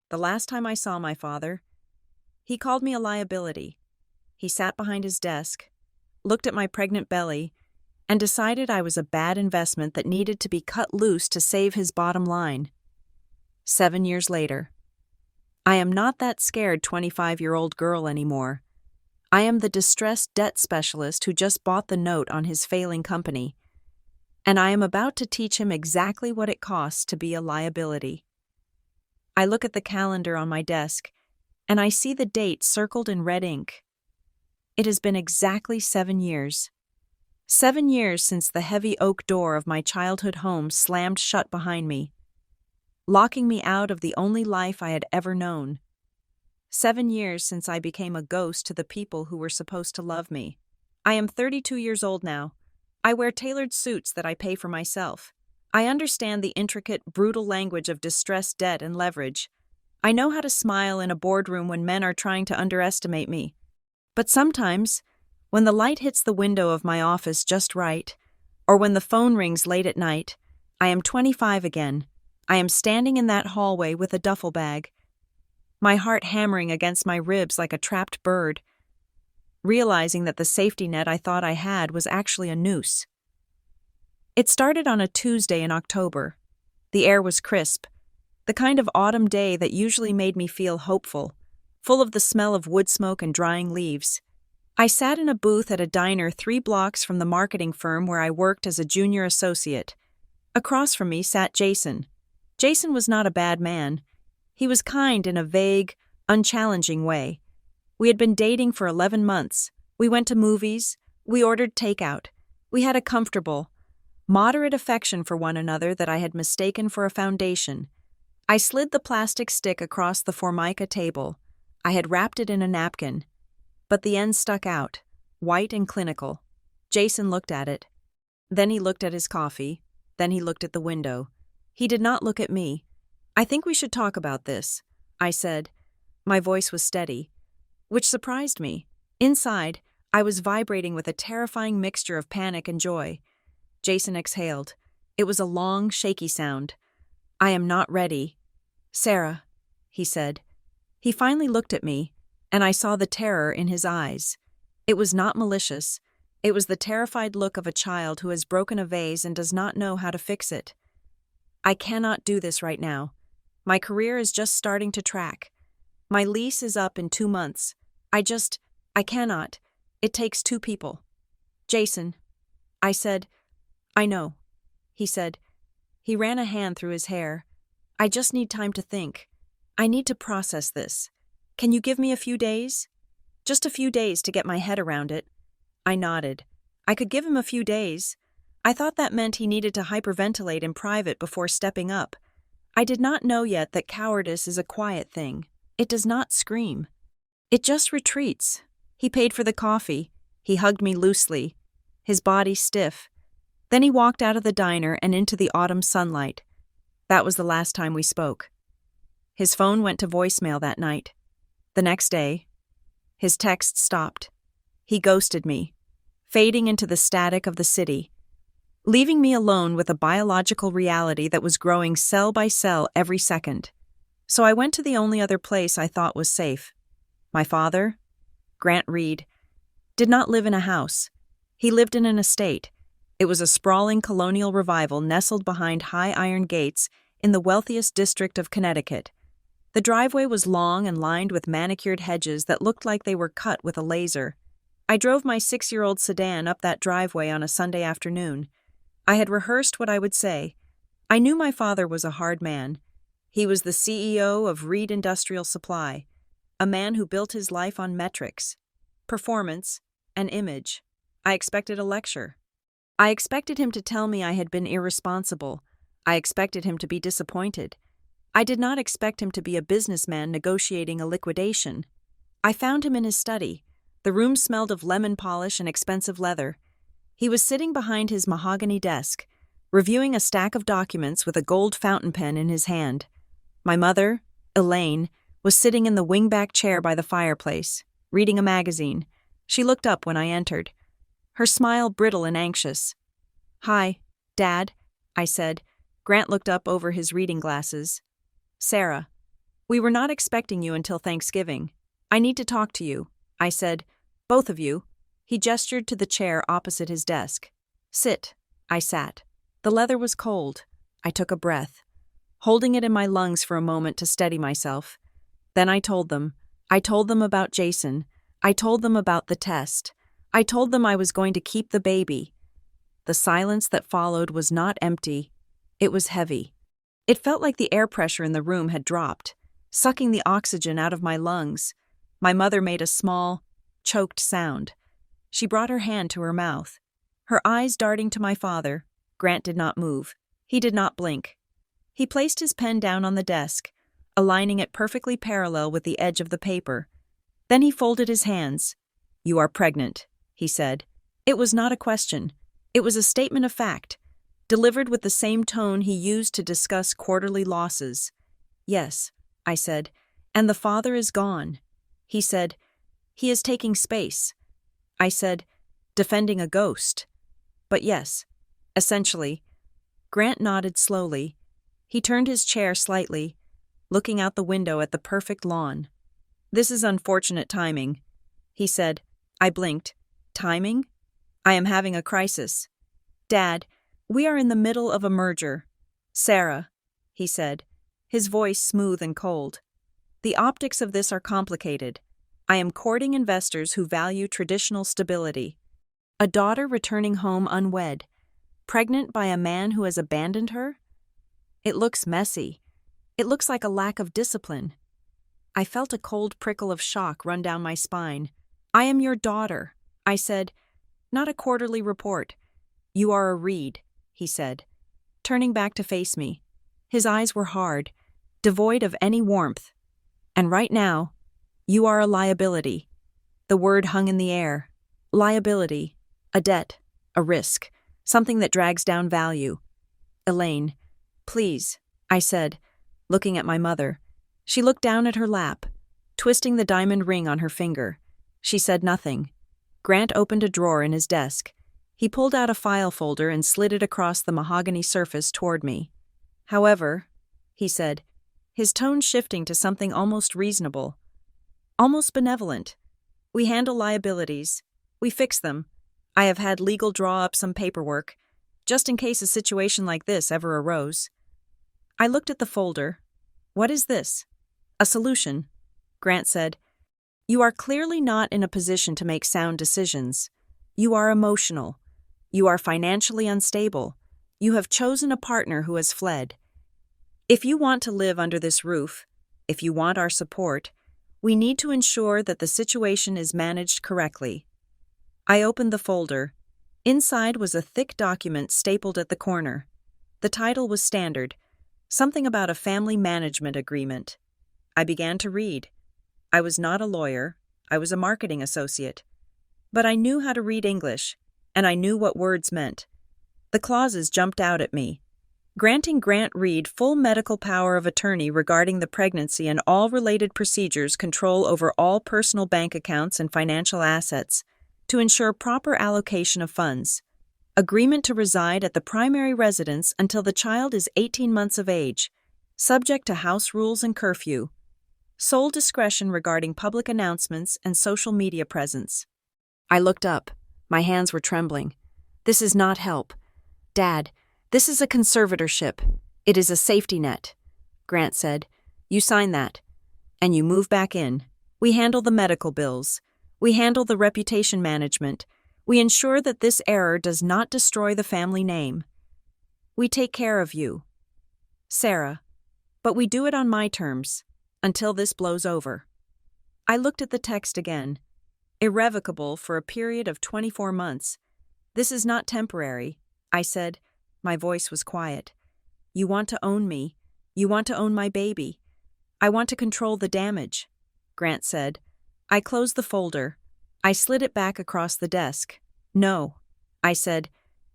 The last time I saw my father, he called me a liability. He sat behind his desk, looked at my pregnant belly, and decided I was a bad investment that needed to be cut loose to save his bottom line. 7 years later. I am not that scared 25-year-old girl anymore. I am the distressed debt specialist who just bought the note on his failing company, and I am about to teach him exactly what it costs to be a liability. I look at the calendar on my desk, and I see the date circled in red ink. It has been exactly 7 years. 7 years since the heavy oak door of my childhood home slammed shut behind me, locking me out of the only life I had ever known. 7 years since I became a ghost to the people who were supposed to love me. I am 32 years old now. I wear tailored suits that I pay for myself. I understand the intricate, brutal language of distressed debt and leverage. I know how to smile in a boardroom when men are trying to underestimate me. But sometimes, when the light hits the window of my office just right, or when the phone rings late at night, I am 25 again. I am standing in that hallway with a duffel bag, my heart hammering against my ribs like a trapped bird, realizing that the safety net I thought I had was actually a noose. It started on a Tuesday in October. The air was crisp, the kind of autumn day that usually made me feel hopeful, full of the smell of wood smoke and drying leaves. I sat in a booth at a diner 3 blocks from the marketing firm where I worked as a junior associate. Across from me sat Jason. Jason was not a bad man. He was kind in a vague, unchallenging way. We had been dating for 11 months. We went to movies. We ordered takeout. We had a comfortable, moderate affection for one another that I had mistaken for a foundation. I slid the plastic stick across the Formica table. I had wrapped it in a napkin, but the end stuck out, white and clinical. Jason looked at it. Then he looked at his coffee. Then he looked at the window. He did not look at me. "I think we should talk about this," I said. My voice was steady, which surprised me. Inside, I was vibrating with a terrifying mixture of panic and joy. Jason exhaled. It was a long, shaky sound. "I am not ready." "Sarah," he said. He finally looked at me, and I saw the terror in his eyes. It was not malicious. It was the terrified look of a child who has broken a vase and does not know how to fix it. "I cannot do this right now. My career is just starting to track. My lease is up in 2 months. I cannot. It takes 2 people." "Jason," I said. "I know," he said. He ran a hand through his hair. "I just need time to think. I need to process this. Can you give me a few days? Just a few days to get my head around it." I nodded. I could give him a few days. I thought that meant he needed to hyperventilate in private before stepping up. I did not know yet that cowardice is a quiet thing. It does not scream. It just retreats. He paid for the coffee. He hugged me loosely, his body stiff. Then he walked out of the diner and into the autumn sunlight. That was the last time we spoke. His phone went to voicemail that night. The next day, his text stopped. He ghosted me, fading into the static of the city, leaving me alone with a biological reality that was growing cell by cell every second. So I went to the only other place I thought was safe. My father, Grant Reed, did not live in a house. He lived in an estate. It was a sprawling colonial revival nestled behind high iron gates in the wealthiest district of Connecticut. The driveway was long and lined with manicured hedges that looked like they were cut with a laser. I drove my 6-year-old sedan up that driveway on a Sunday afternoon. I had rehearsed what I would say. I knew my father was a hard man. He was the CEO of Reed Industrial Supply, a man who built his life on metrics, performance, and image. I expected a lecture. I expected him to tell me I had been irresponsible. I expected him to be disappointed. I did not expect him to be a businessman negotiating a liquidation. I found him in his study. The room smelled of lemon polish and expensive leather. He was sitting behind his mahogany desk, reviewing a stack of documents with a gold fountain pen in his hand. My mother, Elaine, was sitting in the wingback chair by the fireplace, reading a magazine. She looked up when I entered, her smile brittle and anxious. "Hi, Dad," I said. Grant looked up over his reading glasses. "Sarah." We were not expecting you until Thanksgiving. I need to talk to you, I said. Both of you. He gestured to the chair opposite his desk. Sit. I sat. The leather was cold. I took a breath, holding it in my lungs for a moment to steady myself. Then I told them. I told them about Jason. I told them about the test. I told them I was going to keep the baby. The silence that followed was not empty. It was heavy. It felt like the air pressure in the room had dropped, sucking the oxygen out of my lungs. My mother made a small, choked sound. She brought her hand to her mouth, her eyes darting to my father. Grant did not move. He did not blink. He placed his pen down on the desk, aligning it perfectly parallel with the edge of the paper. Then he folded his hands. You are pregnant, he said. It was not a question. It was a statement of fact, delivered with the same tone he used to discuss quarterly losses. Yes, I said, and the father is gone. He said, he is taking space. I said, defending a ghost. But yes, essentially. Grant nodded slowly. He turned his chair slightly, looking out the window at the perfect lawn. This is unfortunate timing, he said. I blinked. Timing? I am having a crisis. Dad, we are in the middle of a merger. Sarah, he said, his voice smooth and cold. The optics of this are complicated. I am courting investors who value traditional stability. A daughter returning home unwed, pregnant by a man who has abandoned her? It looks messy. It looks like a lack of discipline. I felt a cold prickle of shock run down my spine. I am your daughter, I said. Not a quarterly report. You are a reed, he said, turning back to face me. His eyes were hard, devoid of any warmth. And right now, you are a liability. The word hung in the air. Liability, a debt, a risk, something that drags down value. Elaine, please, I said, looking at my mother. She looked down at her lap, twisting the diamond ring on her finger. She said nothing. Grant opened a drawer in his desk. He pulled out a file folder and slid it across the mahogany surface toward me. However, he said, his tone shifting to something almost reasonable, almost benevolent. We handle liabilities. We fix them. I have had legal draw up some paperwork, just in case a situation like this ever arose. I looked at the folder. What is this? A solution, Grant said. You are clearly not in a position to make sound decisions. You are emotional. You are financially unstable. You have chosen a partner who has fled. If you want to live under this roof, if you want our support, we need to ensure that the situation is managed correctly. I opened the folder. Inside was a thick document stapled at the corner. The title was standard, something about a family management agreement. I began to read. I was not a lawyer. I was a marketing associate. But I knew how to read English, and I knew what words meant. The clauses jumped out at me. Granting Grant Reed full medical power of attorney regarding the pregnancy and all related procedures, control over all personal bank accounts and financial assets, to ensure proper allocation of funds. Agreement to reside at the primary residence until the child is 18 months of age, subject to house rules and curfew. Sole discretion regarding public announcements and social media presence. I looked up. My hands were trembling. This is not help. Dad, this is a conservatorship. It is a safety net. Grant said. You sign that. And you move back in. We handle the medical bills. We handle the reputation management. We ensure that this error does not destroy the family name. We take care of you. Sarah. But we do it on my terms, until this blows over. I looked at the text again. Irrevocable for a period of 24 months. This is not temporary, I said. My voice was quiet. You want to own me. You want to own my baby. I want to control the damage, Grant said. I closed the folder. I slid it back across the desk. No, I said.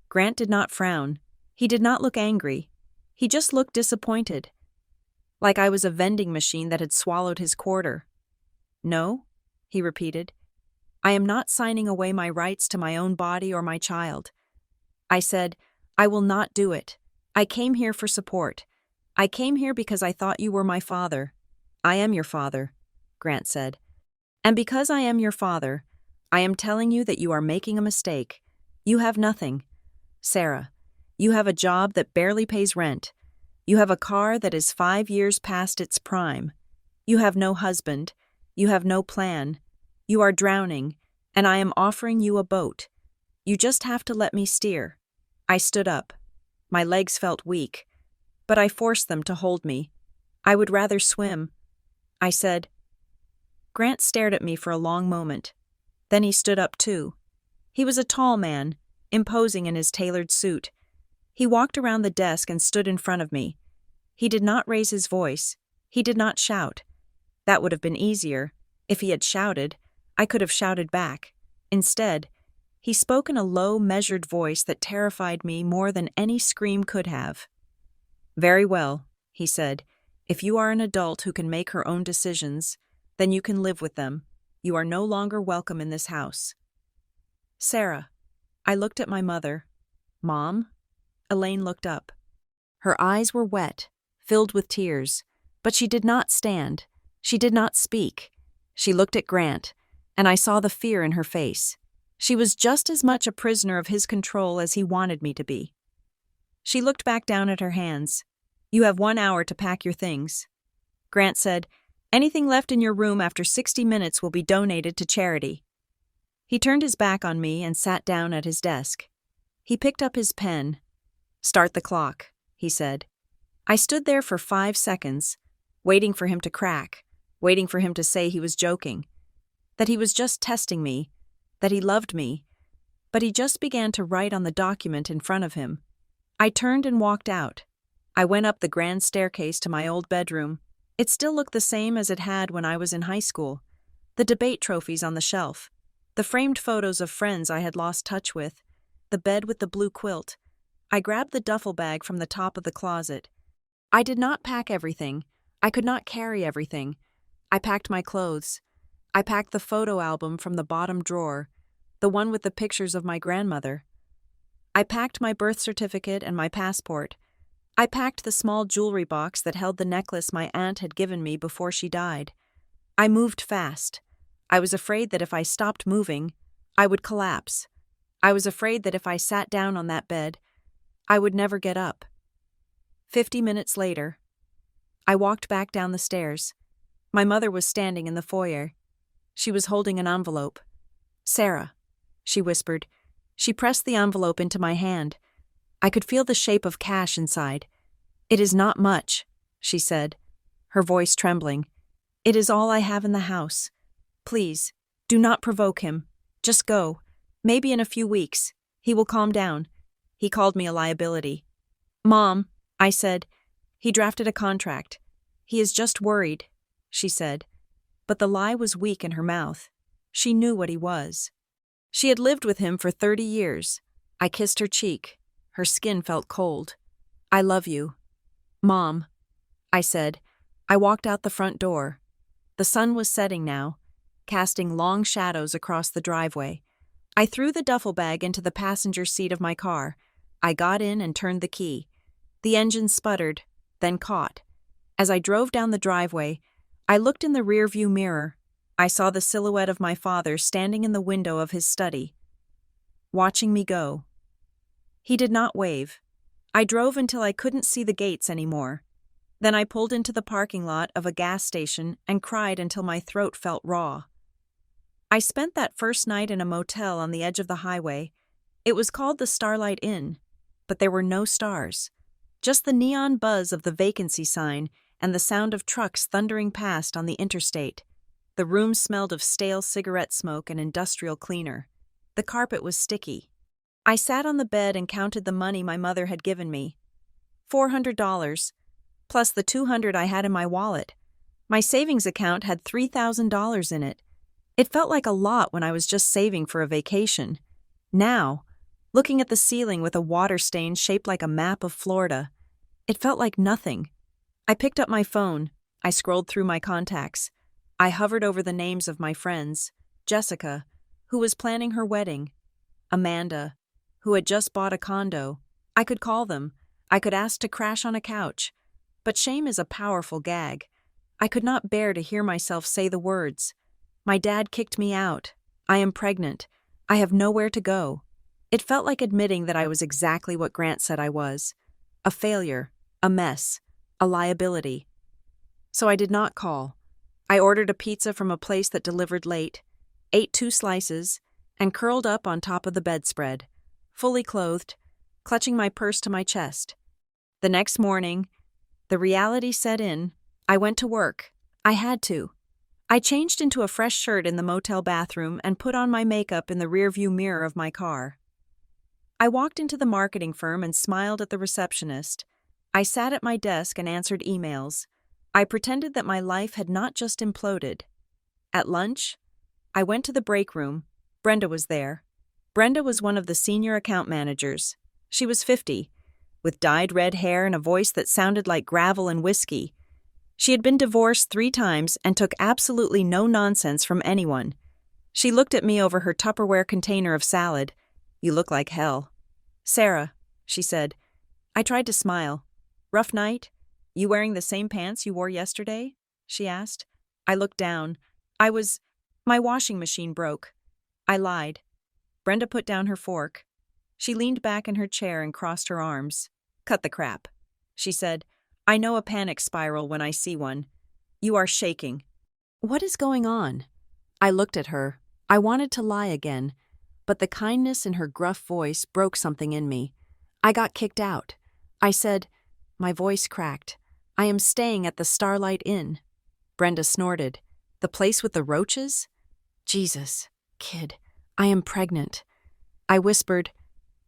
Grant did not frown. He did not look angry. He just looked disappointed. Like I was a vending machine that had swallowed his quarter. No, he repeated. I am not signing away my rights to my own body or my child. I said, I will not do it. I came here for support. I came here because I thought you were my father. I am your father, Grant said. And because I am your father, I am telling you that you are making a mistake. You have nothing. Sarah, you have a job that barely pays rent. You have a car that is 5 years past its prime. You have no husband. You have no plan. You are drowning, and I am offering you a boat. You just have to let me steer. I stood up. My legs felt weak, but I forced them to hold me. I would rather swim. I said. Grant stared at me for a long moment. Then he stood up too. He was a tall man, imposing in his tailored suit. He walked around the desk and stood in front of me. He did not raise his voice. He did not shout. That would have been easier. If he had shouted, I could have shouted back. Instead, he spoke in a low, measured voice that terrified me more than any scream could have. Very well, he said. If you are an adult who can make her own decisions, then you can live with them. You are no longer welcome in this house. Sarah. I looked at my mother. Mom? Elaine looked up. Her eyes were wet, filled with tears, but she did not stand. She did not speak. She looked at Grant, and I saw the fear in her face. She was just as much a prisoner of his control as he wanted me to be. She looked back down at her hands. You have 1 hour to pack your things. Grant said, anything left in your room after 60 minutes will be donated to charity. He turned his back on me and sat down at his desk. He picked up his pen. Start the clock, he said. I stood there for 5 seconds, waiting for him to crack, waiting for him to say he was joking, that he was just testing me, that he loved me, but he just began to write on the document in front of him. I turned and walked out. I went up the grand staircase to my old bedroom. It still looked the same as it had when I was in high school. The debate trophies on the shelf, the framed photos of friends I had lost touch with, the bed with the blue quilt. I grabbed the duffel bag from the top of the closet. I did not pack everything. I could not carry everything. I packed my clothes. I packed the photo album from the bottom drawer, the one with the pictures of my grandmother. I packed my birth certificate and my passport. I packed the small jewelry box that held the necklace my aunt had given me before she died. I moved fast. I was afraid that if I stopped moving, I would collapse. I was afraid that if I sat down on that bed, I would never get up. 50 minutes later, I walked back down the stairs. My mother was standing in the foyer. She was holding an envelope. Sarah, she whispered. She pressed the envelope into my hand. I could feel the shape of cash inside. It is not much, she said, her voice trembling. It is all I have in the house. Please, do not provoke him. Just go. Maybe in a few weeks. He will calm down. He called me a liability. Mom, I said, he drafted a contract. He is just worried, she said. But the lie was weak in her mouth. She knew what he was. She had lived with him for 30 years. I kissed her cheek. Her skin felt cold. I love you. Mom, I said. I walked out the front door. The sun was setting now, casting long shadows across the driveway. I threw the duffel bag into the passenger seat of my car. I got in and turned the key. The engine sputtered, then caught. As I drove down the driveway, I looked in the rearview mirror. I saw the silhouette of my father standing in the window of his study, watching me go. He did not wave. I drove until I couldn't see the gates anymore. Then I pulled into the parking lot of a gas station and cried until my throat felt raw. I spent that first night in a motel on the edge of the highway. It was called the Starlight Inn, but there were no stars. Just the neon buzz of the vacancy sign and the sound of trucks thundering past on the interstate. The room smelled of stale cigarette smoke and industrial cleaner. The carpet was sticky. I sat on the bed and counted the money my mother had given me. $400, plus the $200 I had in my wallet. My savings account had $3,000 in it. It felt like a lot when I was just saving for a vacation. Now, looking at the ceiling with a water stain shaped like a map of Florida, it felt like nothing. I picked up my phone. I scrolled through my contacts. I hovered over the names of my friends. Jessica, who was planning her wedding. Amanda, who had just bought a condo. I could call them. I could ask to crash on a couch. But shame is a powerful gag. I could not bear to hear myself say the words. My dad kicked me out. I am pregnant. I have nowhere to go. It felt like admitting that I was exactly what Grant said I was. A failure, a mess, a liability. So I did not call. I ordered a pizza from a place that delivered late, ate 2 slices, and curled up on top of the bedspread, fully clothed, clutching my purse to my chest. The next morning, the reality set in. I went to work. I had to. I changed into a fresh shirt in the motel bathroom and put on my makeup in the rearview mirror of my car. I walked into the marketing firm and smiled at the receptionist. I sat at my desk and answered emails. I pretended that my life had not just imploded. At lunch, I went to the break room. Brenda was there. Brenda was one of the senior account managers. She was 50, with dyed red hair and a voice that sounded like gravel and whiskey. She had been divorced 3 times and took absolutely no nonsense from anyone. She looked at me over her Tupperware container of salad. "You look like hell." "Sarah," she said. I tried to smile. "Rough night? You wearing the same pants you wore yesterday?" she asked. I looked down. My washing machine broke. I lied. Brenda put down her fork. She leaned back in her chair and crossed her arms. "Cut the crap," she said. "I know a panic spiral when I see one. You are shaking." "What is going on?" I looked at her. I wanted to lie again, but the kindness in her gruff voice broke something in me. "I got kicked out." I said, my voice cracked, "I am staying at the Starlight Inn." Brenda snorted. "The place with the roaches?" "Jesus, kid, I am pregnant." I whispered.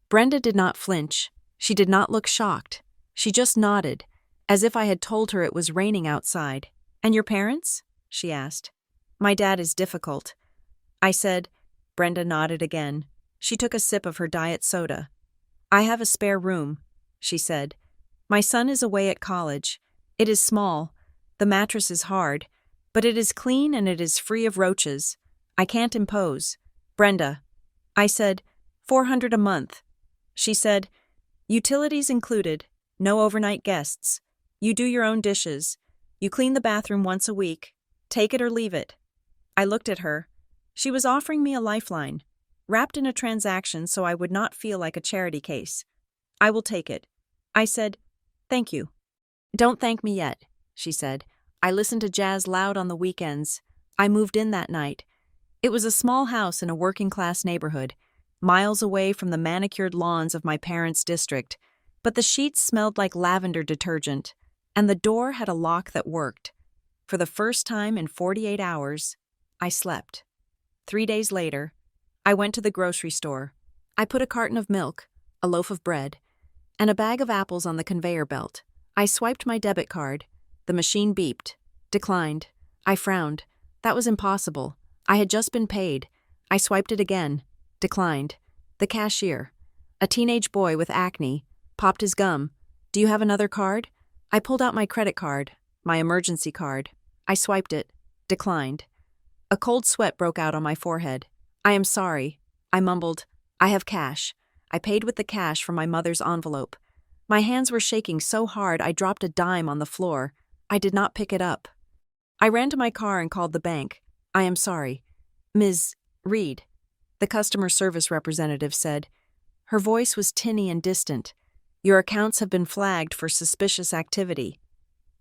Brenda did not flinch. She did not look shocked. She just nodded, as if I had told her it was raining outside. "And your parents?" she asked. "My dad is difficult." I said. Brenda nodded again. She took a sip of her diet soda. "I have a spare room," she said. "My son is away at college. It is small. The mattress is hard, but it is clean and it is free of roaches. I can't impose." "Brenda." I said, $400 a month." She said, "Utilities included, no overnight guests. You do your own dishes. You clean the bathroom once a week. Take it or leave it." I looked at her. She was offering me a lifeline, wrapped in a transaction so I would not feel like a charity case. "I will take it." I said, "Thank you." "Don't thank me yet," she said. "I listen to jazz loud on the weekends. I moved in that night. It was a small house in a working-class neighborhood, miles away from the manicured lawns of my parents' district, but the sheets smelled like lavender detergent, and the door had a lock that worked. For the first time in 48 hours, I slept. 3 days later, I went to the grocery store. I put a carton of milk, a loaf of bread, and a bag of apples on the conveyor belt. I swiped my debit card. The machine beeped. Declined. I frowned. That was impossible. I had just been paid. I swiped it again. Declined. The cashier, a teenage boy with acne, popped his gum. "Do you have another card?" I pulled out my credit card, my emergency card. I swiped it. Declined. A cold sweat broke out on my forehead. "I am sorry." I mumbled. "I have cash." I paid with the cash from my mother's envelope. My hands were shaking so hard I dropped a dime on the floor. I did not pick it up. I ran to my car and called the bank. "I am sorry. Ms. Reed," the customer service representative said. Her voice was tinny and distant. "Your accounts have been flagged for suspicious activity."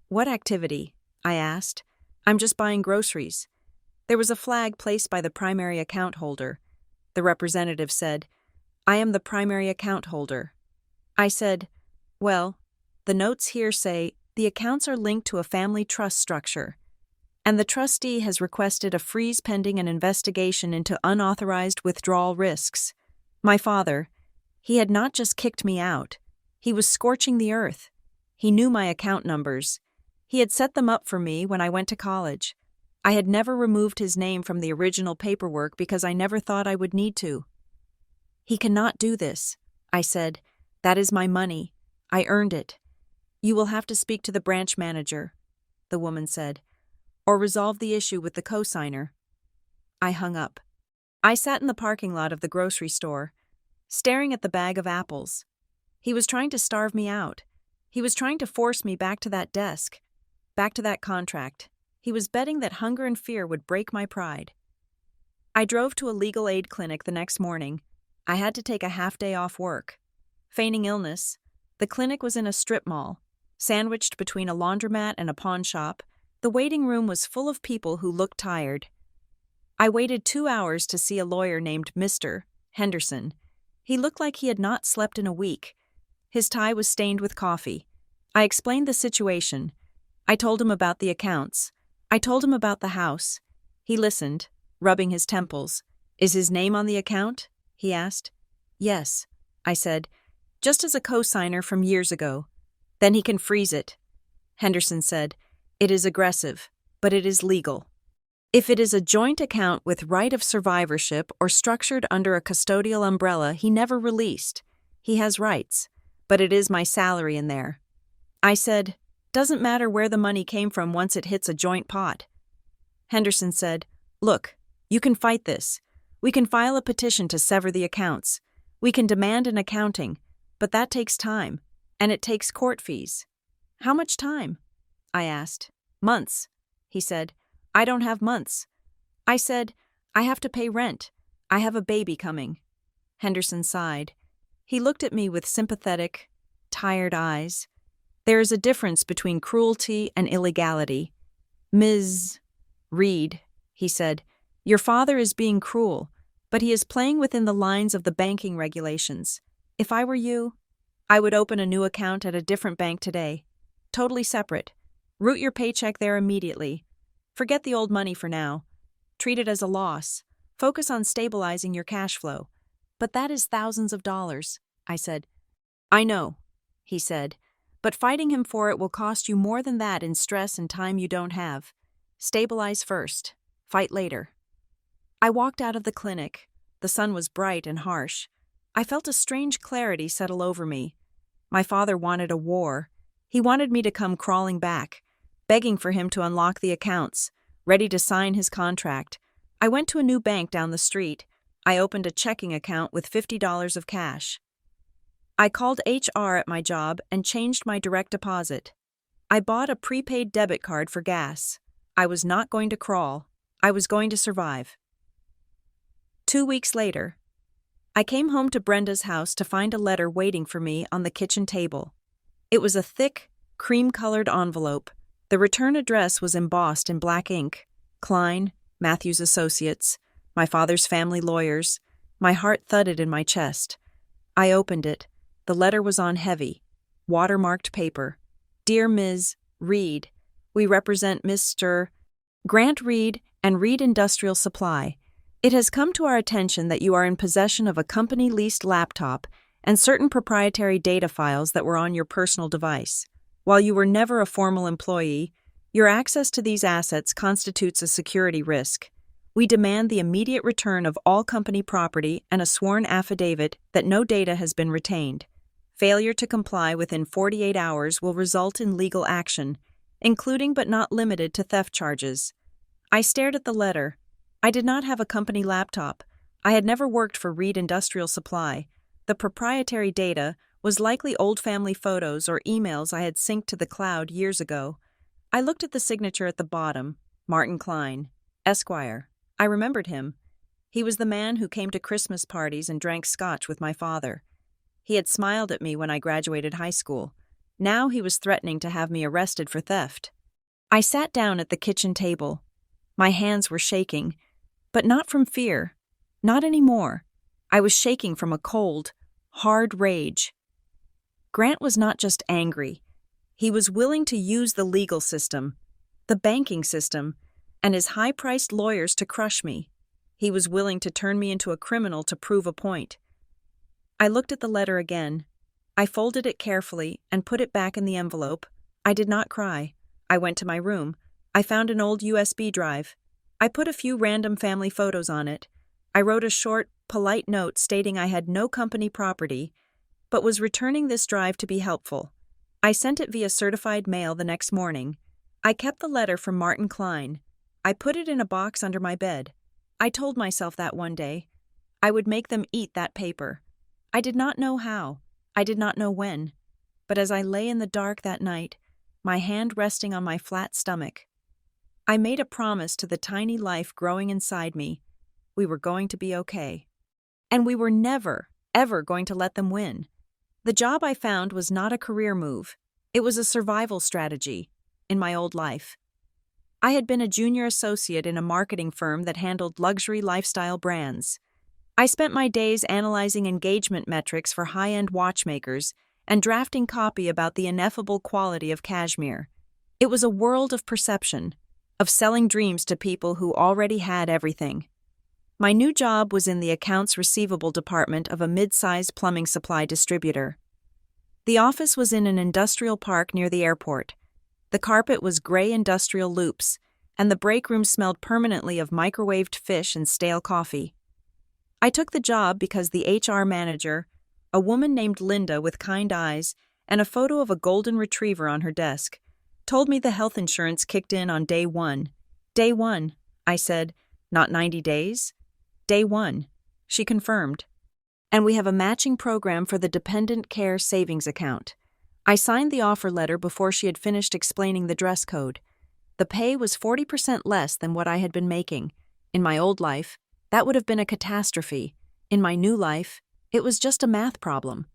"What activity?" I asked. "I'm just buying groceries." There was a flag placed by the primary account holder. The representative said, "I am the primary account holder." I said, "Well, the notes here say the accounts are linked to a family trust structure, and the trustee has requested a freeze pending an investigation into unauthorized withdrawal risks. My father, he had not just kicked me out. He was scorching the earth. He knew my account numbers. He had set them up for me when I went to college. I had never removed his name from the original paperwork because I never thought I would need to." "He cannot do this," I said. "That is my money. I earned it." "You will have to speak to the branch manager," the woman said, "or resolve the issue with the cosigner." I hung up. I sat in the parking lot of the grocery store, staring at the bag of apples. He was trying to starve me out. He was trying to force me back to that desk, back to that contract. He was betting that hunger and fear would break my pride. I drove to a legal aid clinic the next morning. I had to take a half-day off work. Feigning illness, the clinic was in a strip mall, sandwiched between a laundromat and a pawn shop. The waiting room was full of people who looked tired. I waited 2 hours to see a lawyer named Mr. Henderson. He looked like he had not slept in a week. His tie was stained with coffee. I explained the situation. I told him about the accounts. I told him about the house. He listened, rubbing his temples. "Is his name on the account?" he asked. "Yes," I said, "just as a co-signer from years ago." "Then he can freeze it." Henderson said, "It is aggressive, but it is legal. If it is a joint account with right of survivorship or structured under a custodial umbrella he never released, he has rights, but it is my salary in there." I said, "Doesn't matter where the money came from once it hits a joint pot." Henderson said, "Look, you can fight this. We can file a petition to sever the accounts. We can demand an accounting, but that takes time, and it takes court fees." "How much time?" I asked. "Months," he said. "I don't have months." I said, "I have to pay rent. I have a baby coming." Henderson sighed. He looked at me with sympathetic, tired eyes. "There is a difference between cruelty and illegality. Ms. Reed," he said, "your father is being cruel, but he is playing within the lines of the banking regulations. If I were you, I would open a new account at a different bank today. Totally separate. Route your paycheck there immediately. Forget the old money for now. Treat it as a loss. Focus on stabilizing your cash flow." "But that is thousands of dollars," I said. "I know," he said, "but fighting him for it will cost you more than that in stress and time you don't have. Stabilize first. Fight later." I walked out of the clinic. The sun was bright and harsh. I felt a strange clarity settle over me. My father wanted a war. He wanted me to come crawling back, begging for him to unlock the accounts, ready to sign his contract. I went to a new bank down the street. I opened a checking account with $50 of cash. I called HR at my job and changed my direct deposit. I bought a prepaid debit card for gas. I was not going to crawl. I was going to survive. 2 weeks later, I came home to Brenda's house to find a letter waiting for me on the kitchen table. It was a thick, cream-colored envelope. The return address was embossed in black ink. Klein, Matthews Associates, my father's family lawyers. My heart thudded in my chest. I opened it. The letter was on heavy, watermarked paper. "Dear Ms. Reed, we represent Mr. Grant Reed and Reed Industrial Supply. It has come to our attention that you are in possession of a company-leased laptop and certain proprietary data files that were on your personal device. While you were never a formal employee, your access to these assets constitutes a security risk. We demand the immediate return of all company property and a sworn affidavit that no data has been retained. Failure to comply within 48 hours will result in legal action, including but not limited to theft charges." I stared at the letter. I did not have a company laptop. I had never worked for Reed Industrial Supply. The proprietary data was likely old family photos or emails I had synced to the cloud years ago. I looked at the signature at the bottom, Martin Klein, Esquire. I remembered him. He was the man who came to Christmas parties and drank scotch with my father. He had smiled at me when I graduated high school. Now he was threatening to have me arrested for theft. I sat down at the kitchen table. My hands were shaking, but not from fear. Not anymore. I was shaking from a cold, hard rage. Grant was not just angry. He was willing to use the legal system, the banking system, and his high-priced lawyers to crush me. He was willing to turn me into a criminal to prove a point. I looked at the letter again. I folded it carefully and put it back in the envelope. I did not cry. I went to my room. I found an old USB drive. I put a few random family photos on it. I wrote a short, polite note stating I had no company property, but was returning this drive to be helpful. I sent it via certified mail the next morning. I kept the letter from Martin Klein. I put it in a box under my bed. I told myself that one day I would make them eat that paper. I did not know how. I did not know when. But as I lay in the dark that night, my hand resting on my flat stomach, I made a promise to the tiny life growing inside me. We were going to be okay. And we were never, ever going to let them win. The job I found was not a career move. It was a survival strategy in my old life. I had been a junior associate in a marketing firm that handled luxury lifestyle brands. I spent my days analyzing engagement metrics for high-end watchmakers and drafting copy about the ineffable quality of cashmere. It was a world of perception, of selling dreams to people who already had everything. My new job was in the accounts receivable department of a mid-sized plumbing supply distributor. The office was in an industrial park near the airport. The carpet was gray industrial loops, and the break room smelled permanently of microwaved fish and stale coffee. I took the job because the HR manager, a woman named Linda with kind eyes and a photo of a golden retriever on her desk, told me the health insurance kicked in on day one. Day one, I said, not 90 days? Day one, she confirmed. And we have a matching program for the dependent care savings account. I signed the offer letter before she had finished explaining the dress code. The pay was 40% less than what I had been making. In my old life, that would have been a catastrophe. In my new life, it was just a math problem.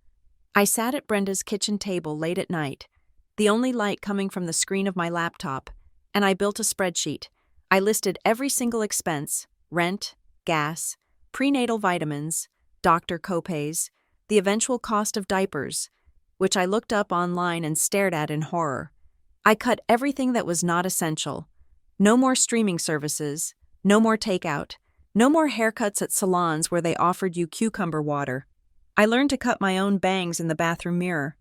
I sat at Brenda's kitchen table late at night, the only light coming from the screen of my laptop, and I built a spreadsheet. I listed every single expense: rent, gas, prenatal vitamins, doctor copays, the eventual cost of diapers, which I looked up online and stared at in horror. I cut everything that was not essential. No more streaming services, no more takeout, no more haircuts at salons where they offered you cucumber water. I learned to cut my own bangs in the bathroom mirror.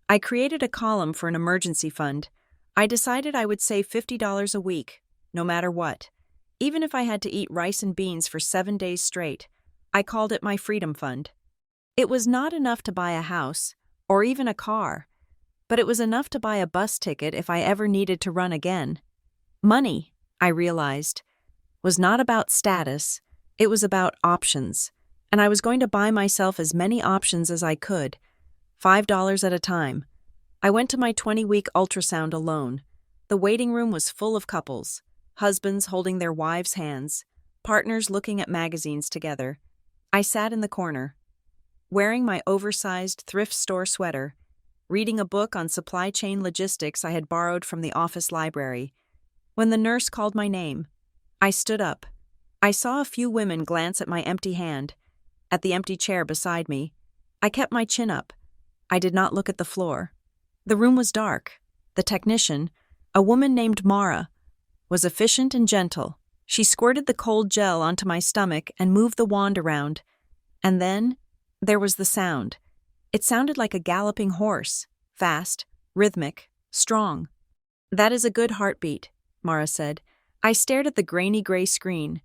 I created a column for an emergency fund. I decided I would save $50 a week, no matter what. Even if I had to eat rice and beans for 7 days straight, I called it my Freedom Fund. It was not enough to buy a house, or even a car, but it was enough to buy a bus ticket if I ever needed to run again. Money, I realized, was not about status, it was about options, and I was going to buy myself as many options as I could, $5 at a time. I went to my 20-week ultrasound alone. The waiting room was full of couples, husbands holding their wives' hands, partners looking at magazines together. I sat in the corner, wearing my oversized thrift store sweater, reading a book on supply chain logistics I had borrowed from the office library. When the nurse called my name, I stood up. I saw a few women glance at my empty hand, at the empty chair beside me. I kept my chin up. I did not look at the floor. The room was dark. The technician, a woman named Mara, was efficient and gentle. She squirted the cold gel onto my stomach and moved the wand around. And then there was the sound. It sounded like a galloping horse, fast, rhythmic, strong. "That is a good heartbeat," Mara said. I stared at the grainy gray screen.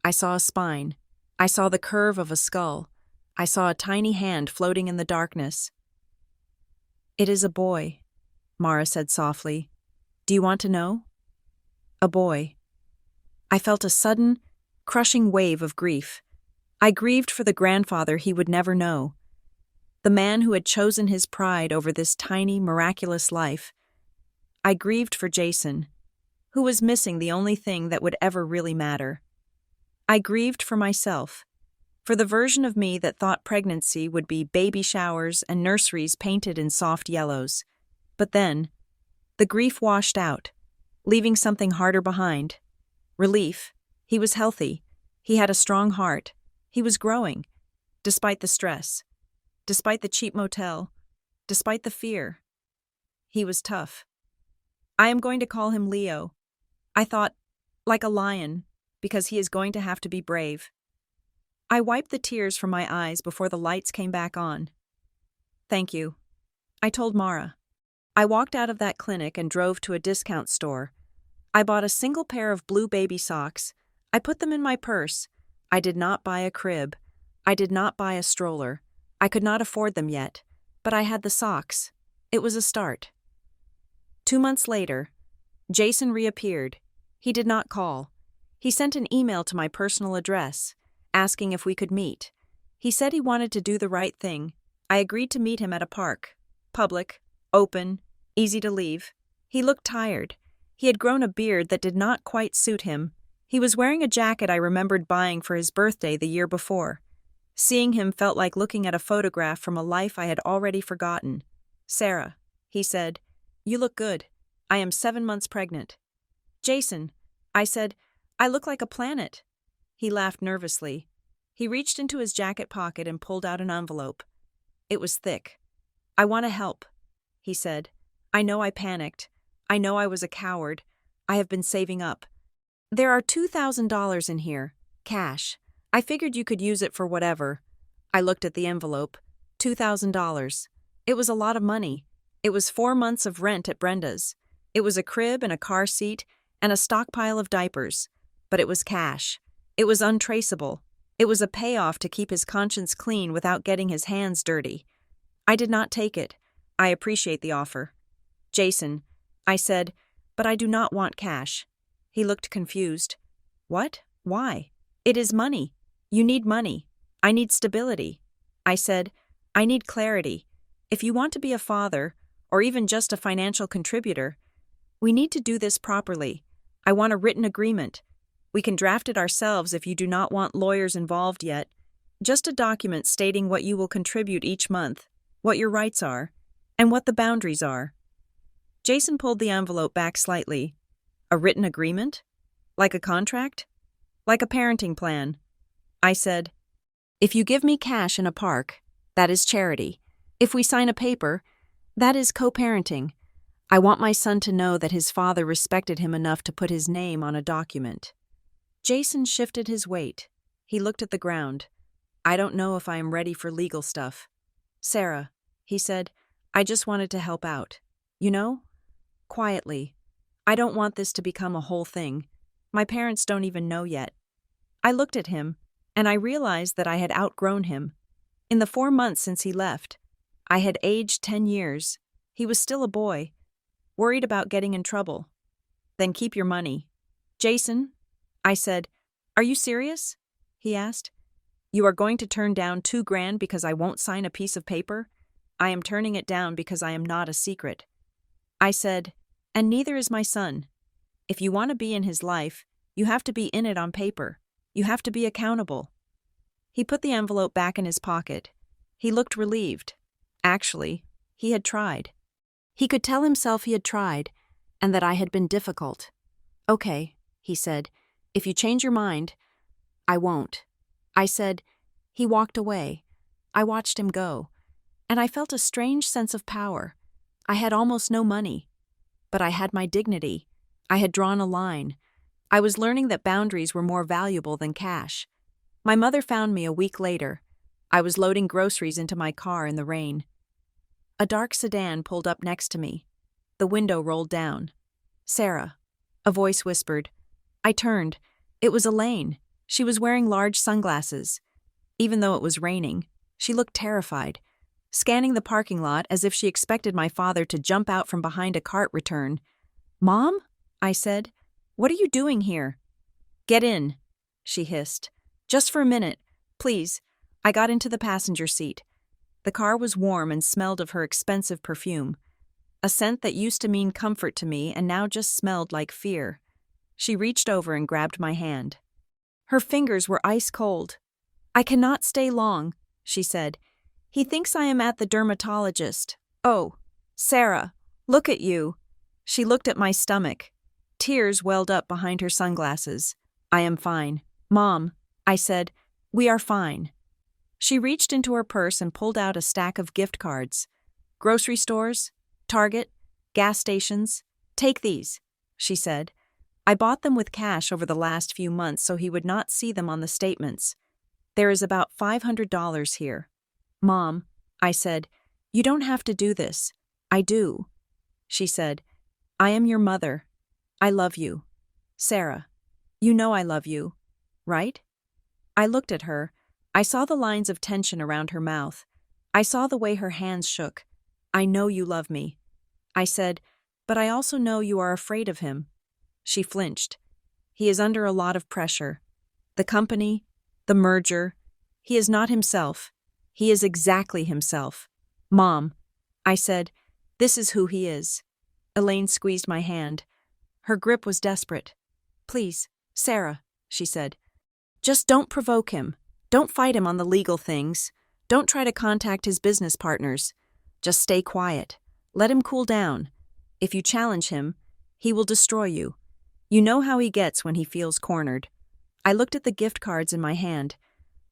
I saw a spine. I saw the curve of a skull. I saw a tiny hand floating in the darkness. "It is a boy," Mara said softly. "Do you want to know?" A boy. I felt a sudden, crushing wave of grief. I grieved for the grandfather he would never know, the man who had chosen his pride over this tiny, miraculous life. I grieved for Jason, who was missing the only thing that would ever really matter. I grieved for myself, for the version of me that thought pregnancy would be baby showers and nurseries painted in soft yellows. But then, the grief washed out, leaving something harder behind. Relief. He was healthy. He had a strong heart. He was growing, despite the stress, despite the cheap motel, despite the fear. He was tough. I am going to call him Leo. I thought, like a lion, because he is going to have to be brave. I wiped the tears from my eyes before the lights came back on. "Thank you," I told Mara. I walked out of that clinic and drove to a discount store. I bought a single pair of blue baby socks. I put them in my purse. I did not buy a crib. I did not buy a stroller. I could not afford them yet, but I had the socks. It was a start. 2 months later, Jason reappeared. He did not call. He sent an email to my personal address, asking if we could meet. He said he wanted to do the right thing. I agreed to meet him at a park. Public, open, easy to leave. He looked tired. He had grown a beard that did not quite suit him. He was wearing a jacket I remembered buying for his birthday the year before. Seeing him felt like looking at a photograph from a life I had already forgotten. "Sarah," he said, "you look good. I am 7 months pregnant." "Jason," I said, "I look like a planet." He laughed nervously. He reached into his jacket pocket and pulled out an envelope. It was thick. "I want to help," he said. "I know I panicked. I know I was a coward. I have been saving up. There are $2,000 in here, cash. I figured you could use it for whatever." I looked at the envelope. $2,000. It was a lot of money. It was 4 months of rent at Brenda's. It was a crib and a car seat and a stockpile of diapers. But it was cash. It was untraceable. It was a payoff to keep his conscience clean without getting his hands dirty. I did not take it. "I appreciate the offer." "Jason," I said, "but I do not want cash." He looked confused. "What? Why?" "It is money. You need money. I need stability." I said, "I need clarity. If you want to be a father, or even just a financial contributor, we need to do this properly. I want a written agreement. We can draft it ourselves if you do not want lawyers involved yet. Just a document stating what you will contribute each month, what your rights are, and what the boundaries are." Jason pulled the envelope back slightly. "A written agreement? Like a contract? Like a parenting plan?" I said, "If you give me cash in a park, that is charity. If we sign a paper, that is co-parenting. I want my son to know that his father respected him enough to put his name on a document." Jason shifted his weight. He looked at the ground. "I don't know if I am ready for legal stuff." "Sarah," he said, "I just wanted to help out. You know? Quietly. I don't want this to become a whole thing. My parents don't even know yet." I looked at him, and I realized that I had outgrown him. In the 4 months since he left, I had aged 10 years. He was still a boy, worried about getting in trouble. "Then keep your money." "Jason," I said, "are you serious?" he asked. "You are going to turn down $2,000 because I won't sign a piece of paper?" "I am turning it down because I am not a secret." I said, "And neither is my son. If you want to be in his life, you have to be in it on paper. You have to be accountable." He put the envelope back in his pocket. He looked relieved. Actually, he had tried. He could tell himself he had tried, and that I had been difficult. "Okay," he said, "if you change your mind, I won't." I said. He walked away. I watched him go, and I felt a strange sense of power. I had almost no money, but I had my dignity. I had drawn a line. I was learning that boundaries were more valuable than cash. My mother found me a week later. I was loading groceries into my car in the rain. A dark sedan pulled up next to me. The window rolled down. "Sarah," a voice whispered. I turned. It was Elaine. She was wearing large sunglasses. Even though it was raining, she looked terrified, scanning the parking lot as if she expected my father to jump out from behind a cart return. "Mom?" I said. "What are you doing here?" "Get in," she hissed. "Just for a minute, please." I got into the passenger seat. The car was warm and smelled of her expensive perfume, a scent that used to mean comfort to me and now just smelled like fear. She reached over and grabbed my hand. Her fingers were ice cold. "I cannot stay long," she said. "He thinks I am at the dermatologist." "Oh, Sarah, look at you." She looked at my stomach. Tears welled up behind her sunglasses. "I am fine." "Mom," I said, "we are fine." She reached into her purse and pulled out a stack of gift cards. "Grocery stores, Target, gas stations. Take these," she said. I bought them with cash over the last few months so he would not see them on the statements. "There is about $500 here." "Mom," I said, "you don't have to do this." "I do." She said, "I am your mother. I love you." "Sarah, you know I love you, right?" I looked at her. I saw the lines of tension around her mouth. I saw the way her hands shook. "I know you love me." I said, "But I also know you are afraid of him." She flinched. "He is under a lot of pressure. The company, the merger. He is not himself. He is exactly himself." "Mom," I said, "this is who he is." Elaine squeezed my hand. Her grip was desperate. "Please, Sarah," she said. "Just don't provoke him. Don't fight him on the legal things. Don't try to contact his business partners. Just stay quiet. Let him cool down. If you challenge him, he will destroy you. You know how he gets when he feels cornered." I looked at the gift cards in my hand.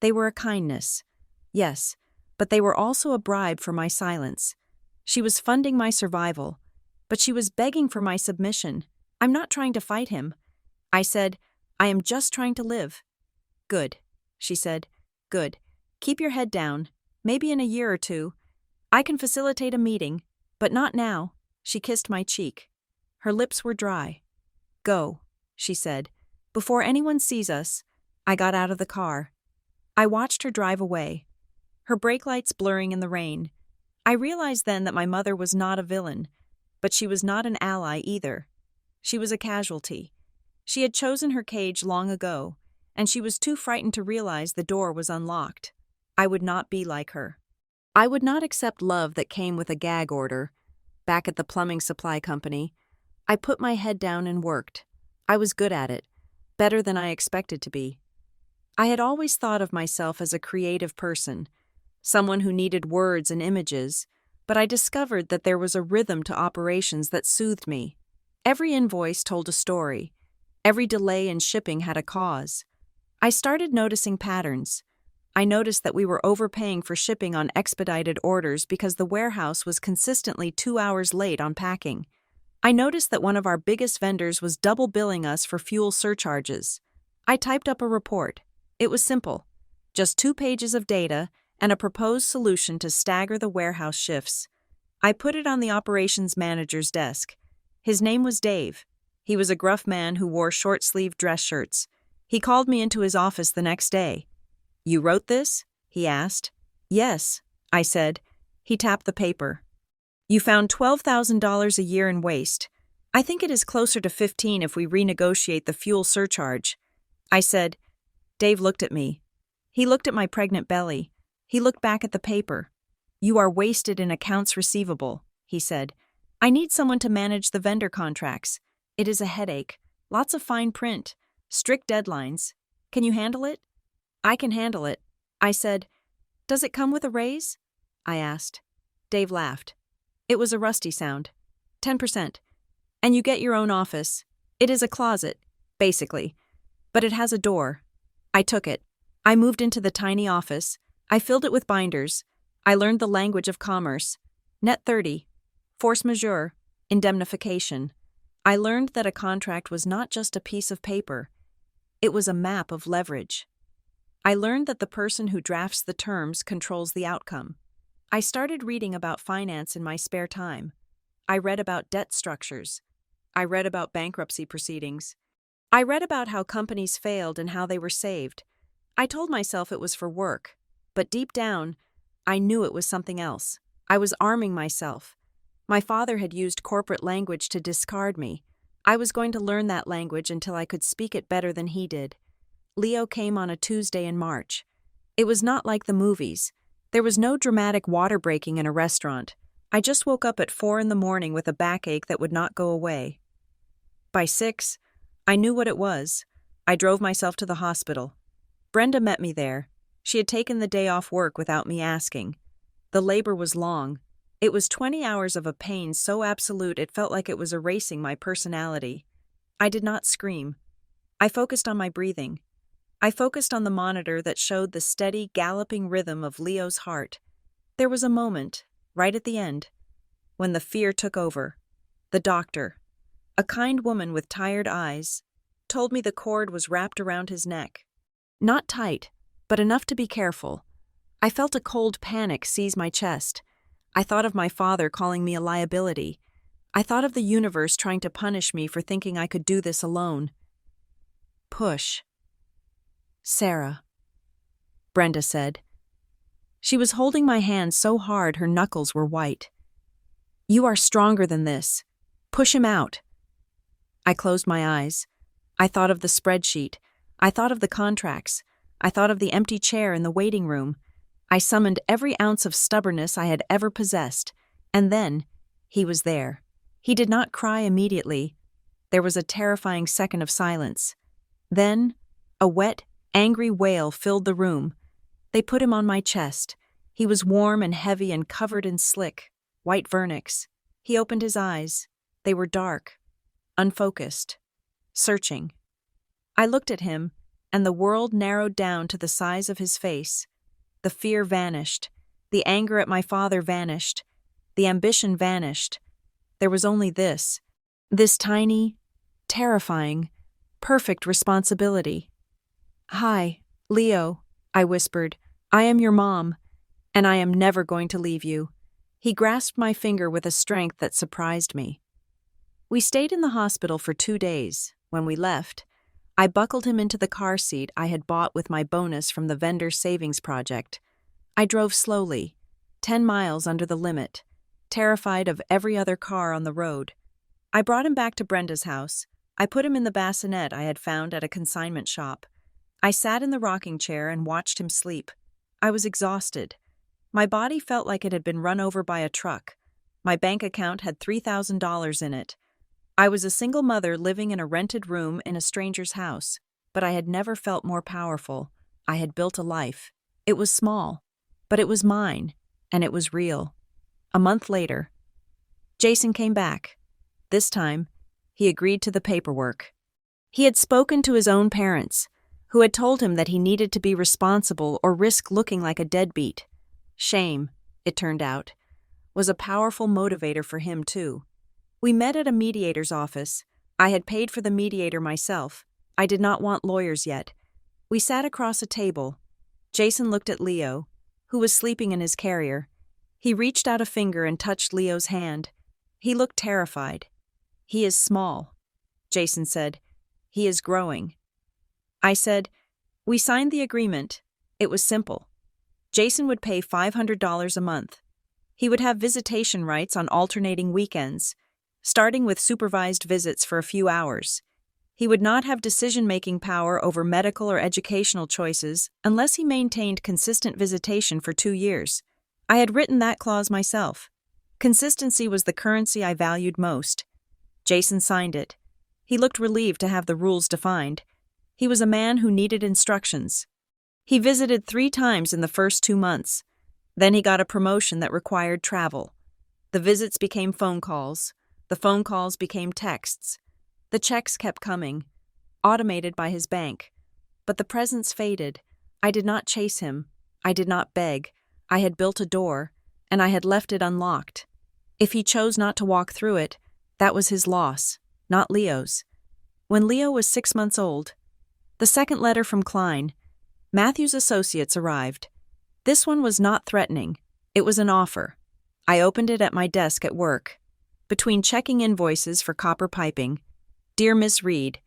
They were a kindness. Yes, but they were also a bribe for my silence. She was funding my survival, but she was begging for my submission. "I'm not trying to fight him," I said. "I am just trying to live." "Good," she said. "Good. Keep your head down. Maybe in a year or two. I can facilitate a meeting, but not now." She kissed my cheek. Her lips were dry. "Go," she said. "Before anyone sees us." I got out of the car. I watched her drive away, her brake lights blurring in the rain. I realized then that my mother was not a villain, but she was not an ally either. She was a casualty. She had chosen her cage long ago, and she was too frightened to realize the door was unlocked. I would not be like her. I would not accept love that came with a gag order. Back at the plumbing supply company, I put my head down and worked. I was good at it, better than I expected to be. I had always thought of myself as a creative person, someone who needed words and images, but I discovered that there was a rhythm to operations that soothed me. Every invoice told a story. Every delay in shipping had a cause. I started noticing patterns. I noticed that we were overpaying for shipping on expedited orders because the warehouse was consistently 2 hours late on packing. I noticed that one of our biggest vendors was double billing us for fuel surcharges. I typed up a report. It was simple. Just 2 pages of data and a proposed solution to stagger the warehouse shifts. I put it on the operations manager's desk. His name was Dave. He was a gruff man who wore short-sleeved dress shirts. He called me into his office the next day. "You wrote this?" he asked. "Yes," I said. He tapped the paper. "You found $12,000 a year in waste. I think it is closer to 15 if we renegotiate the fuel surcharge." I said. Dave looked at me. He looked at my pregnant belly. He looked back at the paper. "You are wasted in accounts receivable," he said. "I need someone to manage the vendor contracts. It is a headache. Lots of fine print. Strict deadlines. Can you handle it?" "I can handle it," I said. "Does it come with a raise?" I asked. Dave laughed. It was a rusty sound. 10%. And you get your own office. It is a closet, basically. But it has a door. I took it. I moved into the tiny office. I filled it with binders. I learned the language of commerce. Net 30. Force majeure. Indemnification. I learned that a contract was not just a piece of paper. It was a map of leverage. I learned that the person who drafts the terms controls the outcome. I started reading about finance in my spare time. I read about debt structures. I read about bankruptcy proceedings. I read about how companies failed and how they were saved. I told myself it was for work, but deep down, I knew it was something else. I was arming myself. My father had used corporate language to discard me. I was going to learn that language until I could speak it better than he did. Leo came on a Tuesday in March. It was not like the movies. There was no dramatic water breaking in a restaurant. I just woke up at 4 a.m. with a backache that would not go away. By 6, I knew what it was. I drove myself to the hospital. Brenda met me there. She had taken the day off work without me asking. The labor was long. It was 20 hours of a pain so absolute it felt like it was erasing my personality. I did not scream. I focused on my breathing. I focused on the monitor that showed the steady, galloping rhythm of Leo's heart. There was a moment, right at the end, when the fear took over. The doctor, a kind woman with tired eyes, told me the cord was wrapped around his neck. Not tight, but enough to be careful. I felt a cold panic seize my chest. I thought of my father calling me a liability. I thought of the universe trying to punish me for thinking I could do this alone. "Push." "Sarah," Brenda said. She was holding my hand so hard her knuckles were white. "You are stronger than this. Push him out." I closed my eyes. I thought of the spreadsheet. I thought of the contracts. I thought of the empty chair in the waiting room. I summoned every ounce of stubbornness I had ever possessed. And then, he was there. He did not cry immediately. There was a terrifying second of silence. Then, a wet, angry wail filled the room. They put him on my chest. He was warm and heavy and covered in slick, white vernix. He opened his eyes. They were dark, unfocused, searching. I looked at him, and the world narrowed down to the size of his face. The fear vanished. The anger at my father vanished. The ambition vanished. There was only this tiny, terrifying, perfect responsibility. "Hi, Leo," I whispered. "I am your mom, and I am never going to leave you." He grasped my finger with a strength that surprised me. We stayed in the hospital for 2 days. When we left, I buckled him into the car seat I had bought with my bonus from the vendor savings project. I drove slowly, 10 miles under the limit, terrified of every other car on the road. I brought him back to Brenda's house. I put him in the bassinet I had found at a consignment shop. I sat in the rocking chair and watched him sleep. I was exhausted. My body felt like it had been run over by a truck. My bank account had $3,000 in it. I was a single mother living in a rented room in a stranger's house, but I had never felt more powerful. I had built a life. It was small, but it was mine, and it was real. A month later, Jason came back. This time, he agreed to the paperwork. He had spoken to his own parents, who had told him that he needed to be responsible or risk looking like a deadbeat. Shame, it turned out, was a powerful motivator for him too. We met at a mediator's office. I had paid for the mediator myself. I did not want lawyers yet. We sat across a table. Jason looked at Leo, who was sleeping in his carrier. He reached out a finger and touched Leo's hand. He looked terrified. "He is small," Jason said. "He is growing." I said, "We signed the agreement. It was simple. Jason would pay $500 a month. He would have visitation rights on alternating weekends, starting with supervised visits for a few hours. He would not have decision-making power over medical or educational choices unless he maintained consistent visitation for 2 years. I had written that clause myself. Consistency was the currency I valued most. Jason signed it. He looked relieved to have the rules defined. He was a man who needed instructions. He visited 3 times in the first 2 months. Then he got a promotion that required travel. The visits became phone calls. The phone calls became texts. The checks kept coming, automated by his bank. But the presence faded. I did not chase him. I did not beg. I had built a door, and I had left it unlocked. If he chose not to walk through it, that was his loss, not Leo's. When Leo was 6 months old, the second letter from Klein, Matthew's associates, arrived. This one was not threatening. It was an offer. I opened it at my desk at work. Between checking invoices for copper piping, "Dear Miss Reed,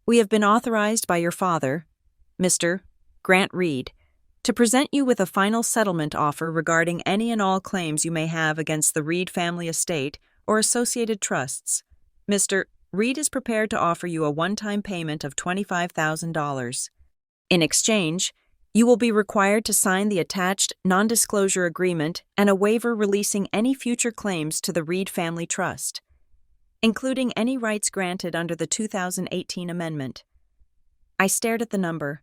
we have been authorized by your father, Mr. Grant Reed, to present you with a final settlement offer regarding any and all claims you may have against the Reed family estate or associated trusts. Mr. Reed is prepared to offer you a one-time payment of $25,000. In exchange, you will be required to sign the attached non-disclosure agreement and a waiver releasing any future claims to the Reed Family Trust, including any rights granted under the 2018 amendment." I stared at the number.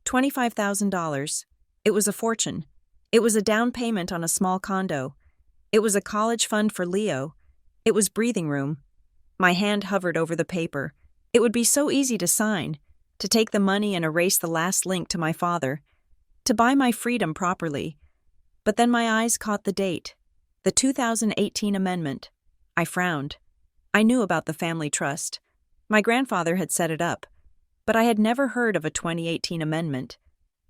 $25,000. It was a fortune. It was a down payment on a small condo. It was a college fund for Leo. It was breathing room. My hand hovered over the paper. It would be so easy to sign, to take the money and erase the last link to my father, to buy my freedom properly. But then my eyes caught the date, the 2018 amendment. I frowned. I knew about the family trust. My grandfather had set it up, but I had never heard of a 2018 amendment.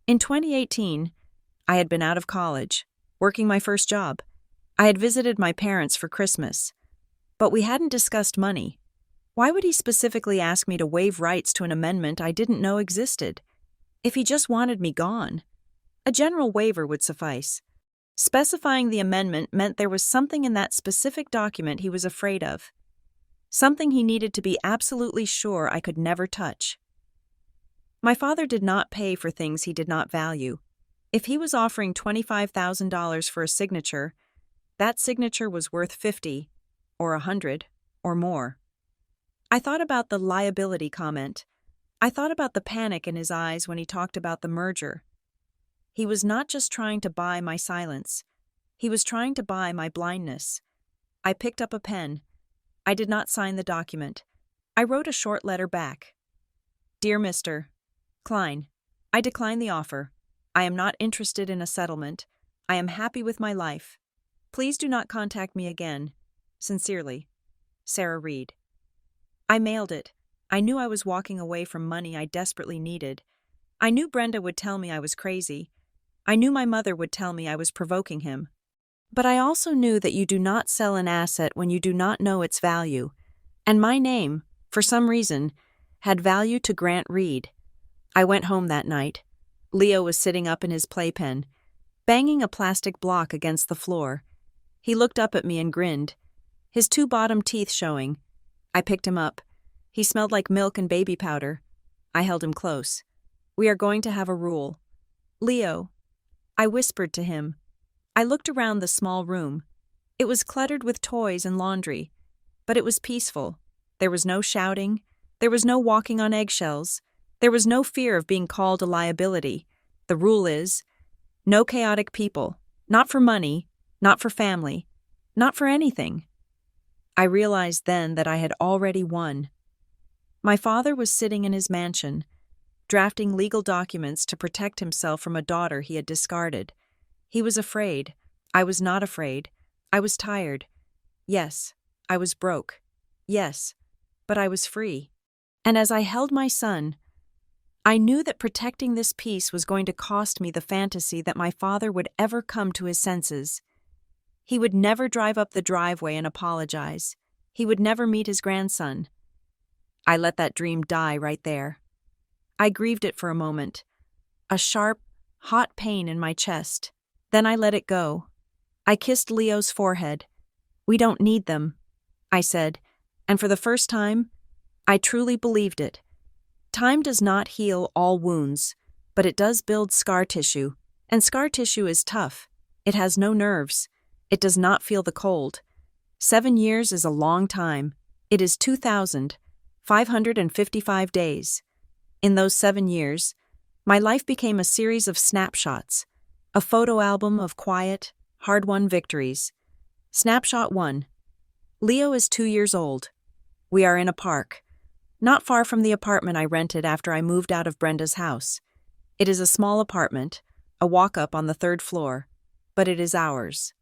In 2018, I had been out of college, working my first job. I had visited my parents for Christmas. But we hadn't discussed money. Why would he specifically ask me to waive rights to an amendment I didn't know existed? If he just wanted me gone, a general waiver would suffice. Specifying the amendment meant there was something in that specific document he was afraid of. Something he needed to be absolutely sure I could never touch. My father did not pay for things he did not value. If he was offering $25,000 for a signature, that signature was worth 50, or 100, or more. I thought about the liability comment. I thought about the panic in his eyes when he talked about the merger. He was not just trying to buy my silence. He was trying to buy my blindness. I picked up a pen. I did not sign the document. I wrote a short letter back. Dear Mr. Klein, I decline the offer. I am not interested in a settlement. I am happy with my life. Please do not contact me again. Sincerely, Sarah Reed. I mailed it. I knew I was walking away from money I desperately needed. I knew Brenda would tell me I was crazy. I knew my mother would tell me I was provoking him. But I also knew that you do not sell an asset when you do not know its value. And my name, for some reason, had value to Grant Reed. I went home that night. Leo was sitting up in his playpen, banging a plastic block against the floor. He looked up at me and grinned, his two bottom teeth showing. I picked him up. He smelled like milk and baby powder. I held him close. We are going to have a rule. Leo, I whispered to him. I looked around the small room. It was cluttered with toys and laundry, but it was peaceful. There was no shouting. There was no walking on eggshells. There was no fear of being called a liability. The rule is, no chaotic people, not for money, not for family, not for anything. I realized then that I had already won. My father was sitting in his mansion, drafting legal documents to protect himself from a daughter he had discarded. He was afraid. I was not afraid. I was tired. Yes, I was broke. Yes, but I was free. And as I held my son, I knew that protecting this peace was going to cost me the fantasy that my father would ever come to his senses. He would never drive up the driveway and apologize. He would never meet his grandson. I let that dream die right there. I grieved it for a moment. A sharp, hot pain in my chest. Then I let it go. I kissed Leo's forehead. We don't need them, I said, and for the first time, I truly believed it. Time does not heal all wounds, but it does build scar tissue, and scar tissue is tough. It has no nerves. It does not feel the cold. 7 years is a long time. It is 2,555 days. In those 7 years, my life became a series of snapshots, a photo album of quiet, hard-won victories. Snapshot 1. Leo is 2 years old. We are in a park, not far from the apartment I rented after I moved out of Brenda's house. It is a small apartment, a walk-up on the 3rd floor, but it is ours.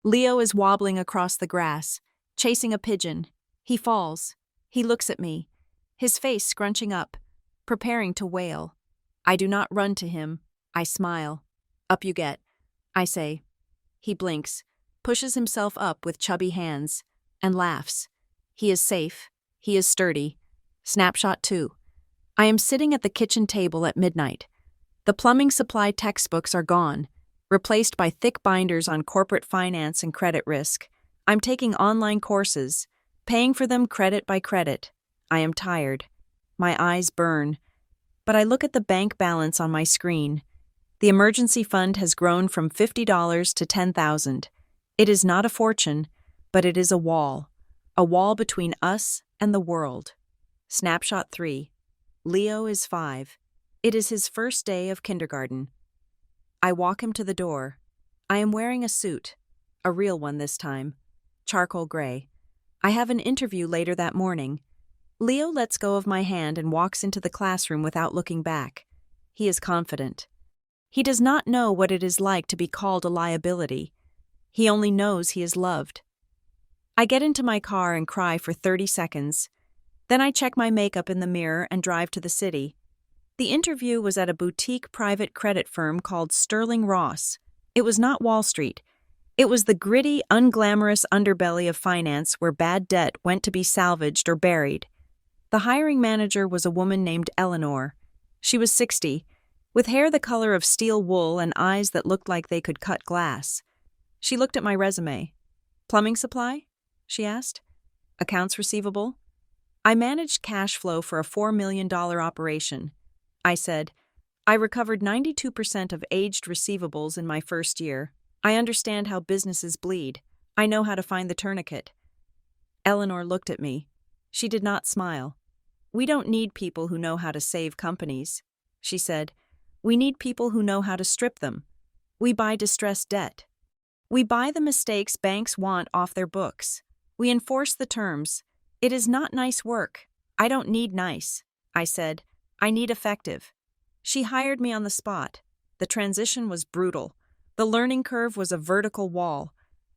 Leo is wobbling across the grass, chasing a pigeon. He falls. He looks at me, his face scrunching up, preparing to wail. I do not run to him. I smile. Up you get, I say. He blinks, pushes himself up with chubby hands, and laughs. He is safe. He is sturdy. Snapshot 2. I am sitting at the kitchen table at midnight. The plumbing supply textbooks are gone, replaced by thick binders on corporate finance and credit risk. I'm taking online courses, paying for them credit by credit. I am tired. My eyes burn. But I look at the bank balance on my screen. The emergency fund has grown from $50 to $10,000. It is not a fortune, but it is a wall between us and the world. Snapshot 3. Leo is 5. It is his first day of kindergarten. I walk him to the door. I am wearing a suit, a real one this time, charcoal gray. I have an interview later that morning. Leo lets go of my hand and walks into the classroom without looking back. He is confident. He does not know what it is like to be called a liability. He only knows he is loved. I get into my car and cry for 30 seconds. Then I check my makeup in the mirror and drive to the city. The interview was at a boutique private credit firm called Sterling Ross. It was not Wall Street. It was the gritty, unglamorous underbelly of finance where bad debt went to be salvaged or buried. The hiring manager was a woman named Eleanor. She was 60, with hair the color of steel wool and eyes that looked like they could cut glass. She looked at my resume. Plumbing supply? She asked. Accounts receivable? I managed cash flow for a $4 million operation. I said, I recovered 92% of aged receivables in my first year. I understand how businesses bleed. I know how to find the tourniquet. Eleanor looked at me. She did not smile. "We don't need people who know how to save companies," she said. "We need people who know how to strip them. We buy distressed debt. We buy the mistakes banks want off their books. We enforce the terms. It is not nice work. I don't need nice," I said. "I need effective." She hired me on the spot. The transition was brutal. The learning curve was a vertical wall.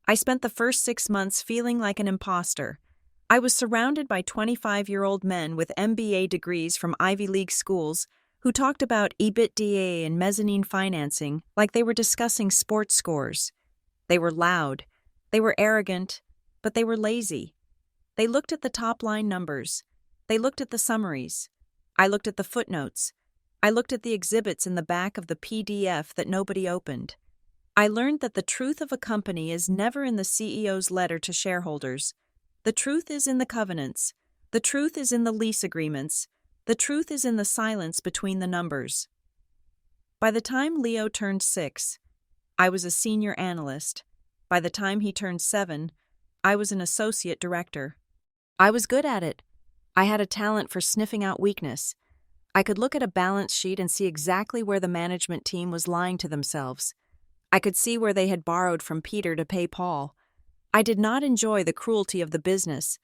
I spent the first 6 months feeling like an imposter. I was surrounded by 25-year-old men with MBA degrees from Ivy League schools who talked about EBITDA and mezzanine financing like they were discussing sports scores. They were loud. They were arrogant, but they were lazy. They looked at the top-line numbers. They looked at the summaries. I looked at the footnotes. I looked at the exhibits in the back of the PDF that nobody opened. I learned that the truth of a company is never in the CEO's letter to shareholders. The truth is in the covenants. The truth is in the lease agreements. The truth is in the silence between the numbers. By the time Leo turned 6, I was a senior analyst. By the time he turned 7, I was an associate director. I was good at it. I had a talent for sniffing out weakness. I could look at a balance sheet and see exactly where the management team was lying to themselves. I could see where they had borrowed from Peter to pay Paul. I did not enjoy the cruelty of the business.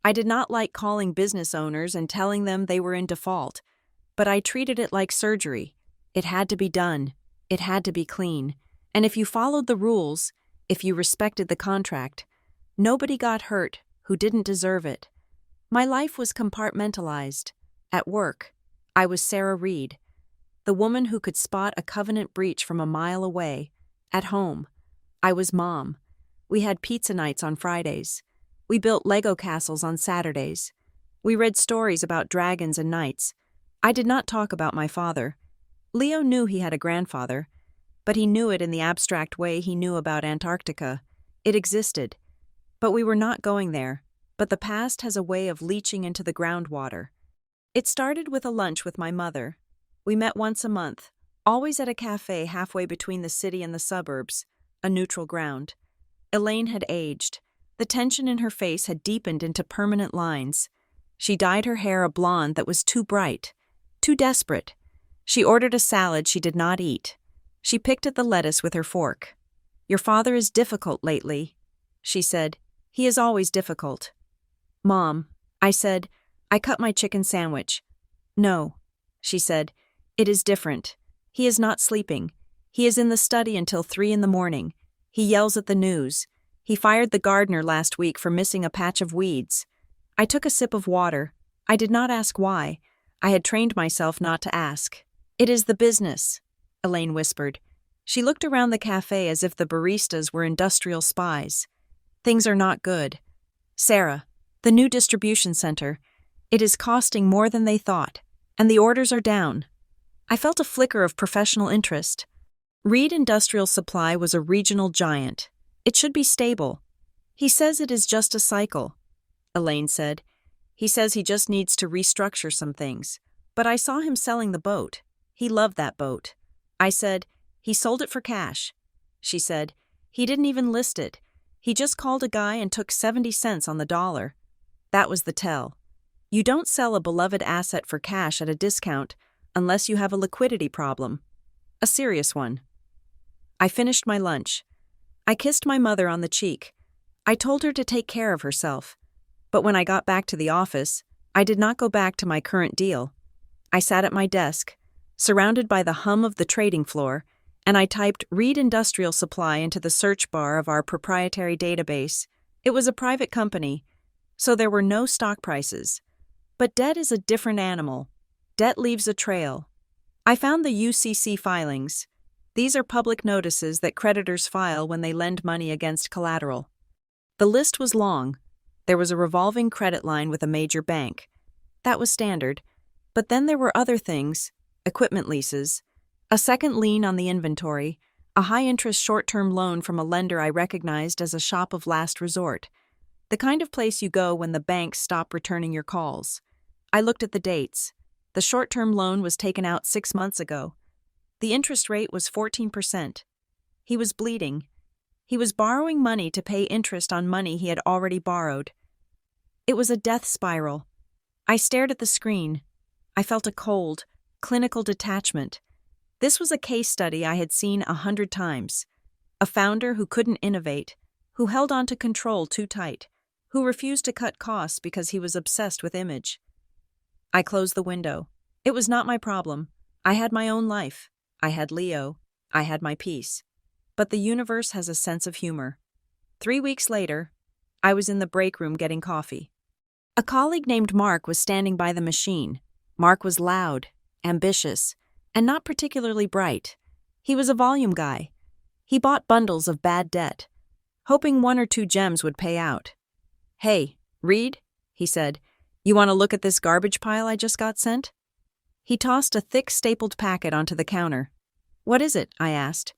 I did not like calling business owners and telling them they were in default, but I treated it like surgery. It had to be done. It had to be clean. And if you followed the rules, if you respected the contract, nobody got hurt who didn't deserve it. My life was compartmentalized. At work, I was Sarah Reed, the woman who could spot a covenant breach from a mile away. At home, I was Mom. We had pizza nights on Fridays. We built Lego castles on Saturdays. We read stories about dragons and knights. I did not talk about my father. Leo knew he had a grandfather, but he knew it in the abstract way he knew about Antarctica. It existed. But we were not going there. But the past has a way of leaching into the groundwater. It started with a lunch with my mother. We met once a month, always at a cafe halfway between the city and the suburbs, a neutral ground. Elaine had aged. The tension in her face had deepened into permanent lines. She dyed her hair a blonde that was too bright, too desperate. She ordered a salad she did not eat. She picked at the lettuce with her fork. "Your father is difficult lately," she said. "He is always difficult." "Mom," I said, "I cut my chicken sandwich." "No," she said, "it is different. He is not sleeping. He is in the study until 3 a.m. He yells at the news. He fired the gardener last week for missing a patch of weeds." I took a sip of water. I did not ask why. I had trained myself not to ask. "It is the business," Elaine whispered. She looked around the cafe as if the baristas were industrial spies. "Things are not good. Sarah, the new distribution center, it is costing more than they thought, and the orders are down." I felt a flicker of professional interest. Reed Industrial Supply was a regional giant. It should be stable. "He says it is just a cycle," Elaine said. "He says he just needs to restructure some things. But I saw him selling the boat. He loved that boat." I said, "He sold it for cash." She said, "He didn't even list it. He just called a guy and took 70 cents on the dollar." That was the tell. You don't sell a beloved asset for cash at a discount unless you have a liquidity problem. A serious one. I finished my lunch. I kissed my mother on the cheek. I told her to take care of herself. But when I got back to the office, I did not go back to my current deal. I sat at my desk, surrounded by the hum of the trading floor, and I typed Reed Industrial Supply into the search bar of our proprietary database. It was a private company, so there were no stock prices. But debt is a different animal. Debt leaves a trail. I found the UCC filings. These are public notices that creditors file when they lend money against collateral. The list was long. There was a revolving credit line with a major bank. That was standard. But then there were other things, equipment leases, a second lien on the inventory, a high-interest short-term loan from a lender I recognized as a shop of last resort, the kind of place you go when the banks stop returning your calls. I looked at the dates. The short-term loan was taken out 6 months ago. The interest rate was 14%. He was bleeding. He was borrowing money to pay interest on money he had already borrowed. It was a death spiral. I stared at the screen. I felt a cold, clinical detachment. This was a case study I had seen 100 times. A founder who couldn't innovate, who held on to control too tight, who refused to cut costs because he was obsessed with image. I closed the window. It was not my problem. I had my own life. I had Leo. I had my peace. But the universe has a sense of humor. 3 weeks later, I was in the break room getting coffee. A colleague named Mark was standing by the machine. Mark was loud, ambitious, and not particularly bright. He was a volume guy. He bought bundles of bad debt, hoping 1 or 2 gems would pay out. "Hey, Reed," he said, "you want to look at this garbage pile I just got sent?" He tossed a thick stapled packet onto the counter. "What is it?" I asked.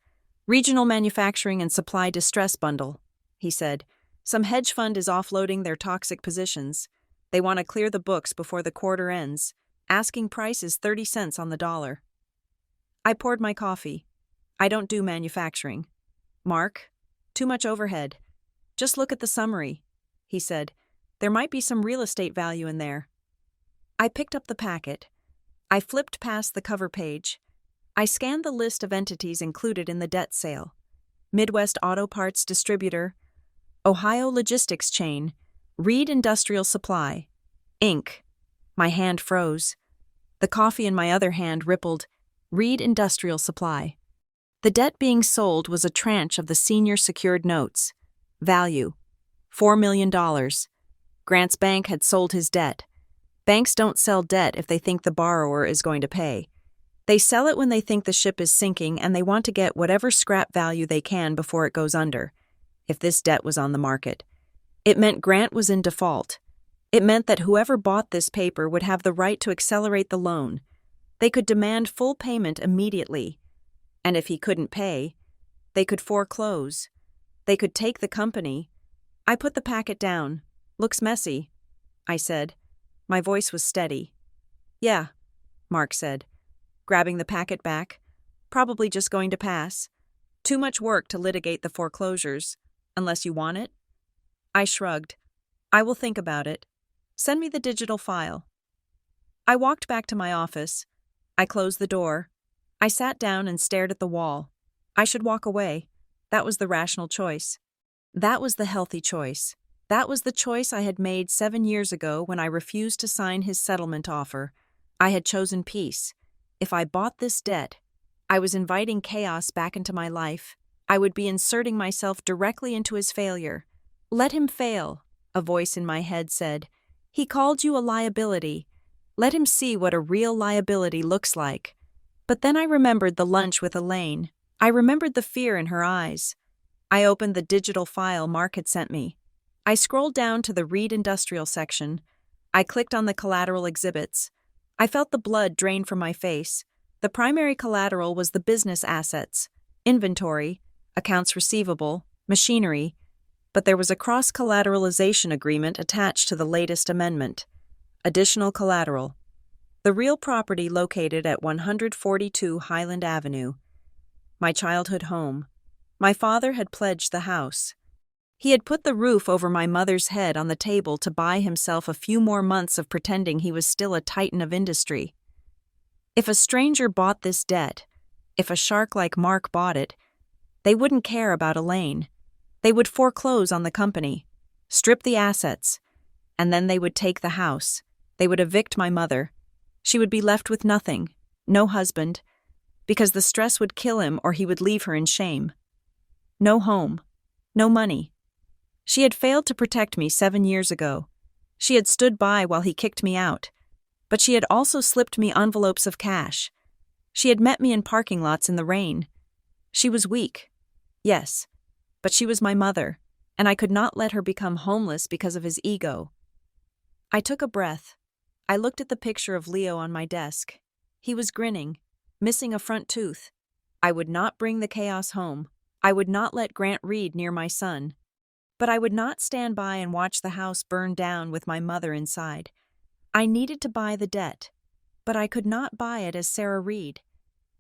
"Regional Manufacturing and Supply Distress Bundle," he said. "Some hedge fund is offloading their toxic positions. They want to clear the books before the quarter ends. Asking price is 30 cents on the dollar." I poured my coffee. "I don't do manufacturing." "Mark, too much overhead. Just look at the summary," he said. "There might be some real estate value in there." I picked up the packet. I flipped past the cover page. I scanned the list of entities included in the debt sale. Midwest Auto Parts Distributor, Ohio Logistics Chain, Reed Industrial Supply, Inc. My hand froze. The coffee in my other hand rippled. Reed Industrial Supply. The debt being sold was a tranche of the senior secured notes. Value: $4 million. Grant's bank had sold his debt. Banks don't sell debt if they think the borrower is going to pay. They sell it when they think the ship is sinking and they want to get whatever scrap value they can before it goes under. If this debt was on the market, it meant Grant was in default. It meant that whoever bought this paper would have the right to accelerate the loan. They could demand full payment immediately. And if he couldn't pay, they could foreclose. They could take the company. I put the packet down. "Looks messy," I said. My voice was steady. "Yeah," Mark said, grabbing the packet back. "Probably just going to pass. Too much work to litigate the foreclosures. Unless you want it?" I shrugged. "I will think about it. Send me the digital file." I walked back to my office. I closed the door. I sat down and stared at the wall. I should walk away. That was the rational choice. That was the healthy choice. That was the choice I had made 7 years ago when I refused to sign his settlement offer. I had chosen peace. If I bought this debt, I was inviting chaos back into my life. I would be inserting myself directly into his failure. "Let him fail," a voice in my head said. "He called you a liability. Let him see what a real liability looks like." But then I remembered the lunch with Elaine. I remembered the fear in her eyes. I opened the digital file Mark had sent me. I scrolled down to the Reed Industrial section. I clicked on the collateral exhibits. I felt the blood drain from my face. The primary collateral was the business assets, inventory, accounts receivable, machinery, but there was a cross-collateralization agreement attached to the latest amendment. Additional collateral. The real property located at 142 Highland Avenue. My childhood home. My father had pledged the house. He had put the roof over my mother's head on the table to buy himself a few more months of pretending he was still a titan of industry. If a stranger bought this debt, if a shark like Mark bought it, they wouldn't care about Elaine. They would foreclose on the company, strip the assets, and then they would take the house. They would evict my mother. She would be left with nothing, no husband, because the stress would kill him or he would leave her in shame. No home, no money. She had failed to protect me 7 years ago. She had stood by while he kicked me out, but she had also slipped me envelopes of cash. She had met me in parking lots in the rain. She was weak, yes, but she was my mother, and I could not let her become homeless because of his ego. I took a breath. I looked at the picture of Leo on my desk. He was grinning, missing a front tooth. I would not bring the chaos home. I would not let Grant Reed near my son. But I would not stand by and watch the house burn down with my mother inside. I needed to buy the debt, but I could not buy it as Sarah Reed.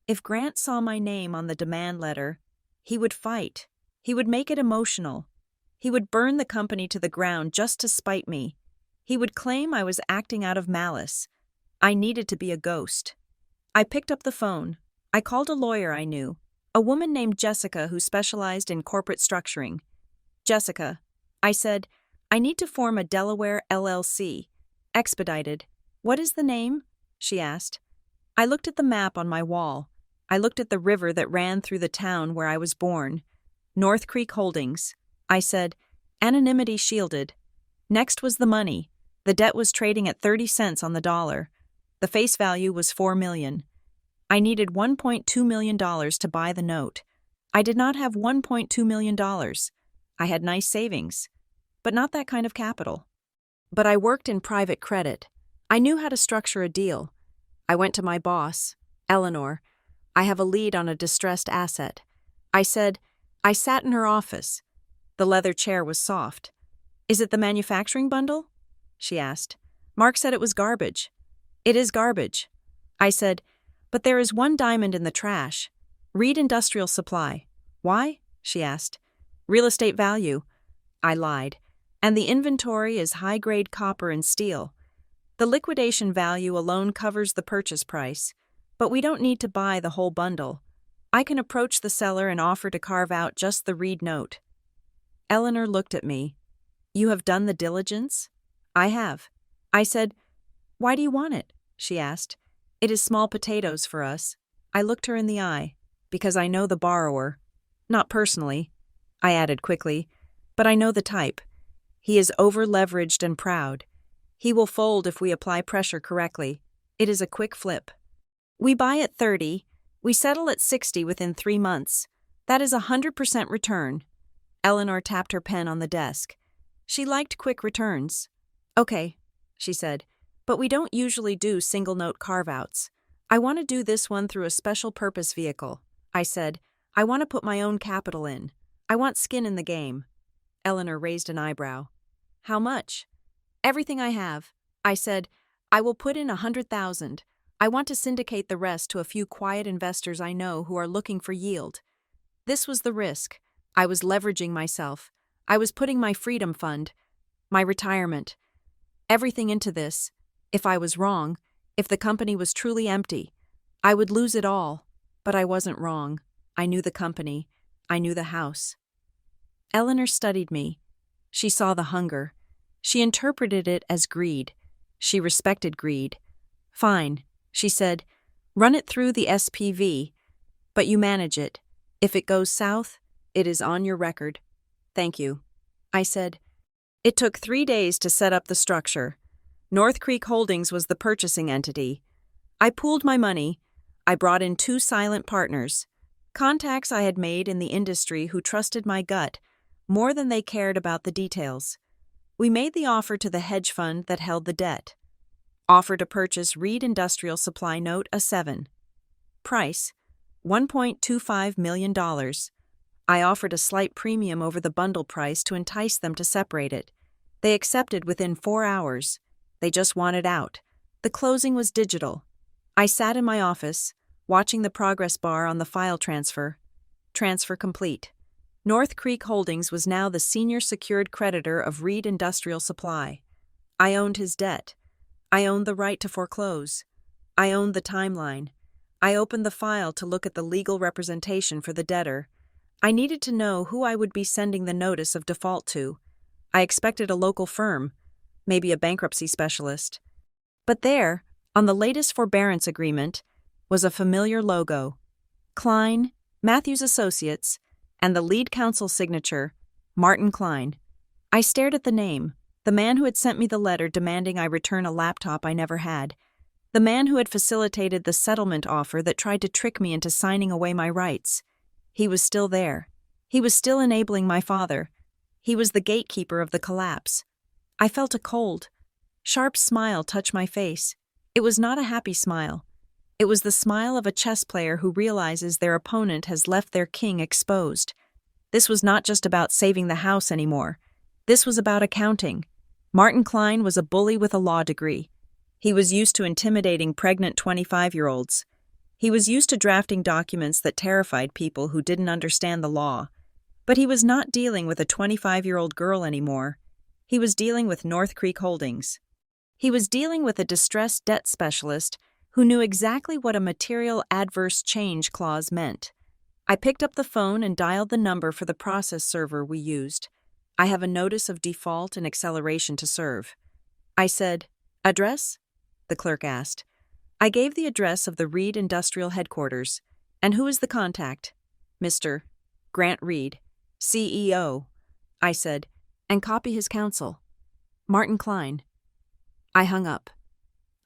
If Grant saw my name on the demand letter, he would fight. He would make it emotional. He would burn the company to the ground just to spite me. He would claim I was acting out of malice. I needed to be a ghost. I picked up the phone. I called a lawyer I knew, a woman named Jessica who specialized in corporate structuring. Jessica, I said, I need to form a Delaware LLC. Expedited. What is the name? She asked. I looked at the map on my wall. I looked at the river that ran through the town where I was born. North Creek Holdings. I said, anonymity shielded. Next was the money. The debt was trading at 30 cents on the dollar. The face value was $4 million. I needed $1.2 million to buy the note. I did not have $1.2 million. I had nice savings, but not that kind of capital. But I worked in private credit. I knew how to structure a deal. I went to my boss, Eleanor. I have a lead on a distressed asset. I said, I sat in her office. The leather chair was soft. Is it the manufacturing bundle? She asked. Mark said it was garbage. It is garbage. I said, but there is one diamond in the trash. Reed Industrial Supply. Why? She asked. Real estate value. I lied. And the inventory is high-grade copper and steel. The liquidation value alone covers the purchase price, but we don't need to buy the whole bundle. I can approach the seller and offer to carve out just the Reed note. Eleanor looked at me. You have done the diligence? I have. I said, why do you want it? She asked. It is small potatoes for us. I looked her in the eye, because I know the borrower. Not personally, I added quickly, but I know the type. He is over-leveraged and proud. He will fold if we apply pressure correctly. It is a quick flip. We buy at 30, we settle at 60 within 3 months. That is 100% return. Eleanor tapped her pen on the desk. She liked quick returns. Okay, she said, but we don't usually do single-note carve-outs. I want to do this one through a special purpose vehicle. I said, I want to put my own capital in. I want skin in the game. Eleanor raised an eyebrow. How much? Everything I have. I said, I will put in 100,000. I want to syndicate the rest to a few quiet investors I know who are looking for yield. This was the risk. I was leveraging myself. I was putting my freedom fund, my retirement, everything into this. If I was wrong, if the company was truly empty, I would lose it all. But I wasn't wrong. I knew the company. I knew the house. Eleanor studied me. She saw the hunger. She interpreted it as greed. She respected greed. Fine, she said, run it through the SPV, but you manage it. If it goes south, it is on your record. Thank you. I said. It took 3 days to set up the structure. North Creek Holdings was the purchasing entity. I pooled my money. I brought in 2 silent partners, contacts I had made in the industry who trusted my gut more than they cared about the details. We made the offer to the hedge fund that held the debt. Offer to purchase Reed Industrial Supply Note a 7. Price, $1.25 million. I offered a slight premium over the bundle price to entice them to separate it. They accepted within 4 hours. They just wanted out. The closing was digital. I sat in my office, watching the progress bar on the file transfer. Transfer complete. North Creek Holdings was now the senior secured creditor of Reed Industrial Supply. I owned his debt. I owned the right to foreclose. I owned the timeline. I opened the file to look at the legal representation for the debtor. I needed to know who I would be sending the notice of default to. I expected a local firm, maybe a bankruptcy specialist. But there, on the latest forbearance agreement, was a familiar logo. Klein, Matthews Associates, and the lead counsel signature, Martin Klein. I stared at the name, the man who had sent me the letter demanding I return a laptop I never had, the man who had facilitated the settlement offer that tried to trick me into signing away my rights. He was still there. He was still enabling my father. He was the gatekeeper of the collapse. I felt a cold, sharp smile touch my face. It was not a happy smile. It was the smile of a chess player who realizes their opponent has left their king exposed. This was not just about saving the house anymore. This was about accounting. Martin Klein was a bully with a law degree. He was used to intimidating pregnant 25-year-olds. He was used to drafting documents that terrified people who didn't understand the law. But he was not dealing with a 25-year-old girl anymore. He was dealing with North Creek Holdings. He was dealing with a distressed debt specialist who knew exactly what a material adverse change clause meant. I picked up the phone and dialed the number for the process server we used. I have a notice of default and acceleration to serve. I said, "Address?" the clerk asked. I gave the address of the Reed Industrial Headquarters. "And who is the contact?" "Mr. Grant Reed, CEO." I said, "And copy his counsel." "Martin Klein." I hung up.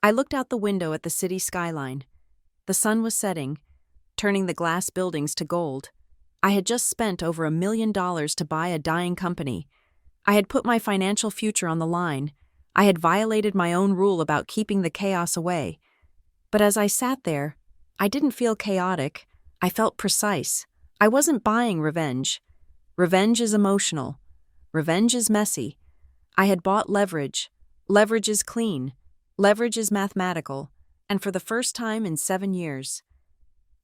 I looked out the window at the city skyline. The sun was setting, turning the glass buildings to gold. I had just spent over $1 million to buy a dying company. I had put my financial future on the line. I had violated my own rule about keeping the chaos away. But as I sat there, I didn't feel chaotic. I felt precise. I wasn't buying revenge. Revenge is emotional. Revenge is messy. I had bought leverage. Leverage is clean. Leverage is mathematical. And for the first time in 7 years.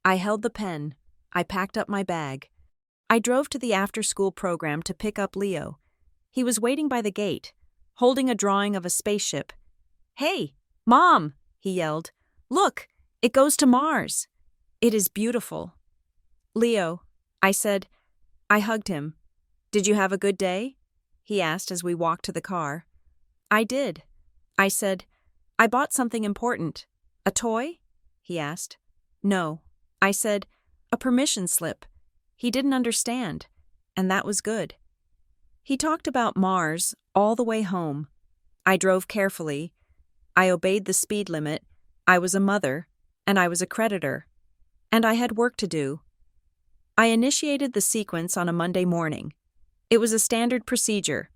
I held the pen. I packed up my bag. I drove to the after-school program to pick up Leo. He was waiting by the gate, holding a drawing of a spaceship. "Hey, Mom!" he yelled. "Look, it goes to Mars. It is beautiful." "Leo," I said. I hugged him. "Did you have a good day?" he asked as we walked to the car. "I did." I said, "I bought something important." "A toy?" he asked. "No." I said, "A permission slip." He didn't understand, and that was good. He talked about Mars all the way home. I drove carefully. I obeyed the speed limit. I was a mother, and I was a creditor, and I had work to do. I initiated the sequence on a Monday morning. It was a standard procedure,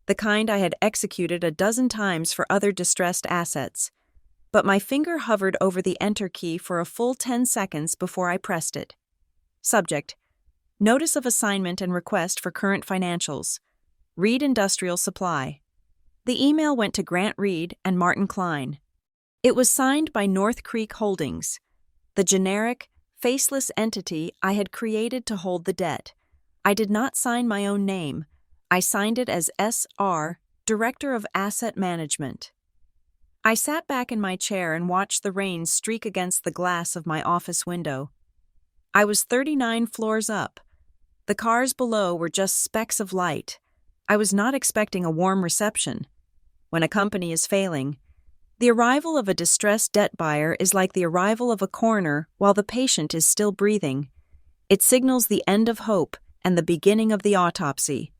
the kind I had executed a dozen times for other distressed assets. But my finger hovered over the Enter key for a full 10 seconds before I pressed it. Subject: Notice of assignment and request for current financials. Reed Industrial Supply. The email went to Grant Reed and Martin Klein. It was signed by North Creek Holdings, the generic, faceless entity I had created to hold the debt. I did not sign my own name. I signed it as S.R., Director of Asset Management. I sat back in my chair and watched the rain streak against the glass of my office window. I was 39 floors up. The cars below were just specks of light. I was not expecting a warm reception. When a company is failing, the arrival of a distressed debt buyer is like the arrival of a coroner while the patient is still breathing. It signals the end of hope and the beginning of the autopsy.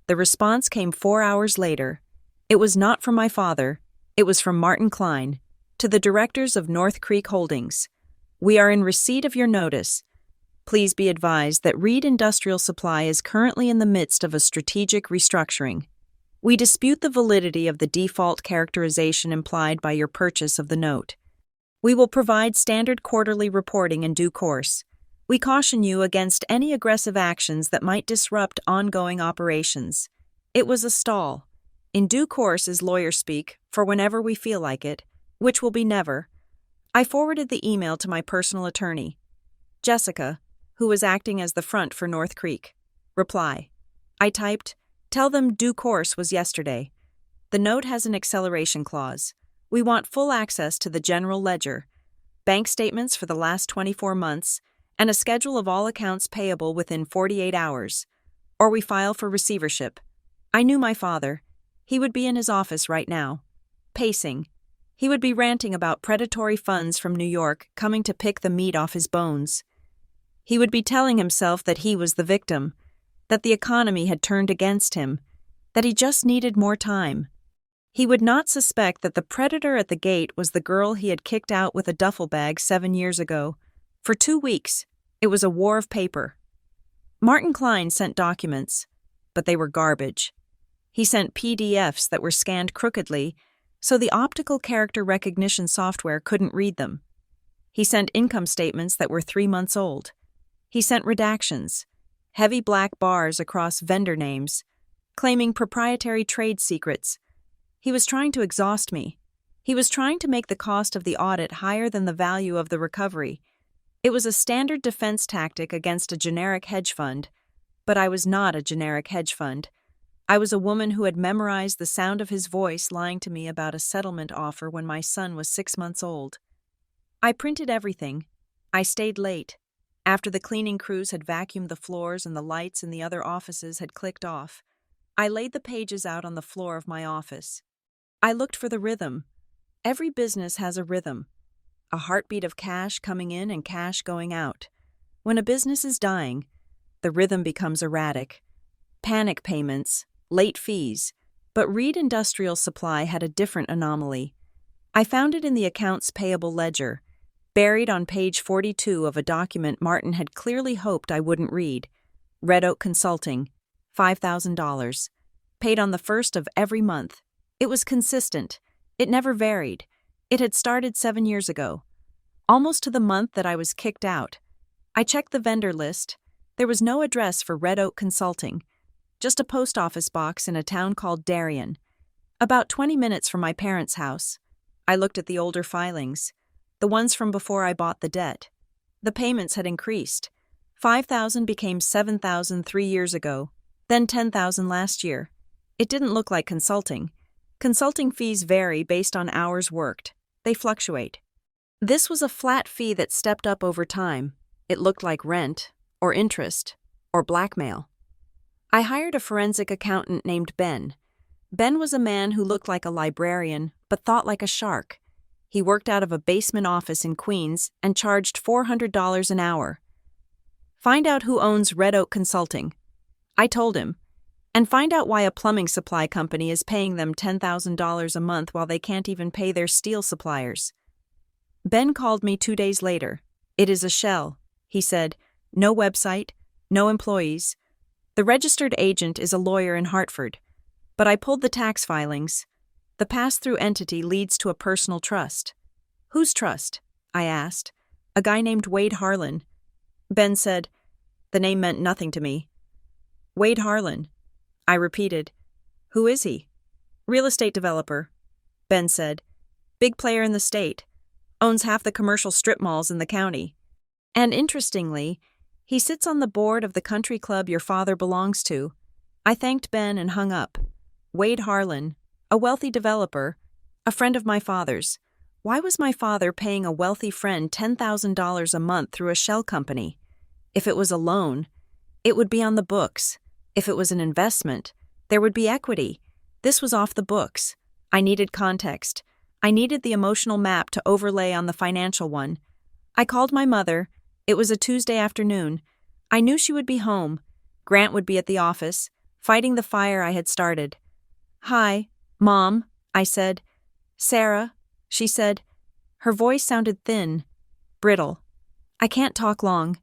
The response came 4 hours later. It was not from my father. It was from Martin Klein, to the directors of North Creek Holdings. "We are in receipt of your notice. Please be advised that Reed Industrial Supply is currently in the midst of a strategic restructuring. We dispute the validity of the default characterization implied by your purchase of the note. We will provide standard quarterly reporting in due course. We caution you against any aggressive actions that might disrupt ongoing operations." It was a stall. In due course is lawyer speak, for whenever we feel like it, which will be never. I forwarded the email to my personal attorney, Jessica, who was acting as the front for North Creek. Reply. I typed, "Tell them due course was yesterday. The note has an acceleration clause. We want full access to the general ledger, bank statements for the last 24 months, and a schedule of all accounts payable within 48 hours, or we file for receivership." I knew my father. He would be in his office right now, pacing. He would be ranting about predatory funds from New York coming to pick the meat off his bones. He would be telling himself that he was the victim, that the economy had turned against him, that he just needed more time. He would not suspect that the predator at the gate was the girl he had kicked out with a duffel bag 7 years ago. For 2 weeks, it was a war of paper. Martin Klein sent documents, but they were garbage. He sent PDFs that were scanned crookedly, so the optical character recognition software couldn't read them. He sent income statements that were 3 months old. He sent redactions, heavy black bars across vendor names, claiming proprietary trade secrets. He was trying to exhaust me. He was trying to make the cost of the audit higher than the value of the recovery. It was a standard defense tactic against a generic hedge fund, but I was not a generic hedge fund. I was a woman who had memorized the sound of his voice lying to me about a settlement offer when my son was 6 months old. I printed everything. I stayed late. After the cleaning crews had vacuumed the floors and the lights in the other offices had clicked off, I laid the pages out on the floor of my office. I looked for the rhythm. Every business has a rhythm, a heartbeat of cash coming in and cash going out. When a business is dying, the rhythm becomes erratic. Panic payments, late fees, but Reed Industrial Supply had a different anomaly. I found it in the accounts payable ledger, buried on page 42 of a document Martin had clearly hoped I wouldn't read. Red Oak Consulting, $5,000. Paid on the first of every month. It was consistent. It never varied. It had started 7 years ago. Almost to the month that I was kicked out. I checked the vendor list. There was no address for Red Oak Consulting. Just a post office box in a town called Darien, about 20 minutes from my parents' house. I looked at the older filings, the ones from before I bought the debt. The payments had increased. $5,000 became $7,000 3 years ago, then $10,000 last year. It didn't look like consulting. Consulting fees vary based on hours worked. They fluctuate. This was a flat fee that stepped up over time. It looked like rent, or interest, or blackmail. I hired a forensic accountant named Ben. Ben was a man who looked like a librarian, but thought like a shark. He worked out of a basement office in Queens and charged $400 an hour. Find out who owns Red Oak Consulting. I told him. And find out why a plumbing supply company is paying them $10,000 a month while they can't even pay their steel suppliers. Ben called me 2 days later. It is a shell, he said. No website, no employees. The registered agent is a lawyer in Hartford. But I pulled the tax filings. The pass-through entity leads to a personal trust. Whose trust? I asked. A guy named Wade Harlan. Ben said, the name meant nothing to me. Wade Harlan. I repeated. Who is he? Real estate developer. Ben said. Big player in the state. Owns half the commercial strip malls in the county. And interestingly, he sits on the board of the country club your father belongs to. I thanked Ben and hung up. Wade Harlan, a wealthy developer, a friend of my father's. Why was my father paying a wealthy friend $10,000 a month through a shell company? If it was a loan, it would be on the books. If it was an investment, there would be equity. This was off the books. I needed context. I needed the emotional map to overlay on the financial one. I called my mother. It was a Tuesday afternoon. I knew she would be home. Grant would be at the office, fighting the fire I had started. Hi, Mom, I said. Sarah, she said. Her voice sounded thin, brittle. I can't talk long.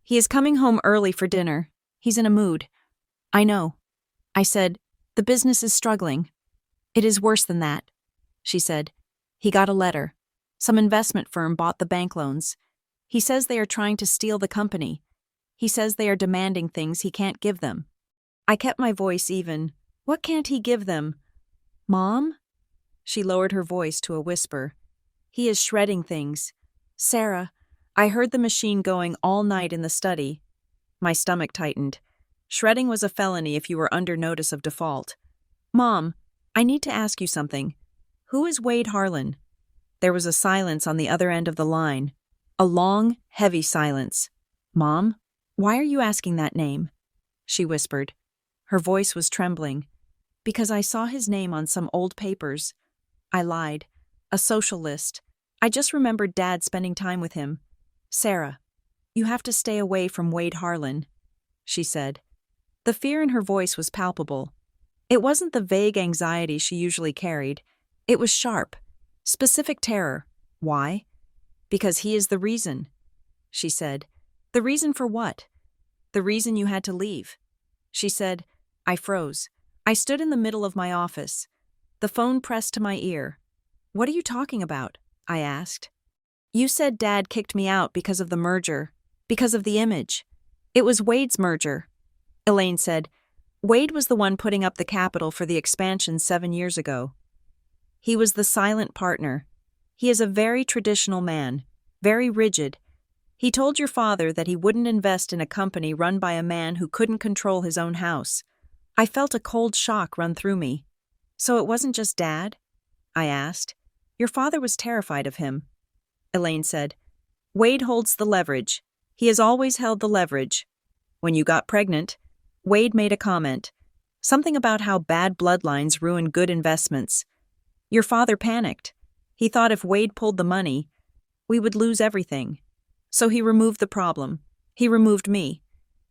He is coming home early for dinner. He's in a mood. I know. I said, the business is struggling. It is worse than that, she said. He got a letter. Some investment firm bought the bank loans. He says they are trying to steal the company. He says they are demanding things he can't give them. I kept my voice even. What can't he give them? Mom? She lowered her voice to a whisper. He is shredding things. Sarah, I heard the machine going all night in the study. My stomach tightened. Shredding was a felony if you were under notice of default. Mom, I need to ask you something. Who is Wade Harlan? There was a silence on the other end of the line. A long, heavy silence. Mom, why are you asking that name? She whispered. Her voice was trembling. Because I saw his name on some old papers. I lied. A social list. I just remembered Dad spending time with him. Sarah, you have to stay away from Wade Harlan, she said. The fear in her voice was palpable. It wasn't the vague anxiety she usually carried. It was sharp, specific terror. Why? Because he is the reason, she said. The reason for what? The reason you had to leave. She said. I froze. I stood in the middle of my office. The phone pressed to my ear. What are you talking about? I asked. You said Dad kicked me out because of the merger, because of the image. It was Wade's merger. Elaine said. Wade was the one putting up the capital for the expansion 7 years ago. He was the silent partner. He is a very traditional man, very rigid. He told your father that he wouldn't invest in a company run by a man who couldn't control his own house. I felt a cold shock run through me. So it wasn't just Dad? I asked. Your father was terrified of him. Elaine said, Wade holds the leverage. He has always held the leverage. When you got pregnant, Wade made a comment. Something about how bad bloodlines ruin good investments. Your father panicked. He thought if Wade pulled the money, we would lose everything. So he removed the problem. He removed me.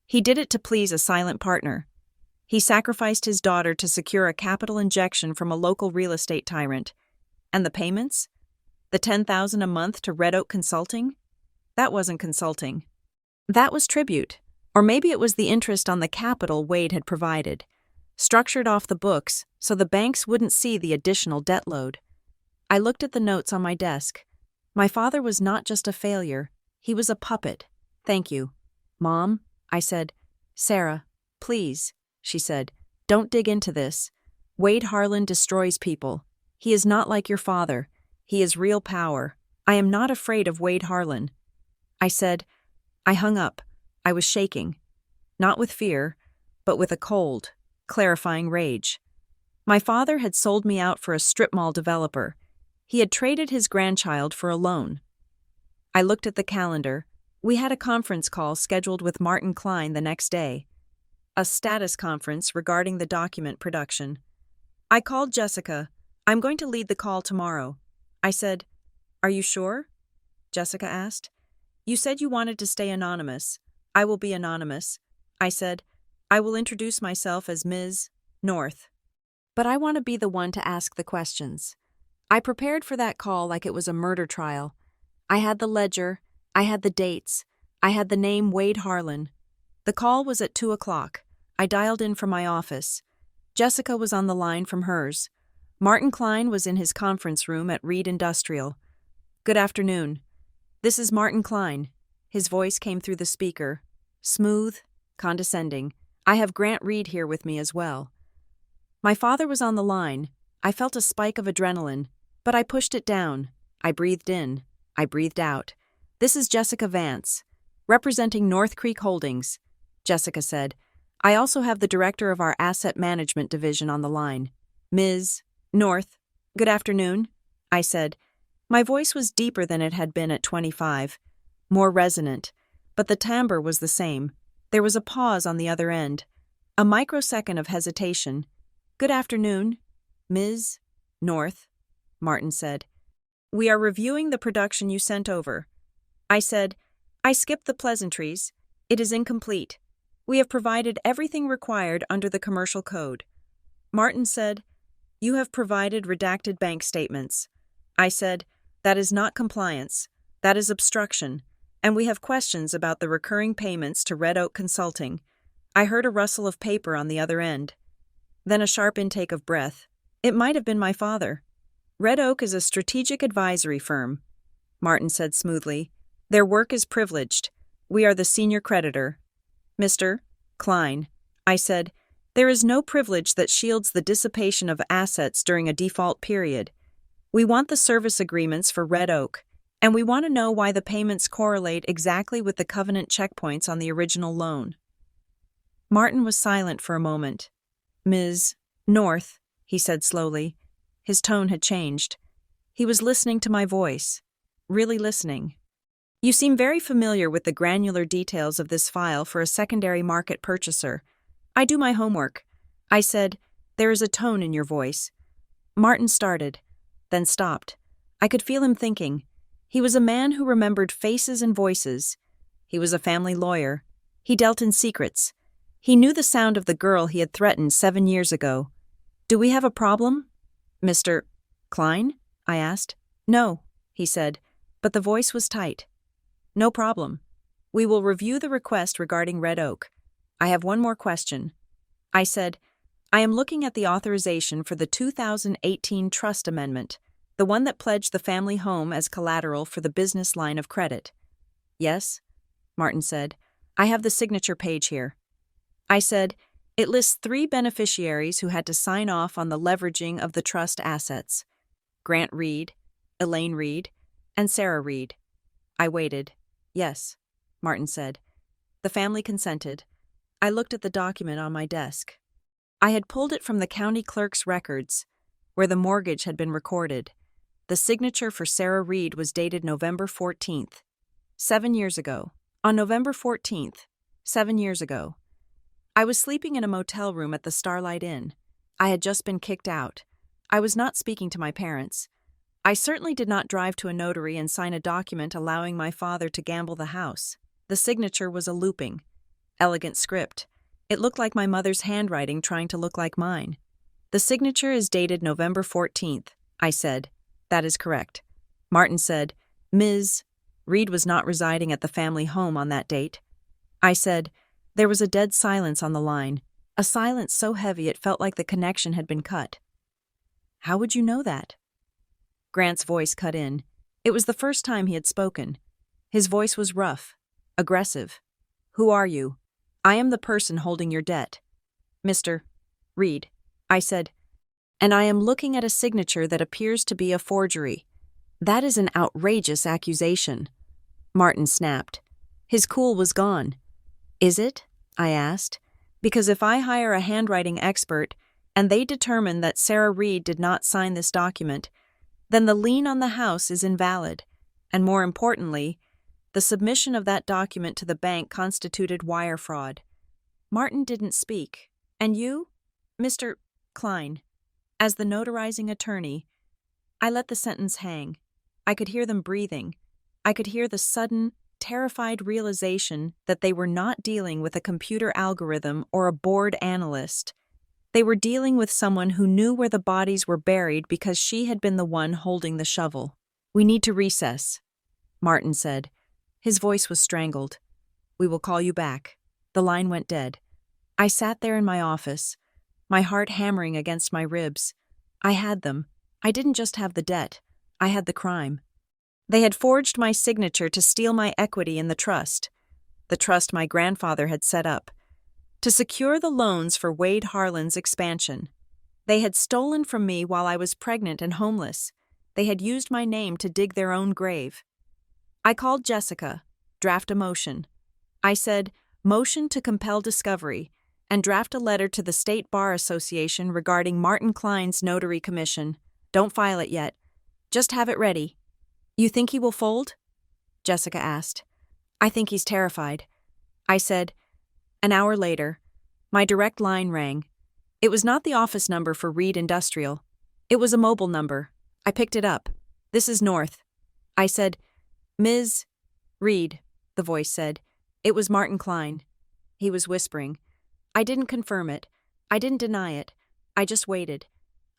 He did it to please a silent partner. He sacrificed his daughter to secure a capital injection from a local real estate tyrant. And the payments? The $10,000 a month to Red Oak Consulting? That wasn't consulting. That was tribute. Or maybe it was the interest on the capital Wade had provided, structured off the books so the banks wouldn't see the additional debt load. I looked at the notes on my desk. My father was not just a failure. He was a puppet. Thank you. Mom, I said. Sarah, please, she said, don't dig into this. Wade Harlan destroys people. He is not like your father. He is real power. I am not afraid of Wade Harlan. I said. I hung up. I was shaking. Not with fear, but with a cold, clarifying rage. My father had sold me out for a strip mall developer. He had traded his grandchild for a loan. I looked at the calendar. We had a conference call scheduled with Martin Klein the next day. A status conference regarding the document production. I called Jessica. I'm going to lead the call tomorrow. I said, Are you sure? Jessica asked. You said you wanted to stay anonymous. I will be anonymous. I said, I will introduce myself as Ms. North. But I want to be the one to ask the questions. I prepared for that call like it was a murder trial. I had the ledger. I had the dates. I had the name Wade Harlan. The call was at 2:00. I dialed in from my office. Jessica was on the line from hers. Martin Klein was in his conference room at Reed Industrial. Good afternoon. This is Martin Klein. His voice came through the speaker. Smooth, condescending. I have Grant Reed here with me as well. My father was on the line. I felt a spike of adrenaline, but I pushed it down. I breathed in. I breathed out. This is Jessica Vance, representing North Creek Holdings, Jessica said. I also have the director of our asset management division on the line. Ms. North, good afternoon, I said. My voice was deeper than it had been at 25, more resonant, but the timbre was the same. There was a pause on the other end, a microsecond of hesitation. Good afternoon, Ms. North, Martin said. We are reviewing the production you sent over. I said, I skipped the pleasantries. It is incomplete. We have provided everything required under the commercial code. Martin said, You have provided redacted bank statements. I said, That is not compliance. That is obstruction. And we have questions about the recurring payments to Red Oak Consulting. I heard a rustle of paper on the other end. Then a sharp intake of breath. It might have been my father. Red Oak is a strategic advisory firm, Martin said smoothly. Their work is privileged. We are the senior creditor. Mr. Klein, I said, there is no privilege that shields the dissipation of assets during a default period. We want the service agreements for Red Oak, and we want to know why the payments correlate exactly with the covenant checkpoints on the original loan. Martin was silent for a moment. Ms. North, he said slowly. His tone had changed. He was listening to my voice. Really listening. You seem very familiar with the granular details of this file for a secondary market purchaser. I do my homework. I said, There is a tone in your voice. Martin started, then stopped. I could feel him thinking. He was a man who remembered faces and voices. He was a family lawyer. He dealt in secrets. He knew the sound of the girl he had threatened 7 years ago. Do we have a problem? Mr. Klein? I asked. No, he said, but the voice was tight. No problem. We will review the request regarding Red Oak. I have one more question. I said, I am looking at the authorization for the 2018 Trust Amendment, the one that pledged the family home as collateral for the business line of credit. Yes, Martin said. I have the signature page here. I said, it lists 3 beneficiaries who had to sign off on the leveraging of the trust assets. Grant Reed, Elaine Reed, and Sarah Reed. I waited. Yes, Martin said. The family consented. I looked at the document on my desk. I had pulled it from the county clerk's records, where the mortgage had been recorded. The signature for Sarah Reed was dated November 14th, 7 years ago. On November 14th, 7 years ago. I was sleeping in a motel room at the Starlight Inn. I had just been kicked out. I was not speaking to my parents. I certainly did not drive to a notary and sign a document allowing my father to gamble the house. The signature was a looping, elegant script. It looked like my mother's handwriting trying to look like mine. The signature is dated November 14th, I said. That is correct. Martin said, Ms. Reed was not residing at the family home on that date. I said, there was a dead silence on the line, a silence so heavy it felt like the connection had been cut. How would you know that? Grant's voice cut in. It was the first time he had spoken. His voice was rough, aggressive. Who are you? I am the person holding your debt. Mr. Reed, I said, and I am looking at a signature that appears to be a forgery. That is an outrageous accusation. Martin snapped. His cool was gone. Is it? I asked. Because if I hire a handwriting expert and they determine that Sarah Reed did not sign this document, then the lien on the house is invalid, and more importantly, the submission of that document to the bank constituted wire fraud. Martin didn't speak. And you? Mr. Klein. As the notarizing attorney, I let the sentence hang. I could hear them breathing. I could hear the sudden, terrified realization that they were not dealing with a computer algorithm or a bored analyst. They were dealing with someone who knew where the bodies were buried because she had been the one holding the shovel. We need to recess, Martin said. His voice was strangled. We will call you back. The line went dead. I sat there in my office, my heart hammering against my ribs. I had them. I didn't just have the debt. I had the crime. They had forged my signature to steal my equity in the trust my grandfather had set up, to secure the loans for Wade Harlan's expansion. They had stolen from me while I was pregnant and homeless. They had used my name to dig their own grave. I called Jessica, draft a motion. I said, motion to compel discovery, and draft a letter to the State Bar Association regarding Martin Klein's notary commission. Don't file it yet. Just have it ready. You think he will fold? Jessica asked. I think he's terrified. I said. An hour later, my direct line rang. It was not the office number for Reed Industrial. It was a mobile number. I picked it up. This is North. I said, Ms. Reed, the voice said. It was Martin Klein. He was whispering. I didn't confirm it. I didn't deny it. I just waited.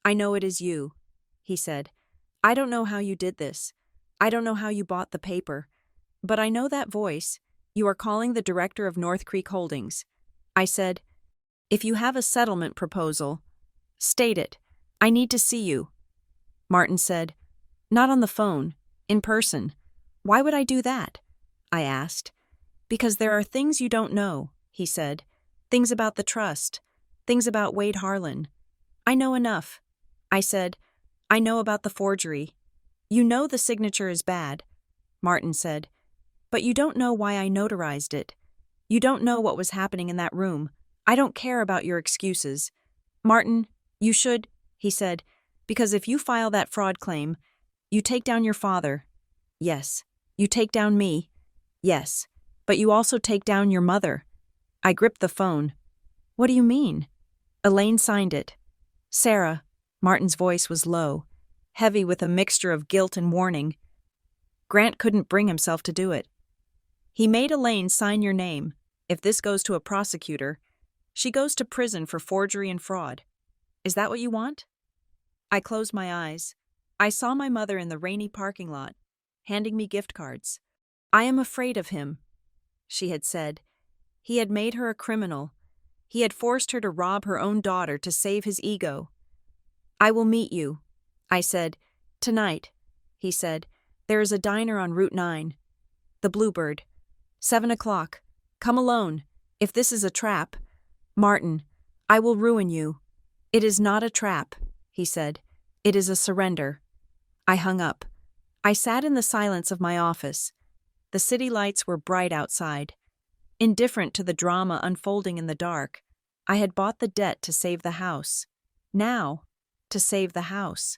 I know it is you, he said. I don't know how you did this. I don't know how you bought the paper. But I know that voice. You are calling the director of North Creek Holdings. I said, if you have a settlement proposal, state it. I need to see you. Martin said, not on the phone, in person. Why would I do that? I asked. Because there are things you don't know, he said. Things about the trust. Things about Wade Harlan. I know enough. I said, I know about the forgery. You know the signature is bad, Martin said. But you don't know why I notarized it. You don't know what was happening in that room. I don't care about your excuses. Martin, you should, he said, because if you file that fraud claim, you take down your father. Yes. You take down me. Yes. But you also take down your mother. I gripped the phone. What do you mean? Elaine signed it. Sarah, Martin's voice was low, heavy with a mixture of guilt and warning. Grant couldn't bring himself to do it. He made Elaine sign your name. If this goes to a prosecutor, she goes to prison for forgery and fraud. Is that what you want? I closed my eyes. I saw my mother in the rainy parking lot, handing me gift cards. I am afraid of him, she had said. He had made her a criminal. He had forced her to rob her own daughter to save his ego. I will meet you, I said. Tonight, he said. There is a diner on Route 9. The Bluebird. 7 o'clock. Come alone. If this is a trap. Martin, I will ruin you. It is not a trap, he said. It is a surrender. I hung up. I sat in the silence of my office. The city lights were bright outside. Indifferent to the drama unfolding in the dark, I had bought the debt to save the house. Now, to save the house,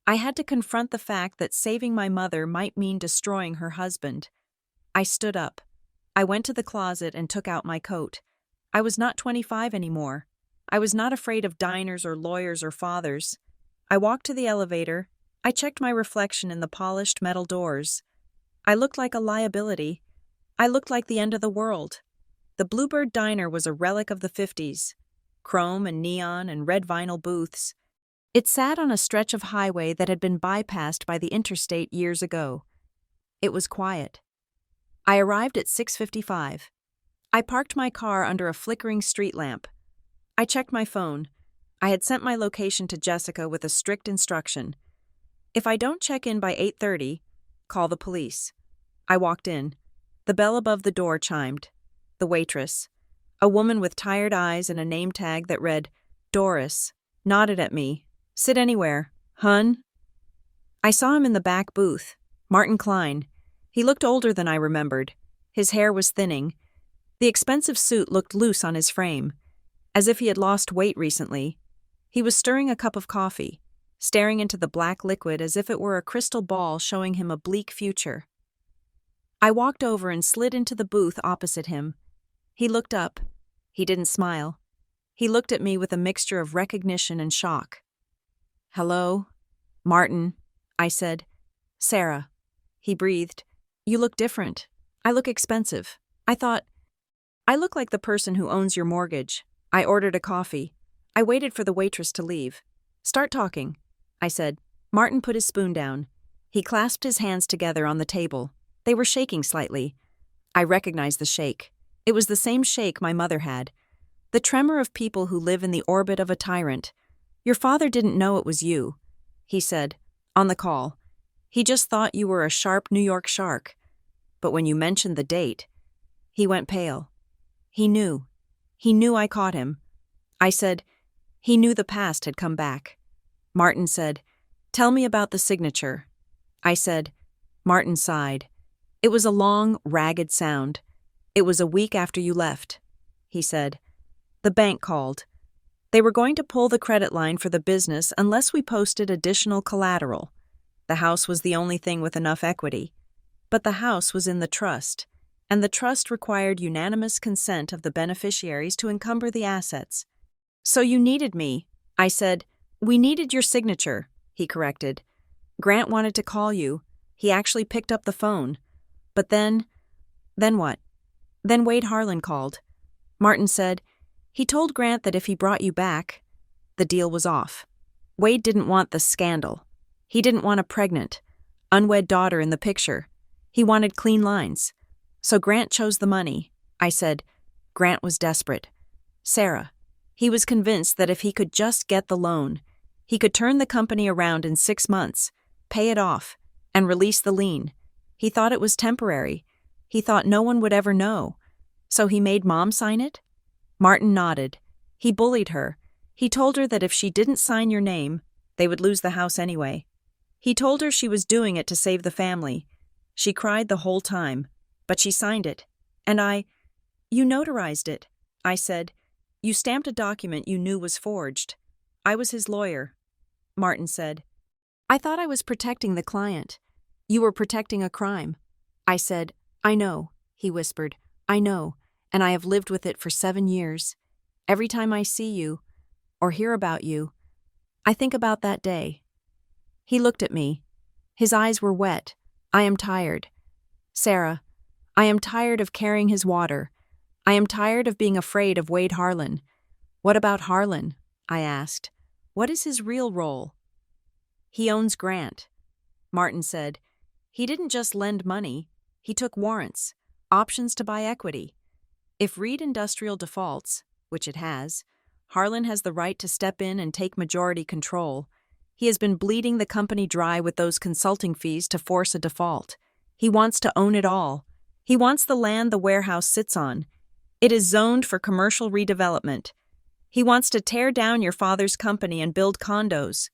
I had to confront the fact that saving my mother might mean destroying her husband. I stood up. I went to the closet and took out my coat. I was not 25 anymore. I was not afraid of diners or lawyers or fathers. I walked to the elevator. I checked my reflection in the polished metal doors. I looked like a liability. I looked like the end of the world. The Bluebird Diner was a relic of the 50s. Chrome and neon and red vinyl booths. It sat on a stretch of highway that had been bypassed by the interstate years ago. It was quiet. I arrived at 6:55. I parked my car under a flickering street lamp. I checked my phone. I had sent my location to Jessica with a strict instruction. If I don't check in by 8:30, call the police. I walked in. The bell above the door chimed. The waitress, a woman with tired eyes and a name tag that read, Doris, nodded at me. Sit anywhere, hun. I saw him in the back booth, Martin Klein. He looked older than I remembered. His hair was thinning. The expensive suit looked loose on his frame, as if he had lost weight recently. He was stirring a cup of coffee, staring into the black liquid as if it were a crystal ball showing him a bleak future. I walked over and slid into the booth opposite him. He looked up. He didn't smile. He looked at me with a mixture of recognition and shock. Hello? Martin, I said. Sarah. He breathed. You look different. I look expensive. I look like the person who owns your mortgage. I ordered a coffee. I waited for the waitress to leave. Start talking, I said. Martin put his spoon down. He clasped his hands together on the table. They were shaking slightly. I recognized the shake. It was the same shake my mother had. The tremor of people who live in the orbit of a tyrant. Your father didn't know it was you, he said, on the call. He just thought you were a sharp New York shark. But when you mentioned the date, he went pale. He knew. He knew I caught him. I said, he knew the past had come back. Martin said, tell me about the signature. I said, Martin sighed. It was a long, ragged sound. It was a week after you left, he said. The bank called. They were going to pull the credit line for the business unless we posted additional collateral. The house was the only thing with enough equity. But the house was in the trust, and the trust required unanimous consent of the beneficiaries to encumber the assets. So you needed me, I said. We needed your signature, he corrected. Grant wanted to call you. He actually picked up the phone. But then what? Then Wade Harlan called. Martin said, he told Grant that if he brought you back, the deal was off. Wade didn't want the scandal. He didn't want a pregnant, unwed daughter in the picture. He wanted clean lines. So Grant chose the money. I said, Grant was desperate. Sarah. He was convinced that if he could just get the loan, he could turn the company around in 6 months, pay it off, and release the lien. He thought it was temporary. He thought no one would ever know. So he made Mom sign it? Martin nodded. He bullied her. He told her that if she didn't sign your name, they would lose the house anyway. He told her she was doing it to save the family. She cried the whole time, but she signed it. And you notarized it, I said. You stamped a document you knew was forged. I was his lawyer. Martin said, I thought I was protecting the client. You were protecting a crime. I said, I know, he whispered. I know, and I have lived with it for 7 years. Every time I see you, or hear about you, I think about that day. He looked at me. His eyes were wet. I am tired. Sarah, I am tired of carrying his water. I am tired of being afraid of Wade Harlan. What about Harlan? I asked. What is his real role? He owns Grant. Martin said, he didn't just lend money. He took warrants, options to buy equity. If Reed Industrial defaults, which it has, Harlan has the right to step in and take majority control. He has been bleeding the company dry with those consulting fees to force a default. He wants to own it all. He wants the land the warehouse sits on. It is zoned for commercial redevelopment. He wants to tear down your father's company and build condos.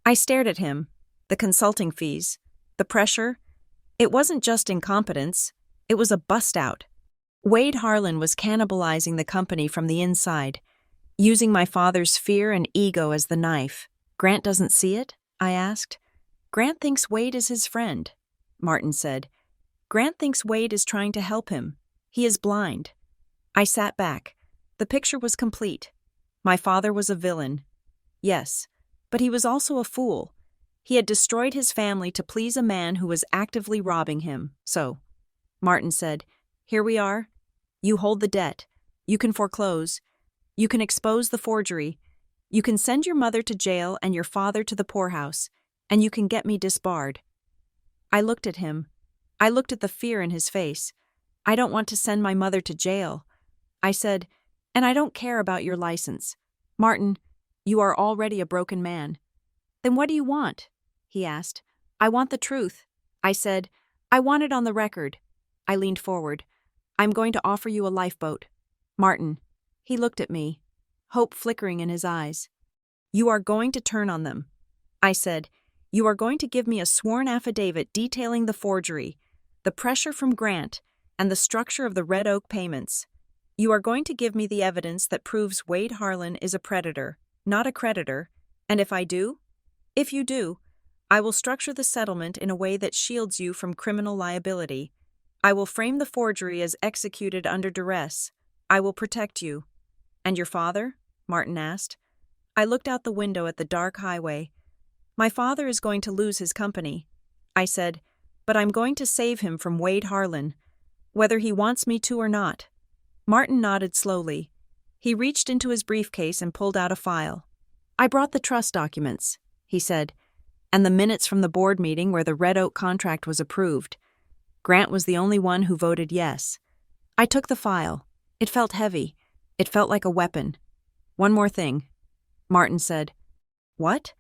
I stared at him. The consulting fees, the pressure. It wasn't just incompetence. It was a bust-out. Wade Harlan was cannibalizing the company from the inside, using my father's fear and ego as the knife. Grant doesn't see it? I asked. Grant thinks Wade is his friend, Martin said. Grant thinks Wade is trying to help him. He is blind. I sat back. The picture was complete. My father was a villain. Yes, but he was also a fool. He had destroyed his family to please a man who was actively robbing him. So, Martin said, here we are. You hold the debt. You can foreclose. You can expose the forgery. You can send your mother to jail and your father to the poorhouse, and you can get me disbarred. I looked at him. I looked at the fear in his face. I don't want to send my mother to jail. I said, and I don't care about your license. Martin, you are already a broken man. Then what do you want? He asked. I want the truth. I said, I want it on the record. I leaned forward. I'm going to offer you a lifeboat. Martin. He looked at me, hope flickering in his eyes. You are going to turn on them. I said, you are going to give me a sworn affidavit detailing the forgery, the pressure from Grant, and the structure of the Red Oak payments. You are going to give me the evidence that proves Wade Harlan is a predator, not a creditor, and if you do, I will structure the settlement in a way that shields you from criminal liability. I will frame the forgery as executed under duress. I will protect you. And your father? Martin asked. I looked out the window at the dark highway. My father is going to lose his company. I said, but I'm going to save him from Wade Harlan, whether he wants me to or not. Martin nodded slowly. He reached into his briefcase and pulled out a file. I brought the trust documents, he said, and the minutes from the board meeting where the Red Oak contract was approved. Grant was the only one who voted yes. I took the file. It felt heavy. It felt like a weapon. One more thing, Martin said. What?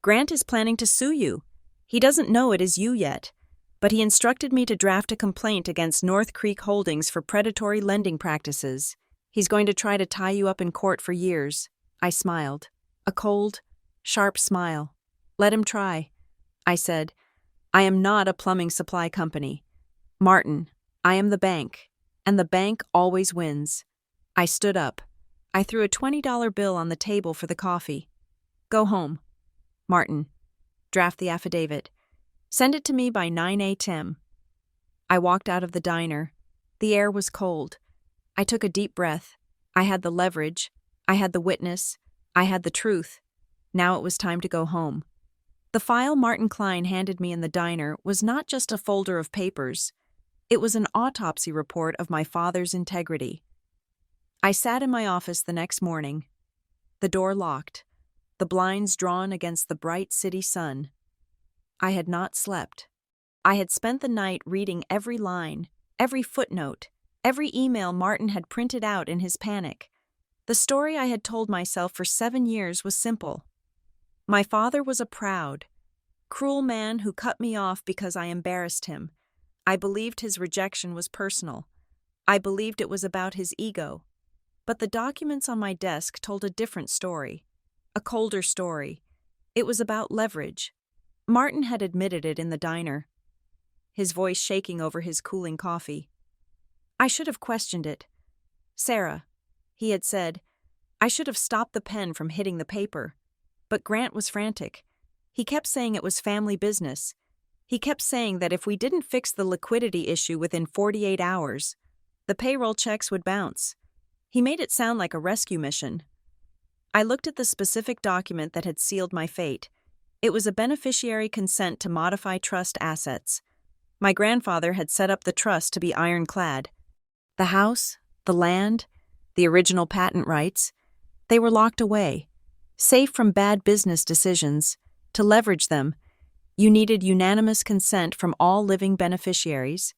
Grant is planning to sue you. He doesn't know it is you yet, but he instructed me to draft a complaint against North Creek Holdings for predatory lending practices. He's going to try to tie you up in court for years. I smiled. A cold, sharp smile. Let him try. I said, I am not a plumbing supply company. Martin, I am the bank, and the bank always wins. I stood up. I threw a $20 bill on the table for the coffee. Go home. Martin, draft the affidavit. Send it to me by 9 a.m. I walked out of the diner. The air was cold. I took a deep breath. I had the leverage. I had the witness. I had the truth. Now it was time to go home. The file Martin Klein handed me in the diner was not just a folder of papers. It was an autopsy report of my father's integrity. I sat in my office the next morning. The door locked, the blinds drawn against the bright city sun. I had not slept. I had spent the night reading every line, every footnote, every email Martin had printed out in his panic. The story I had told myself for 7 years was simple. My father was a proud, cruel man who cut me off because I embarrassed him. I believed his rejection was personal. I believed it was about his ego. But the documents on my desk told a different story, a colder story. It was about leverage. Martin had admitted it in the diner, his voice shaking over his cooling coffee. I should have questioned it. Sarah, he had said, I should have stopped the pen from hitting the paper. But Grant was frantic. He kept saying it was family business. He kept saying that if we didn't fix the liquidity issue within 48 hours, the payroll checks would bounce. He made it sound like a rescue mission. I looked at the specific document that had sealed my fate. It was a beneficiary consent to modify trust assets. My grandfather had set up the trust to be ironclad. The house, the land, the original patent rights, they were locked away, safe from bad business decisions. To leverage them, you needed unanimous consent from all living beneficiaries,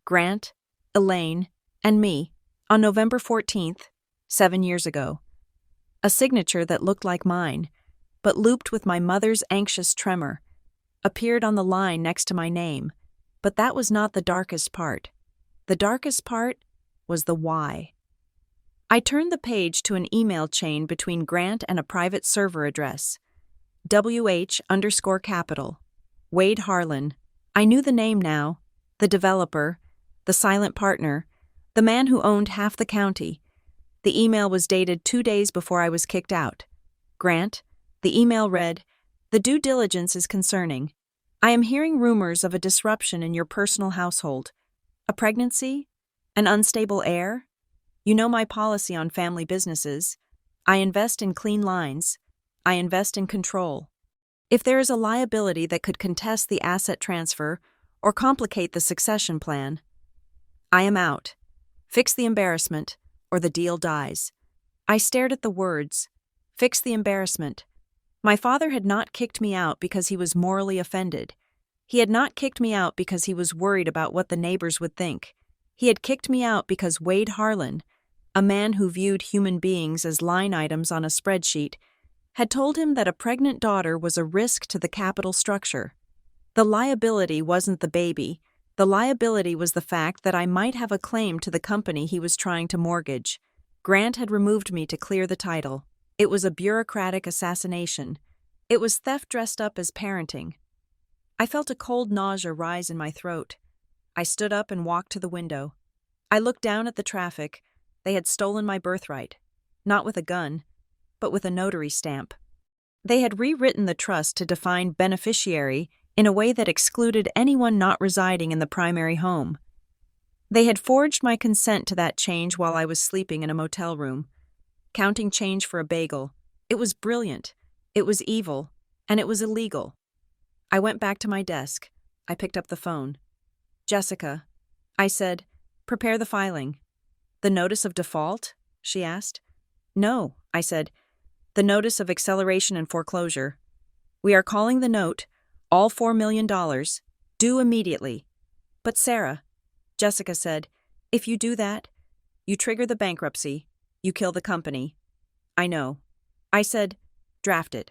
Grant, Elaine, and me, on November 14th, 7 years ago. A signature that looked like mine, but looped with my mother's anxious tremor, appeared on the line next to my name. But that was not the darkest part. The darkest part was the why. I turned the page to an email chain between Grant and a private server address. WH_capital. Wade Harlan. I knew the name now. The developer. The silent partner. The man who owned half the county. The email was dated 2 days before I was kicked out. Grant. The email read, "The due diligence is concerning. I am hearing rumors of a disruption in your personal household. A pregnancy? An unstable heir? You know my policy on family businesses. I invest in clean lines. I invest in control. If there is a liability that could contest the asset transfer or complicate the succession plan, I am out. Fix the embarrassment, or the deal dies." I stared at the words. Fix the embarrassment. My father had not kicked me out because he was morally offended. He had not kicked me out because he was worried about what the neighbors would think. He had kicked me out because Wade Harlan, a man who viewed human beings as line items on a spreadsheet, had told him that a pregnant daughter was a risk to the capital structure. The liability wasn't the baby. The liability was the fact that I might have a claim to the company he was trying to mortgage. Grant had removed me to clear the title. It was a bureaucratic assassination. It was theft dressed up as parenting. I felt a cold nausea rise in my throat. I stood up and walked to the window. I looked down at the traffic. They had stolen my birthright. Not with a gun, but with a notary stamp. They had rewritten the trust to define beneficiary in a way that excluded anyone not residing in the primary home. They had forged my consent to that change while I was sleeping in a motel room, counting change for a bagel. It was brilliant. It was evil. And it was illegal. I went back to my desk. I picked up the phone. "Jessica," I said, "prepare the filing." "The notice of default?" she asked. "No," I said, "the notice of acceleration and foreclosure. We are calling the note, all $4 million, due immediately." "But Sarah," Jessica said, "if you do that, you trigger the bankruptcy, you kill the company." "I know." I said, "Draft it.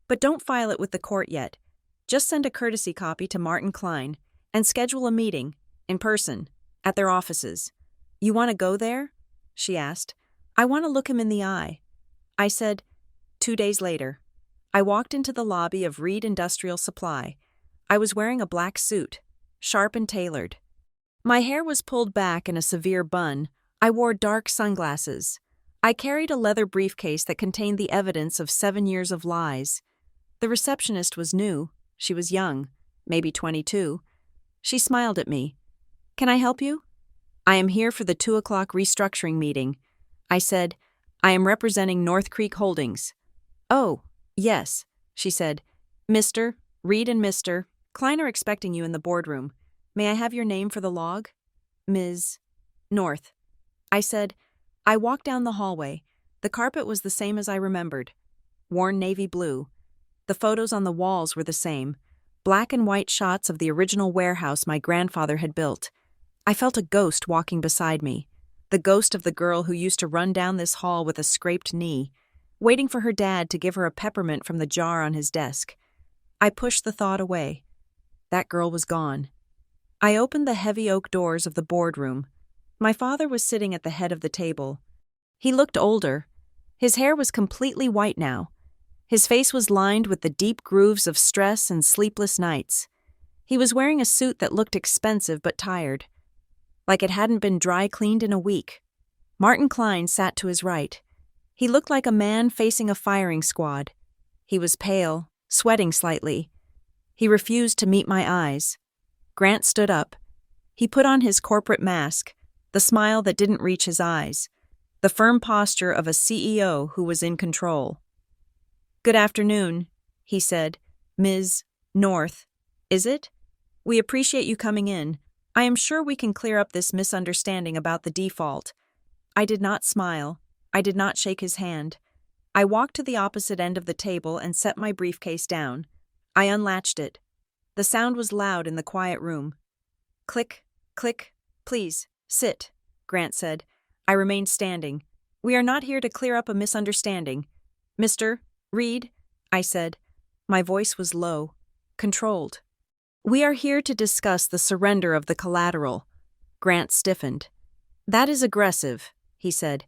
But don't file it with the court yet. Just send a courtesy copy to Martin Klein and schedule a meeting, in person, at their offices." "You want to go there?" she asked. "I want to look him in the eye." I said, 2 days later. I walked into the lobby of Reed Industrial Supply. I was wearing a black suit, sharp and tailored. My hair was pulled back in a severe bun. I wore dark sunglasses. I carried a leather briefcase that contained the evidence of 7 years of lies. The receptionist was new. She was young, maybe 22. She smiled at me. "Can I help you?" "I am here for the 2 o'clock restructuring meeting." I said, "I am representing North Creek Holdings." "Oh, yes," she said. "Mr. Reed and Mr. Klein are expecting you in the boardroom. May I have your name for the log?" "Ms. North." I said. I walked down the hallway. The carpet was the same as I remembered. Worn navy blue. The photos on the walls were the same. Black and white shots of the original warehouse my grandfather had built. I felt a ghost walking beside me. The ghost of the girl who used to run down this hall with a scraped knee, waiting for her dad to give her a peppermint from the jar on his desk. I pushed the thought away. That girl was gone. I opened the heavy oak doors of the boardroom. My father was sitting at the head of the table. He looked older. His hair was completely white now. His face was lined with the deep grooves of stress and sleepless nights. He was wearing a suit that looked expensive but tired, like it hadn't been dry cleaned in a week. Martin Klein sat to his right. He looked like a man facing a firing squad. He was pale, sweating slightly. He refused to meet my eyes. Grant stood up. He put on his corporate mask, the smile that didn't reach his eyes, the firm posture of a CEO who was in control. "Good afternoon," he said. "Ms. North, is it? We appreciate you coming in. I am sure we can clear up this misunderstanding about the default." I did not smile. I did not shake his hand. I walked to the opposite end of the table and set my briefcase down. I unlatched it. The sound was loud in the quiet room. "Click, click, please, sit," Grant said. I remained standing. "We are not here to clear up a misunderstanding. Mr. Reed," I said. My voice was low, controlled. "We are here to discuss the surrender of the collateral." Grant stiffened. "That is aggressive," he said.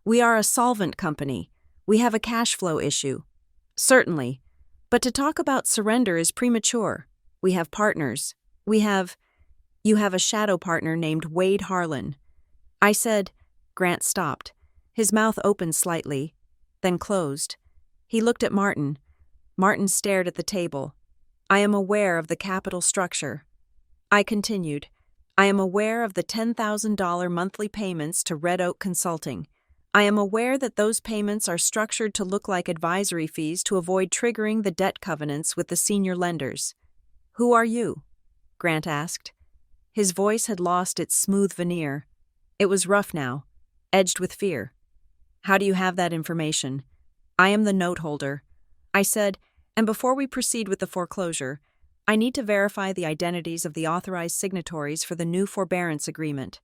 "We are a solvent company. We have a cash flow issue." "Certainly. But to talk about surrender is premature. We have partners. You have a shadow partner named Wade Harlan. I said. Grant stopped. His mouth opened slightly, then closed. He looked at Martin. Martin stared at the table. I am aware of the capital structure. I continued. I am aware of the $10,000 monthly payments to Red Oak Consulting. I am aware that those payments are structured to look like advisory fees to avoid triggering the debt covenants with the senior lenders. Who are you? Grant asked. His voice had lost its smooth veneer. It was rough now, edged with fear. How do you have that information? I am the note holder. I said, and before we proceed with the foreclosure, I need to verify the identities of the authorized signatories for the new forbearance agreement.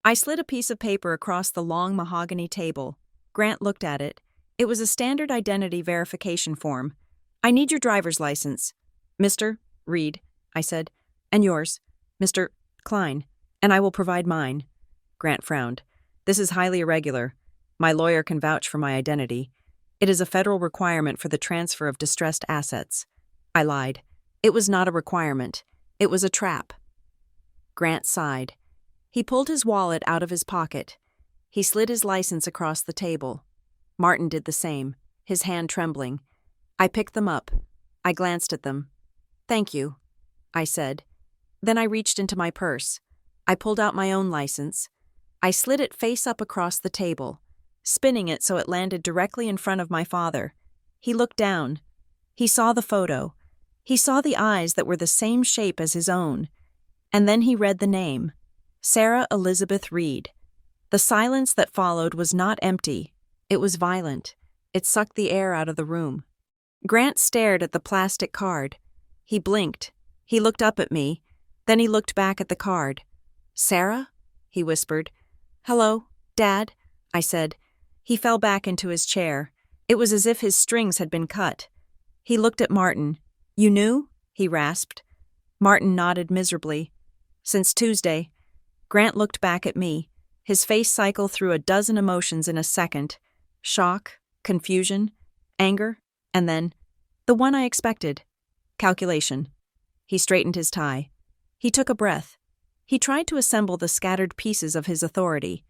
I slid a piece of paper across the long mahogany table. Grant looked at it. It was a standard identity verification form. I need your driver's license. Mr. Reed, I said. And yours, Mr. Klein, and I will provide mine. Grant frowned. This is highly irregular. My lawyer can vouch for my identity. It is a federal requirement for the transfer of distressed assets. I lied. It was not a requirement. It was a trap. Grant sighed. He pulled his wallet out of his pocket. He slid his license across the table. Martin did the same, his hand trembling. I picked them up. I glanced at them. Thank you, I said. Then I reached into my purse. I pulled out my own license. I slid it face up across the table, spinning it so it landed directly in front of my father. He looked down. He saw the photo. He saw the eyes that were the same shape as his own. And then he read the name. Sarah Elizabeth Reed. The silence that followed was not empty. It was violent. It sucked the air out of the room. Grant stared at the plastic card. He blinked. He looked up at me. Then he looked back at the card. Sarah? He whispered. Hello, Dad, I said. He fell back into his chair. It was as if his strings had been cut. He looked at Martin. You knew? He rasped. Martin nodded miserably. Since Tuesday. Grant looked back at me. His face cycled through a dozen emotions in a second. Shock, confusion, anger, and then, the one I expected, calculation. He straightened his tie. He took a breath. He tried to assemble the scattered pieces of his authority.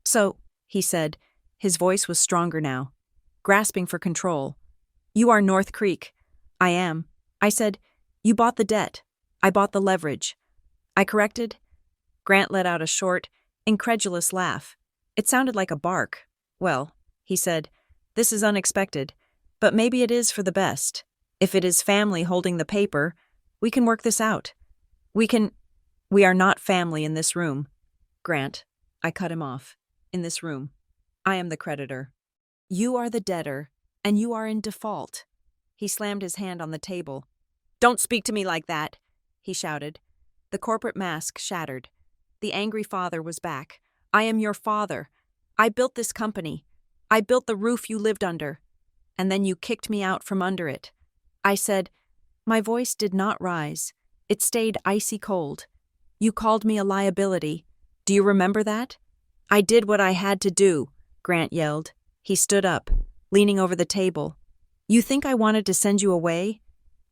So, he said, his voice was stronger now, grasping for control. You are North Creek. I am. I said, you bought the debt. I bought the leverage. I corrected. Grant let out a short, incredulous laugh. It sounded like a bark. Well, he said, this is unexpected, but maybe it is for the best. If it is family holding the paper, we can work this out. We are not family in this room. Grant, I cut him off. In this room. I am the creditor. You are the debtor, and you are in default. He slammed his hand on the table. Don't speak to me like that, he shouted. The corporate mask shattered. The angry father was back. I am your father. I built this company. I built the roof you lived under. And then you kicked me out from under it. I said, my voice did not rise. It stayed icy cold. You called me a liability. Do you remember that? I did what I had to do, Grant yelled. He stood up, leaning over the table. You think I wanted to send you away?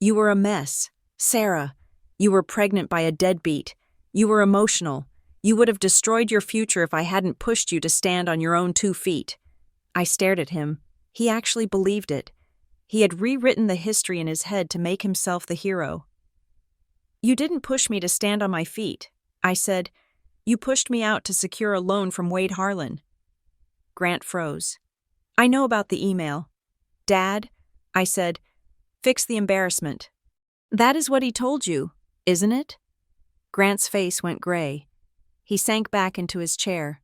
You were a mess. Sarah, you were pregnant by a deadbeat. You were emotional. You would have destroyed your future if I hadn't pushed you to stand on your own 2 feet. I stared at him. He actually believed it. He had rewritten the history in his head to make himself the hero. You didn't push me to stand on my feet, I said. You pushed me out to secure a loan from Wade Harlan. Grant froze. I know about the email. Dad, I said, fix the embarrassment. That is what he told you, isn't it? Grant's face went gray. He sank back into his chair.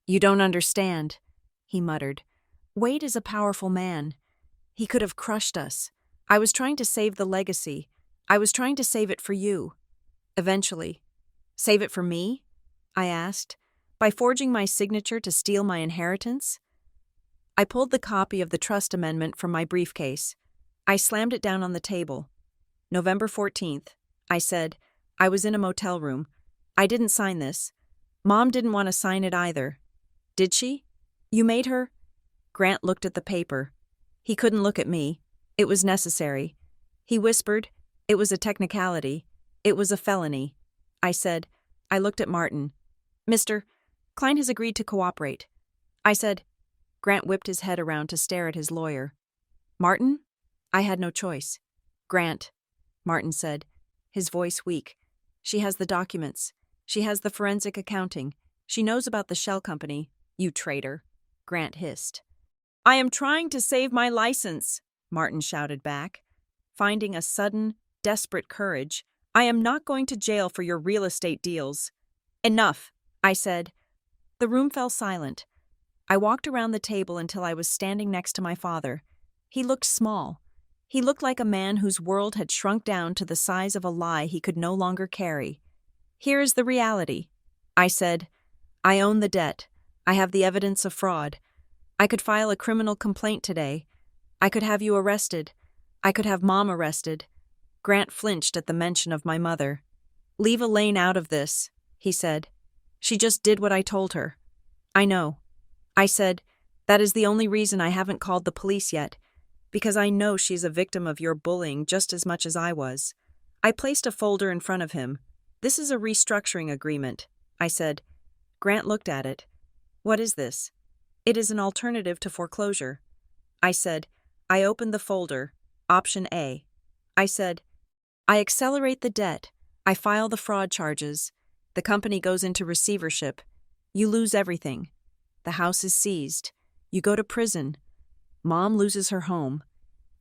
You don't understand, he muttered. Wade is a powerful man. He could have crushed us. I was trying to save the legacy. I was trying to save it for you. Eventually. Save it for me? I asked. By forging my signature to steal my inheritance? I pulled the copy of the trust amendment from my briefcase. I slammed it down on the table. November 14th, I said. I was in a motel room. I didn't sign this. Mom didn't want to sign it either. Did she? You made her? Grant looked at the paper. He couldn't look at me. It was necessary. He whispered. It was a technicality. It was a felony. I said. I looked at Martin. Mr. Klein has agreed to cooperate. I said. Grant whipped his head around to stare at his lawyer. Martin? I had no choice. Grant, Martin said, his voice weak. She has the documents. She has the forensic accounting. She knows about the shell company. You traitor, Grant hissed. I am trying to save my license, Martin shouted back. Finding a sudden, desperate courage, I am not going to jail for your real estate deals. Enough, I said. The room fell silent. I walked around the table until I was standing next to my father. He looked small. He looked like a man whose world had shrunk down to the size of a lie he could no longer carry. Here is the reality, I said. I own the debt. I have the evidence of fraud. I could file a criminal complaint today. I could have you arrested. I could have Mom arrested. Grant flinched at the mention of my mother. Leave Elaine out of this, he said. She just did what I told her. I know. I said, that is the only reason I haven't called the police yet, because I know she's a victim of your bullying just as much as I was. I placed a folder in front of him. This is a restructuring agreement, I said. Grant looked at it. What is this? It is an alternative to foreclosure. I said. I opened the folder. Option A. I said, I accelerate the debt. I file the fraud charges. The company goes into receivership. You lose everything. The house is seized. You go to prison. Mom loses her home.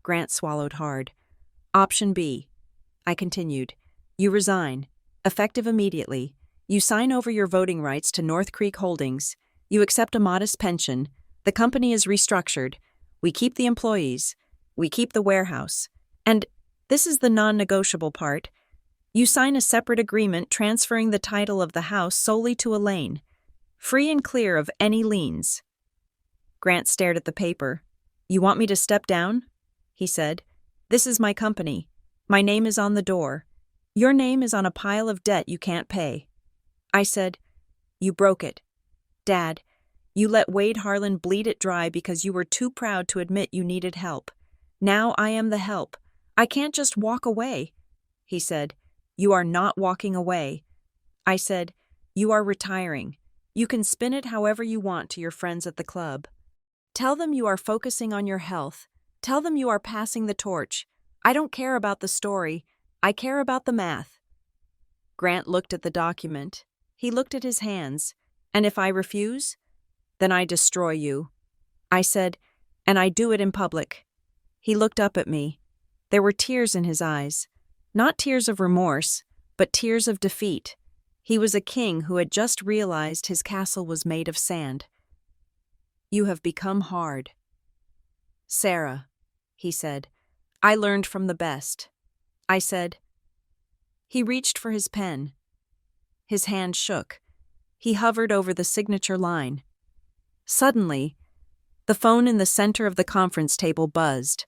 Grant swallowed hard. Option B. I continued. You resign. Effective immediately. You sign over your voting rights to North Creek Holdings. You accept a modest pension. The company is restructured. We keep the employees. We keep the warehouse. And this is the non-negotiable part. You sign a separate agreement transferring the title of the house solely to Elaine, free and clear of any liens. Grant stared at the paper. You want me to step down? He said. This is my company. My name is on the door. Your name is on a pile of debt you can't pay. I said, you broke it. Dad, you let Wade Harlan bleed it dry because you were too proud to admit you needed help. Now I am the help. I can't just walk away. He said, you are not walking away. I said, you are retiring. You can spin it however you want to your friends at the club. Tell them you are focusing on your health. Tell them you are passing the torch. I don't care about the story. I care about the math. Grant looked at the document. He looked at his hands. And if I refuse? Then I destroy you. I said, and I do it in public. He looked up at me. There were tears in his eyes. Not tears of remorse, but tears of defeat. He was a king who had just realized his castle was made of sand. You have become hard. Sarah, he said, I learned from the best. I said. He reached for his pen. His hand shook. He hovered over the signature line. Suddenly, the phone in the center of the conference table buzzed.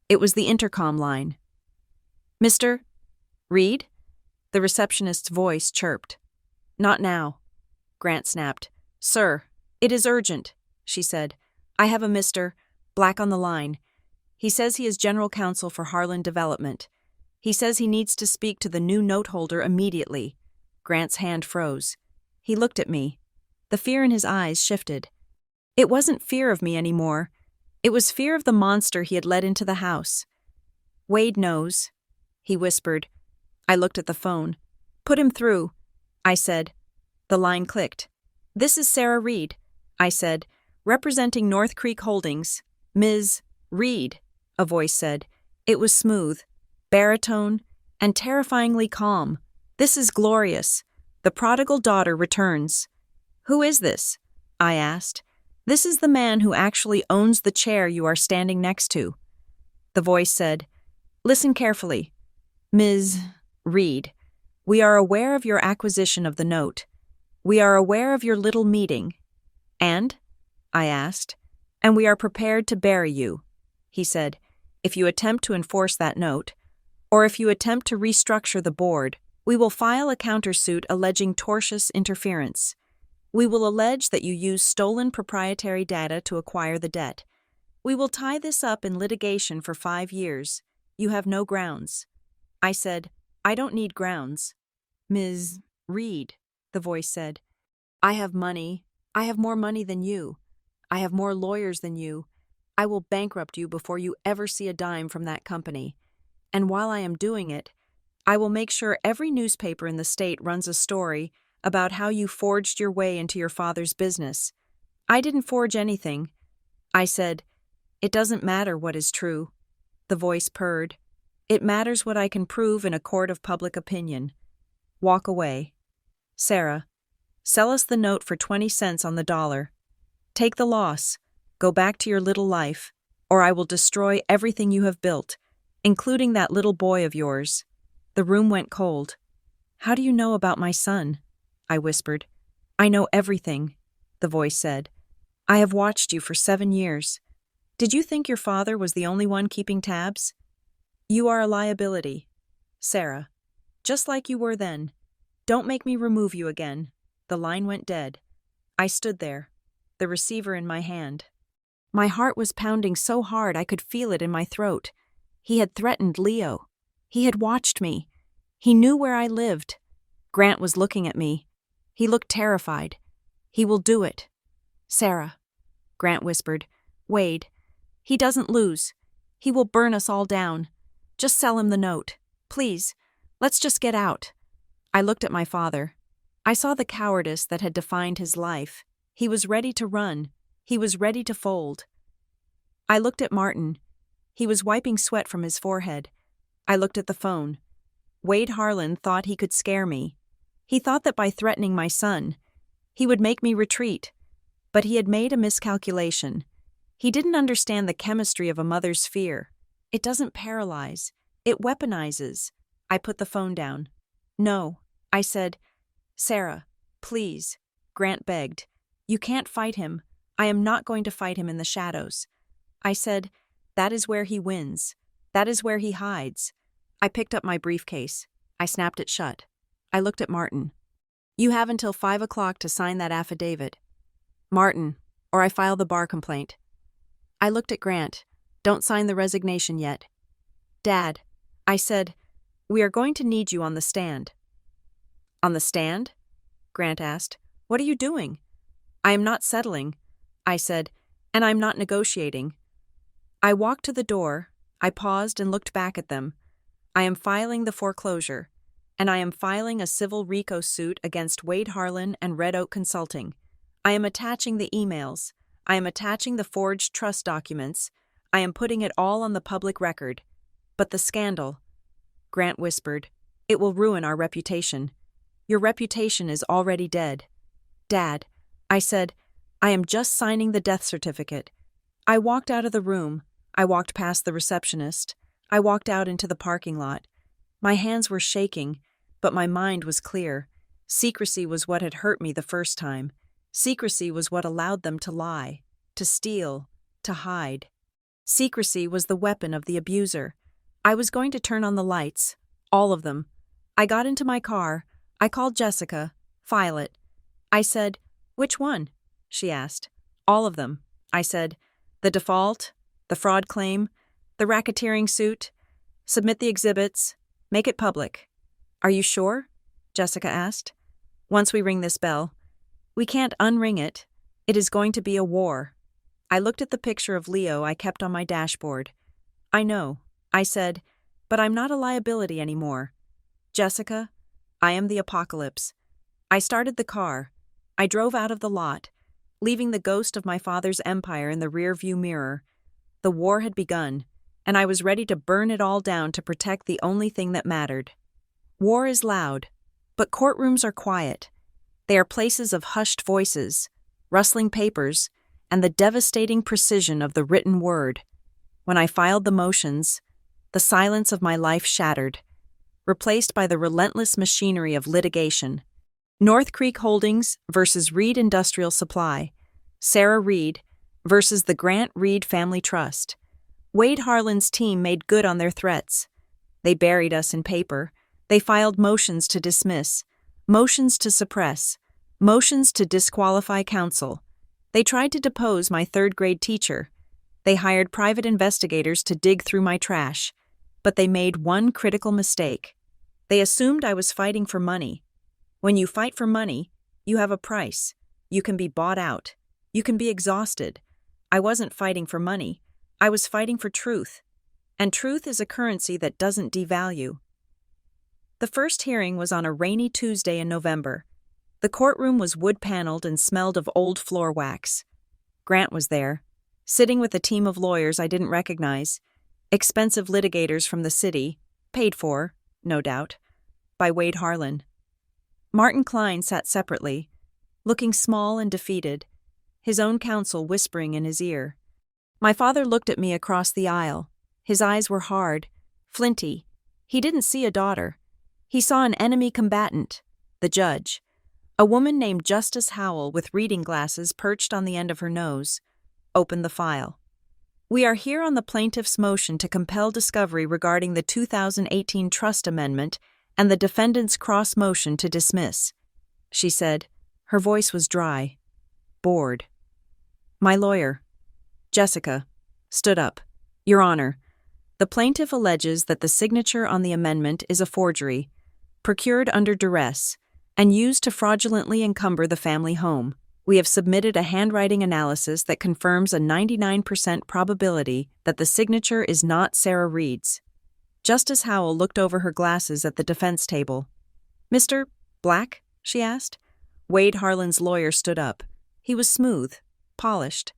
It was the intercom line. Mr. Reed? The receptionist's voice chirped. Not now, Grant snapped. Sir, it is urgent, she said. I have a Mr. Black on the line. He says he is general counsel for Harlan Development. He says he needs to speak to the new note holder immediately. Grant's hand froze. He looked at me. The fear in his eyes shifted. It wasn't fear of me anymore. It was fear of the monster he had led into the house. Wade knows, he whispered. I looked at the phone. Put him through, I said. The line clicked. This is Sarah Reed, I said, representing North Creek Holdings. Ms. Reed, a voice said. It was smooth, baritone, and terrifyingly calm. This is glorious. The prodigal daughter returns. Who is this? I asked. This is the man who actually owns the chair you are standing next to. The voice said, listen carefully. Ms. Reed, we are aware of your acquisition of the note. We are aware of your little meeting. And? I asked. And we are prepared to bury you, he said, if you attempt to enforce that note, or if you attempt to restructure the board, we will file a countersuit alleging tortious interference. We will allege that you used stolen proprietary data to acquire the debt. We will tie this up in litigation for 5 years. You have no grounds. I said, I don't need grounds. Ms. Reed, the voice said. I have money. I have more money than you. I have more lawyers than you. I will bankrupt you before you ever see a dime from that company. And while I am doing it, I will make sure every newspaper in the state runs a story about how you forged your way into your father's business. I didn't forge anything. I said, "It doesn't matter what is true." The voice purred. "It matters what I can prove in a court of public opinion." Walk away. Sarah, sell us the note for 20 cents on the dollar. Take the loss. Go back to your little life, or I will destroy everything you have built, including that little boy of yours. The room went cold. How do you know about my son? I whispered. I know everything, the voice said. I have watched you for 7 years. Did you think your father was the only one keeping tabs? You are a liability, Sarah. Just like you were then. Don't make me remove you again. The line went dead. I stood there, the receiver in my hand. My heart was pounding so hard I could feel it in my throat. He had threatened Leo. He had watched me. He knew where I lived. Grant was looking at me. He looked terrified. He will do it. Sarah, Grant whispered. Wade. He doesn't lose. He will burn us all down. Just sell him the note. Please, let's just get out. I looked at my father. I saw the cowardice that had defined his life. He was ready to run. He was ready to fold. I looked at Martin. He was wiping sweat from his forehead. I looked at the phone. Wade Harlan thought he could scare me. He thought that by threatening my son, he would make me retreat. But he had made a miscalculation. He didn't understand the chemistry of a mother's fear. It doesn't paralyze. It weaponizes. I put the phone down. No, I said. Sarah, please, Grant begged. You can't fight him. I am not going to fight him in the shadows. I said, that is where he wins. That is where he hides. I picked up my briefcase. I snapped it shut. I looked at Martin. You have until 5 o'clock to sign that affidavit. Martin, or I file the bar complaint. I looked at Grant. Don't sign the resignation yet. Dad, I said, we are going to need you on the stand. On the stand? Grant asked. What are you doing? I am not settling, I said, and I'm not negotiating. I walked to the door. I paused and looked back at them. I am filing the foreclosure, and I am filing a civil RICO suit against Wade Harlan and Red Oak Consulting. I am attaching the emails. I am attaching the forged trust documents. I am putting it all on the public record. But the scandal, Grant whispered, it will ruin our reputation. Your reputation is already dead. Dad, I said, I am just signing the death certificate. I walked out of the room. I walked past the receptionist. I walked out into the parking lot. My hands were shaking, but my mind was clear. Secrecy was what had hurt me the first time. Secrecy was what allowed them to lie, to steal, to hide. Secrecy was the weapon of the abuser. I was going to turn on the lights, all of them. I got into my car. I called Jessica. File it. I said, which one? She asked. All of them. I said, the default, the fraud claim, the racketeering suit. Submit the exhibits. Make it public. Are you sure? Jessica asked. Once we ring this bell. We can't unring it. It is going to be a war. I looked at the picture of Leo I kept on my dashboard. I know, I said, but I'm not a liability anymore. Jessica, I am the apocalypse. I started the car. I drove out of the lot, leaving the ghost of my father's empire in the rear-view mirror. The war had begun, and I was ready to burn it all down to protect the only thing that mattered. War is loud, but courtrooms are quiet. They are places of hushed voices, rustling papers, and the devastating precision of the written word. When I filed the motions, the silence of my life shattered, replaced by the relentless machinery of litigation. North Creek Holdings versus Reed Industrial Supply, Sarah Reed versus the Grant Reed Family Trust. Wade Harlan's team made good on their threats. They buried us in paper. They filed motions to dismiss, motions to suppress, motions to disqualify counsel. They tried to depose my third-grade teacher. They hired private investigators to dig through my trash. But they made one critical mistake. They assumed I was fighting for money. When you fight for money, You have a price. You can be bought out. You can be exhausted. I wasn't fighting for money. I was fighting for truth. And truth is a currency that doesn't devalue. The first hearing was on a rainy Tuesday in November. The courtroom was wood-paneled and smelled of old floor wax. Grant was there, sitting with a team of lawyers I didn't recognize, expensive litigators from the city, paid for, no doubt, by Wade Harlan. Martin Klein sat separately, looking small and defeated, his own counsel whispering in his ear. My father looked at me across the aisle. His eyes were hard, flinty. He didn't see a daughter. He saw an enemy combatant, the judge, a woman named Justice Howell with reading glasses perched on the end of her nose. Opened the file. We are here on the plaintiff's motion to compel discovery regarding the 2018 Trust Amendment and the defendant's cross-motion to dismiss, she said. Her voice was dry, bored. My lawyer, Jessica, stood up. Your Honor, the plaintiff alleges that the signature on the amendment is a forgery, procured under duress, and used to fraudulently encumber the family home. We have submitted a handwriting analysis that confirms a 99% probability that the signature is not Sarah Reed's. Justice Howell looked over her glasses at the defense table. Mr. Black? She asked. Wade Harlan's lawyer stood up. He was smooth, polished,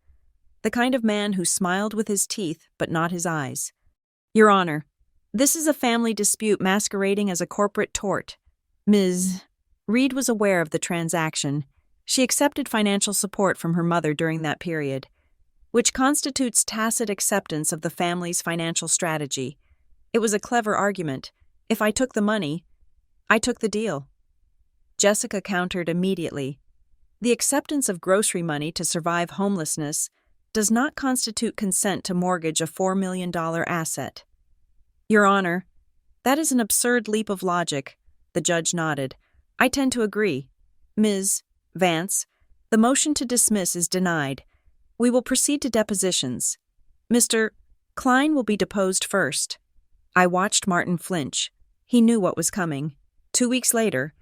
the kind of man who smiled with his teeth but not his eyes. Your Honor, this is a family dispute masquerading as a corporate tort. Ms. Reed was aware of the transaction. She accepted financial support from her mother during that period, which constitutes tacit acceptance of the family's financial strategy. It was a clever argument. If I took the money, I took the deal. Jessica countered immediately. The acceptance of grocery money to survive homelessness does not constitute consent to mortgage a $4 million asset. Your Honor, that is an absurd leap of logic, the judge nodded. I tend to agree. Ms. Vance, the motion to dismiss is denied. We will proceed to depositions. Mr. Klein will be deposed first. I watched Martin flinch. He knew what was coming. 2 weeks later,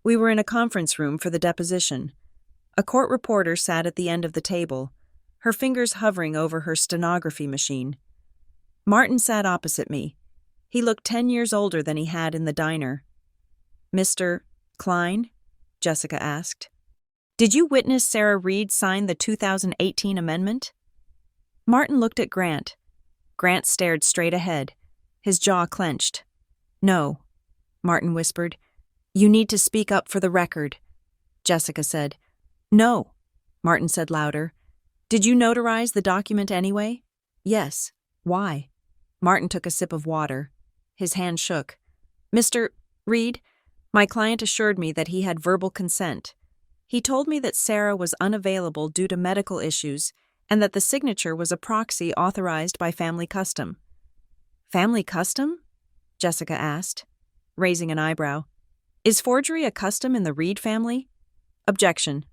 we were in a conference room for the deposition. A court reporter sat at the end of the table, her fingers hovering over her stenography machine. Martin sat opposite me. He looked 10 years older than he had in the diner. Mr. Klein? Jessica asked. Did you witness Sarah Reed sign the 2018 amendment? Martin looked at Grant. Grant stared straight ahead, his jaw clenched. No, Martin whispered. You need to speak up for the record, Jessica said. No, Martin said louder. Did you notarize the document anyway? Yes. Why? Martin took a sip of water. His hand shook. Mr. Reed, my client assured me that he had verbal consent. He told me that Sarah was unavailable due to medical issues and that the signature was a proxy authorized by family custom. Family custom? Jessica asked, raising an eyebrow. Is forgery a custom in the Reed family? Objection.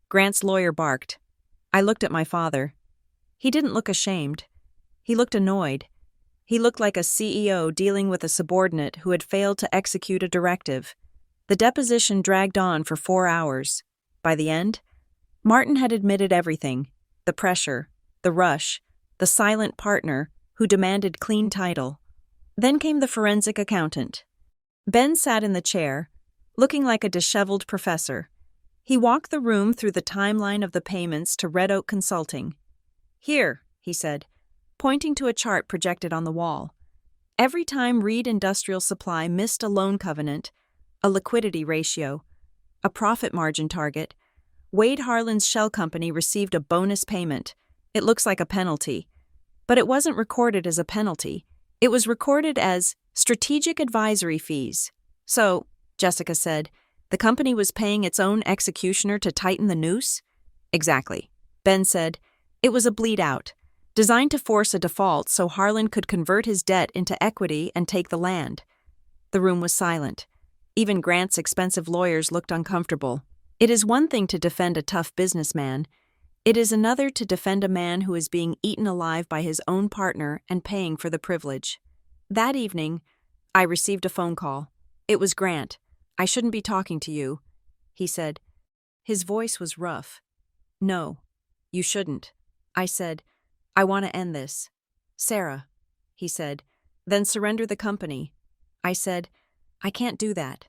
Grant's lawyer barked. I looked at my father. He didn't look ashamed. He looked annoyed. He looked like a CEO dealing with a subordinate who had failed to execute a directive. The deposition dragged on for 4 hours. By the end, Martin had admitted everything: the pressure, the rush, the silent partner who demanded clean title. Then came the forensic accountant. Ben sat in the chair, looking like a disheveled professor. He walked the room through the timeline of the payments to Red Oak Consulting. Here, he said, pointing to a chart projected on the wall. Every time Reed Industrial Supply missed a loan covenant, a liquidity ratio, a profit margin target, Wade Harlan's shell company received a bonus payment. It looks like a penalty. But it wasn't recorded as a penalty. It was recorded as strategic advisory fees. So, Jessica said, the company was paying its own executioner to tighten the noose? Exactly. Ben said, it was a bleed out, designed to force a default so Harlan could convert his debt into equity and take the land. The room was silent. Even Grant's expensive lawyers looked uncomfortable. It is one thing to defend a tough businessman. It is another to defend a man who is being eaten alive by his own partner and paying for the privilege. That evening, I received a phone call. It was Grant. I shouldn't be talking to you, he said. His voice was rough. "No, you shouldn't." I said, "I want to end this." "Sarah," he said, "then surrender the company." I said, "I can't do that."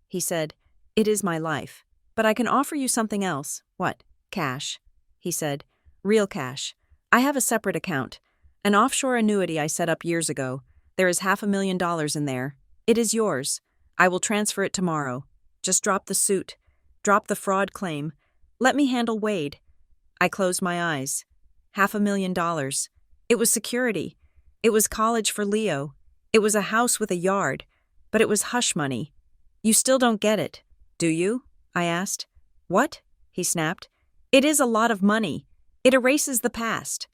He said, "It is my life. But I can offer you something else." "What?" "Cash," he said. "Real cash. I have a separate account. An offshore annuity I set up years ago. There is $500,000 in there. It is yours. I will transfer it tomorrow. Just drop the suit. Drop the fraud claim. Let me handle Wade." I closed my eyes. $500,000. It was security. It was college for Leo. It was a house with a yard. But it was hush money. "You still don't get it, do you?" I asked. "What?" he snapped. "It is a lot of money. It erases the past.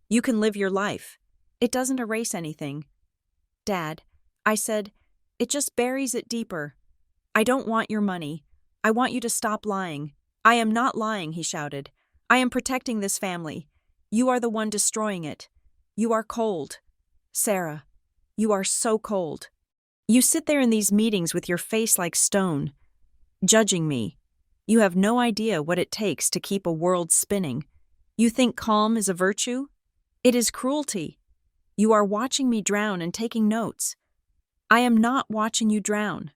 You can live your life. It doesn't erase anything." "Dad," I said, "it just buries it deeper. I don't want your money. I want you to stop lying." "I am not lying," he shouted. "I am protecting this family. You are the one destroying it. You are cold. Sarah, you are so cold. You sit there in these meetings with your face like stone, judging me. You have no idea what it takes to keep a world spinning. You think calm is a virtue? It is cruelty. You are watching me drown and taking notes. I am not watching you drown."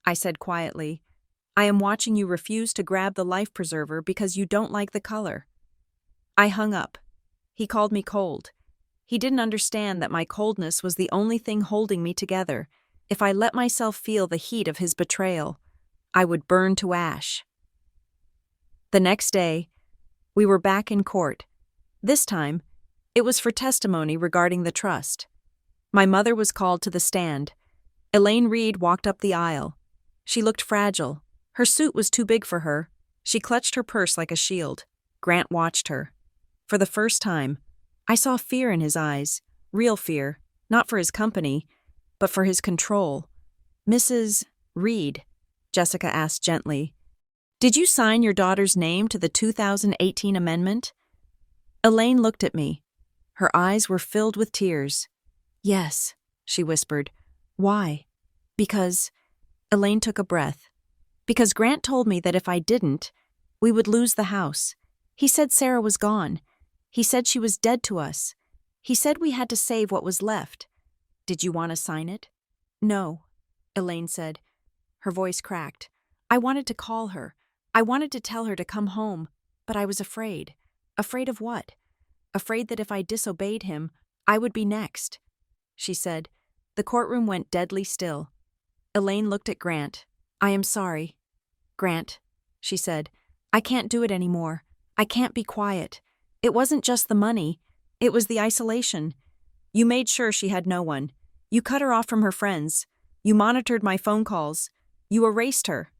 I said quietly, "I am watching you refuse to grab the life preserver because you don't like the color." I hung up. He called me cold. He didn't understand that my coldness was the only thing holding me together. If I let myself feel the heat of his betrayal, I would burn to ash. The next day, we were back in court. This time, it was for testimony regarding the trust. My mother was called to the stand. Elaine Reed walked up the aisle. She looked fragile. Her suit was too big for her. She clutched her purse like a shield. Grant watched her. For the first time, I saw fear in his eyes, real fear, not for his company, but for his control. "Mrs. Reed," Jessica asked gently, "did you sign your daughter's name to the 2018 amendment?" Elaine looked at me. Her eyes were filled with tears. "Yes," she whispered. "Why?" "Because," Elaine took a breath, "because Grant told me that if I didn't, we would lose the house. He said Sarah was gone. He said she was dead to us. He said we had to save what was left. Did you want to sign it?" "No," Elaine said. Her voice cracked. "I wanted to call her. I wanted to tell her to come home, but I was afraid." "Afraid of what?" "Afraid that if I disobeyed him, I would be next." She said. The courtroom went deadly still. Elaine looked at Grant. "I am sorry." "Grant," she said, "I can't do it anymore. I can't be quiet. It wasn't just the money. It was the isolation. You made sure she had no one. You cut her off from her friends. You monitored my phone calls. You erased her."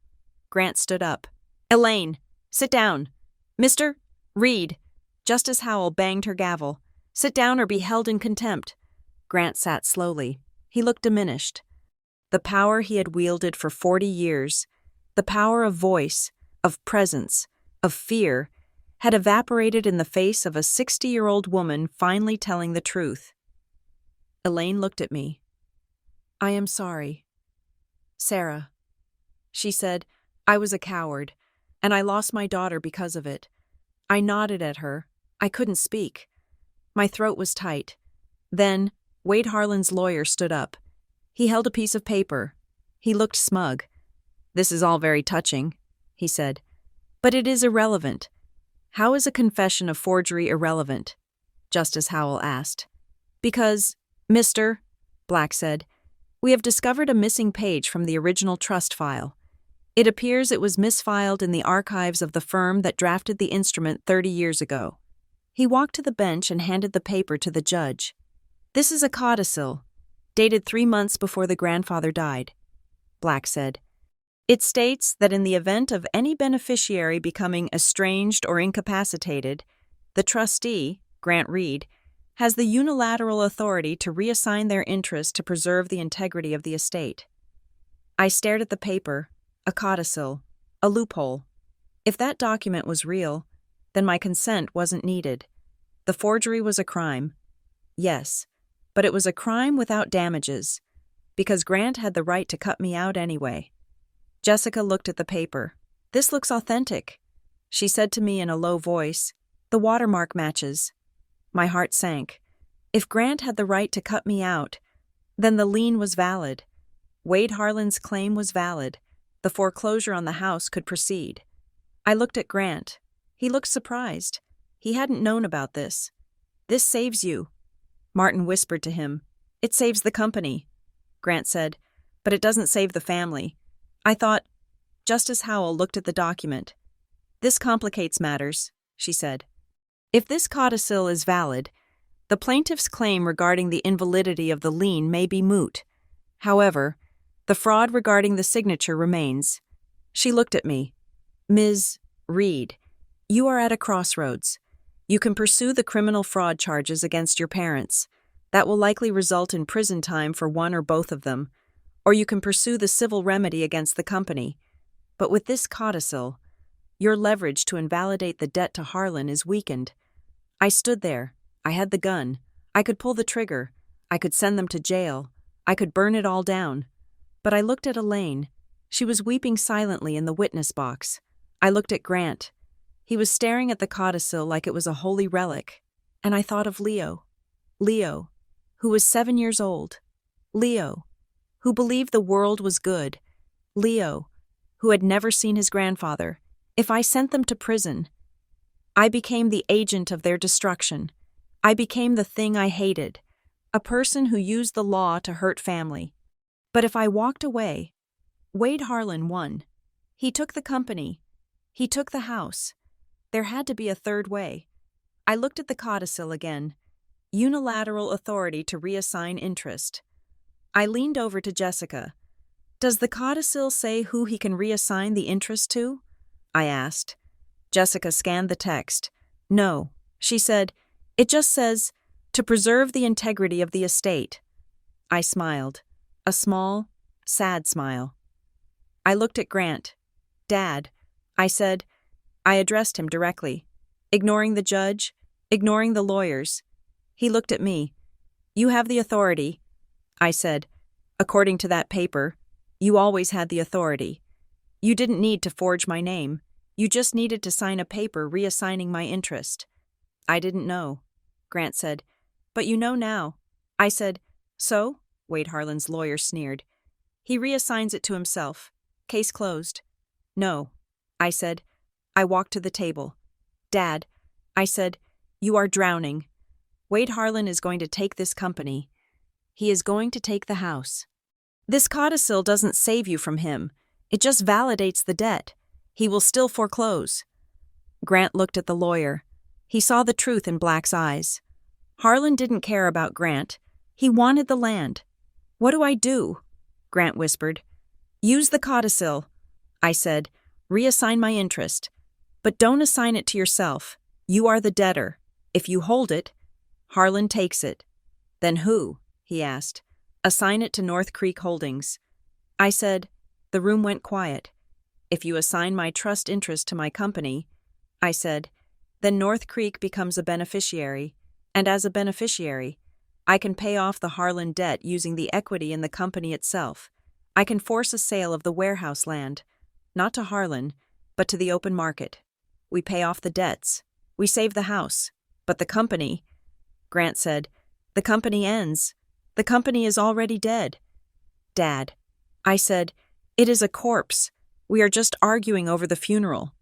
Grant stood up. "Elaine, sit down. Mr. Reed." Justice Howell banged her gavel. "Sit down or be held in contempt." Grant sat slowly. He looked diminished. The power he had wielded for 40 years, the power of voice, of presence, of fear, had evaporated in the face of a 60-year-old woman finally telling the truth. Elaine looked at me. "I am sorry. Sarah," she said, "I was a coward, and I lost my daughter because of it." I nodded at her. I couldn't speak. My throat was tight. Then, Wade Harlan's lawyer stood up. He held a piece of paper. He looked smug. "This is all very touching," he said. "But it is irrelevant." "How is a confession of forgery irrelevant?" Justice Howell asked. "Because, Mr. Black said, we have discovered a missing page from the original trust file. It appears it was misfiled in the archives of the firm that drafted the instrument 30 years ago." He walked to the bench and handed the paper to the judge. "This is a codicil, dated 3 months before the grandfather died," Black said. "It states that in the event of any beneficiary becoming estranged or incapacitated, the trustee, Grant Reed, has the unilateral authority to reassign their interest to preserve the integrity of the estate." I stared at the paper, a codicil, a loophole. If that document was real, then my consent wasn't needed. The forgery was a crime. Yes, but it was a crime without damages, because Grant had the right to cut me out anyway. Jessica looked at the paper. "This looks authentic," she said to me in a low voice. "The watermark matches." My heart sank. If Grant had the right to cut me out, then the lien was valid. Wade Harlan's claim was valid. The foreclosure on the house could proceed. I looked at Grant. He looked surprised. He hadn't known about this. "This saves you," Martin whispered to him. "It saves the company," Grant said, "but it doesn't save the family." I thought. Justice Howell looked at the document. "This complicates matters," she said. "If this codicil is valid, the plaintiff's claim regarding the invalidity of the lien may be moot. However, the fraud regarding the signature remains." She looked at me. "Ms. Reed, you are at a crossroads. You can pursue the criminal fraud charges against your parents. That will likely result in prison time for one or both of them. Or you can pursue the civil remedy against the company. But with this codicil, your leverage to invalidate the debt to Harlan is weakened." I stood there. I had the gun. I could pull the trigger. I could send them to jail. I could burn it all down. But I looked at Elaine. She was weeping silently in the witness box. I looked at Grant. He was staring at the codicil like it was a holy relic. And I thought of Leo. Leo, who was 7 years old. Leo, who believed the world was good. Leo, who had never seen his grandfather. If I sent them to prison, I became the agent of their destruction. I became the thing I hated, a person who used the law to hurt family. But if I walked away, Wade Harlan won. He took the company. He took the house. There had to be a third way. I looked at the codicil again. Unilateral authority to reassign interest. I leaned over to Jessica. "Does the codicil say who he can reassign the interest to?" I asked. Jessica scanned the text. "No," she said. "It just says, to preserve the integrity of the estate." I smiled. A small, sad smile. I looked at Grant. "Dad," I said. I addressed him directly, ignoring the judge, ignoring the lawyers. He looked at me. "You have the authority," I said. "According to that paper, you always had the authority. You didn't need to forge my name. You just needed to sign a paper reassigning my interest." "I didn't know," Grant said. "But you know now." I said. "So?" Wade Harlan's lawyer sneered. "He reassigns it to himself. Case closed." "No," I said. I walked to the table. "Dad," I said, "you are drowning. Wade Harlan is going to take this company. He is going to take the house. This codicil doesn't save you from him. It just validates the debt. He will still foreclose." Grant looked at the lawyer. He saw the truth in Black's eyes. Harlan didn't care about Grant. He wanted the land. "What do I do?" Grant whispered. "Use the codicil," I said. "Reassign my interest. But don't assign it to yourself. You are the debtor. If you hold it, Harlan takes it." "Then who?" he asked. "Assign it to North Creek Holdings." I said. The room went quiet. "If you assign my trust interest to my company," I said, "then North Creek becomes a beneficiary, and as a beneficiary, I can pay off the Harlan debt using the equity in the company itself. I can force a sale of the warehouse land, not to Harlan, but to the open market. We pay off the debts. We save the house. But the company," Grant said, "the company ends. The company is already dead." "Dad," I said, "it is a corpse. We are just arguing over the funeral."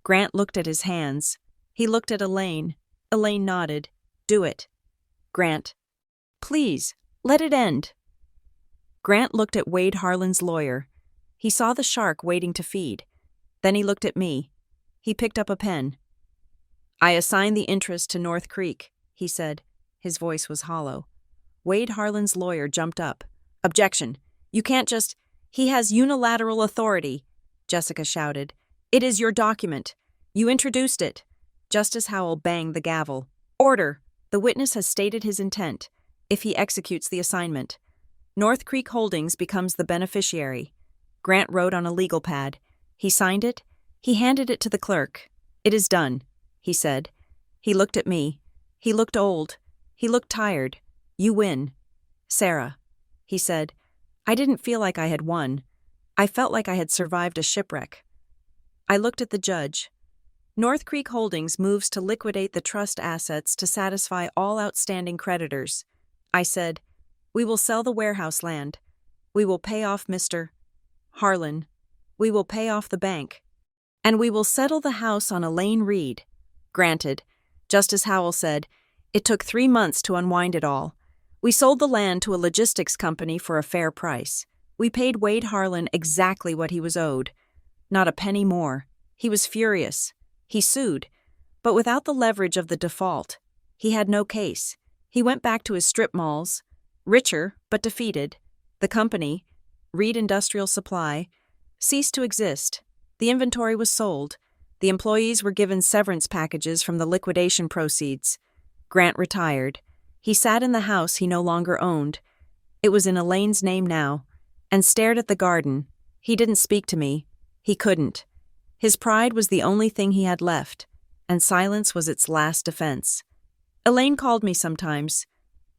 Grant looked at his hands. He looked at Elaine. Elaine nodded. "Do it." Grant. "Please, let it end." Grant looked at Wade Harlan's lawyer. He saw the shark waiting to feed. Then he looked at me. He picked up a pen. "I assign the interest to North Creek," he said. His voice was hollow. Wade Harlan's lawyer jumped up. "Objection. You can't just—" "He has unilateral authority," Jessica shouted. "It is your document. You introduced it." Justice Howell banged the gavel. "Order. The witness has stated his intent. If he executes the assignment, North Creek Holdings becomes the beneficiary." Grant wrote on a legal pad. He signed it. He handed it to the clerk. "It is done," he said. He looked at me. He looked old. He looked tired. "You win." "Sarah," he said. I didn't feel like I had won. I felt like I had survived a shipwreck. I looked at the judge. North Creek Holdings moves to liquidate the trust assets to satisfy all outstanding creditors. I said, "We will sell the warehouse land. We will pay off Mr. Harlan. We will pay off the bank. And we will settle the house on Elaine Reed." Granted, just as Howell said, it took 3 months to unwind it all. We sold the land to a logistics company for a fair price. We paid Wade Harlan exactly what he was owed. Not a penny more. He was furious. He sued. But without the leverage of the default, he had no case. He went back to his strip malls, richer but defeated. The company, Reed Industrial Supply, ceased to exist. The inventory was sold. The employees were given severance packages from the liquidation proceeds. Grant retired. He sat in the house he no longer owned. It was in Elaine's name now, and stared at the garden. He didn't speak to me. He couldn't. His pride was the only thing he had left, and silence was its last defense. Elaine called me sometimes.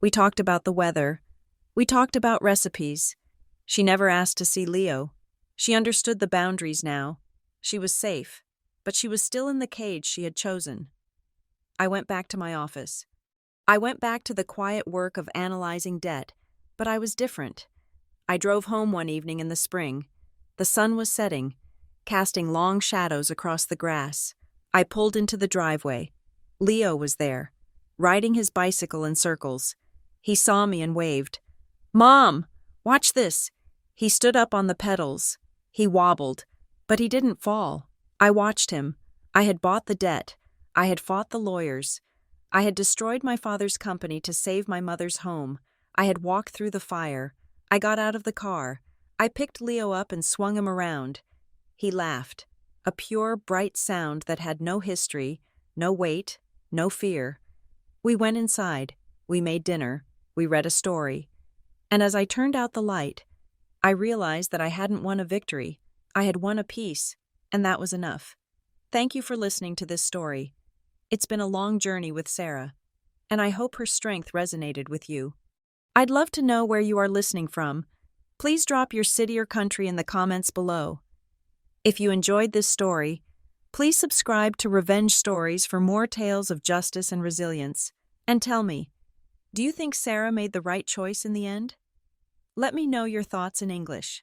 We talked about the weather. We talked about recipes. She never asked to see Leo. She understood the boundaries now. She was safe, but she was still in the cage she had chosen. I went back to my office. I went back to the quiet work of analyzing debt, but I was different. I drove home one evening in the spring. The sun was setting, casting long shadows across the grass. I pulled into the driveway. Leo was there, riding his bicycle in circles. He saw me and waved. "Mom, watch this." He stood up on the pedals. He wobbled, but he didn't fall. I watched him. I had bought the debt. I had fought the lawyers. I had destroyed my father's company to save my mother's home. I had walked through the fire. I got out of the car. I picked Leo up and swung him around. He laughed, a pure, bright sound that had no history, no weight, no fear. We went inside. We made dinner. We read a story. And as I turned out the light, I realized that I hadn't won a victory. I had won a peace, and that was enough. Thank you for listening to this story. It's been a long journey with Sarah, and I hope her strength resonated with you. I'd love to know where you are listening from. Please drop your city or country in the comments below. If you enjoyed this story, please subscribe to Revenge Stories for more tales of justice and resilience. And tell me, do you think Sarah made the right choice in the end? Let me know your thoughts in English.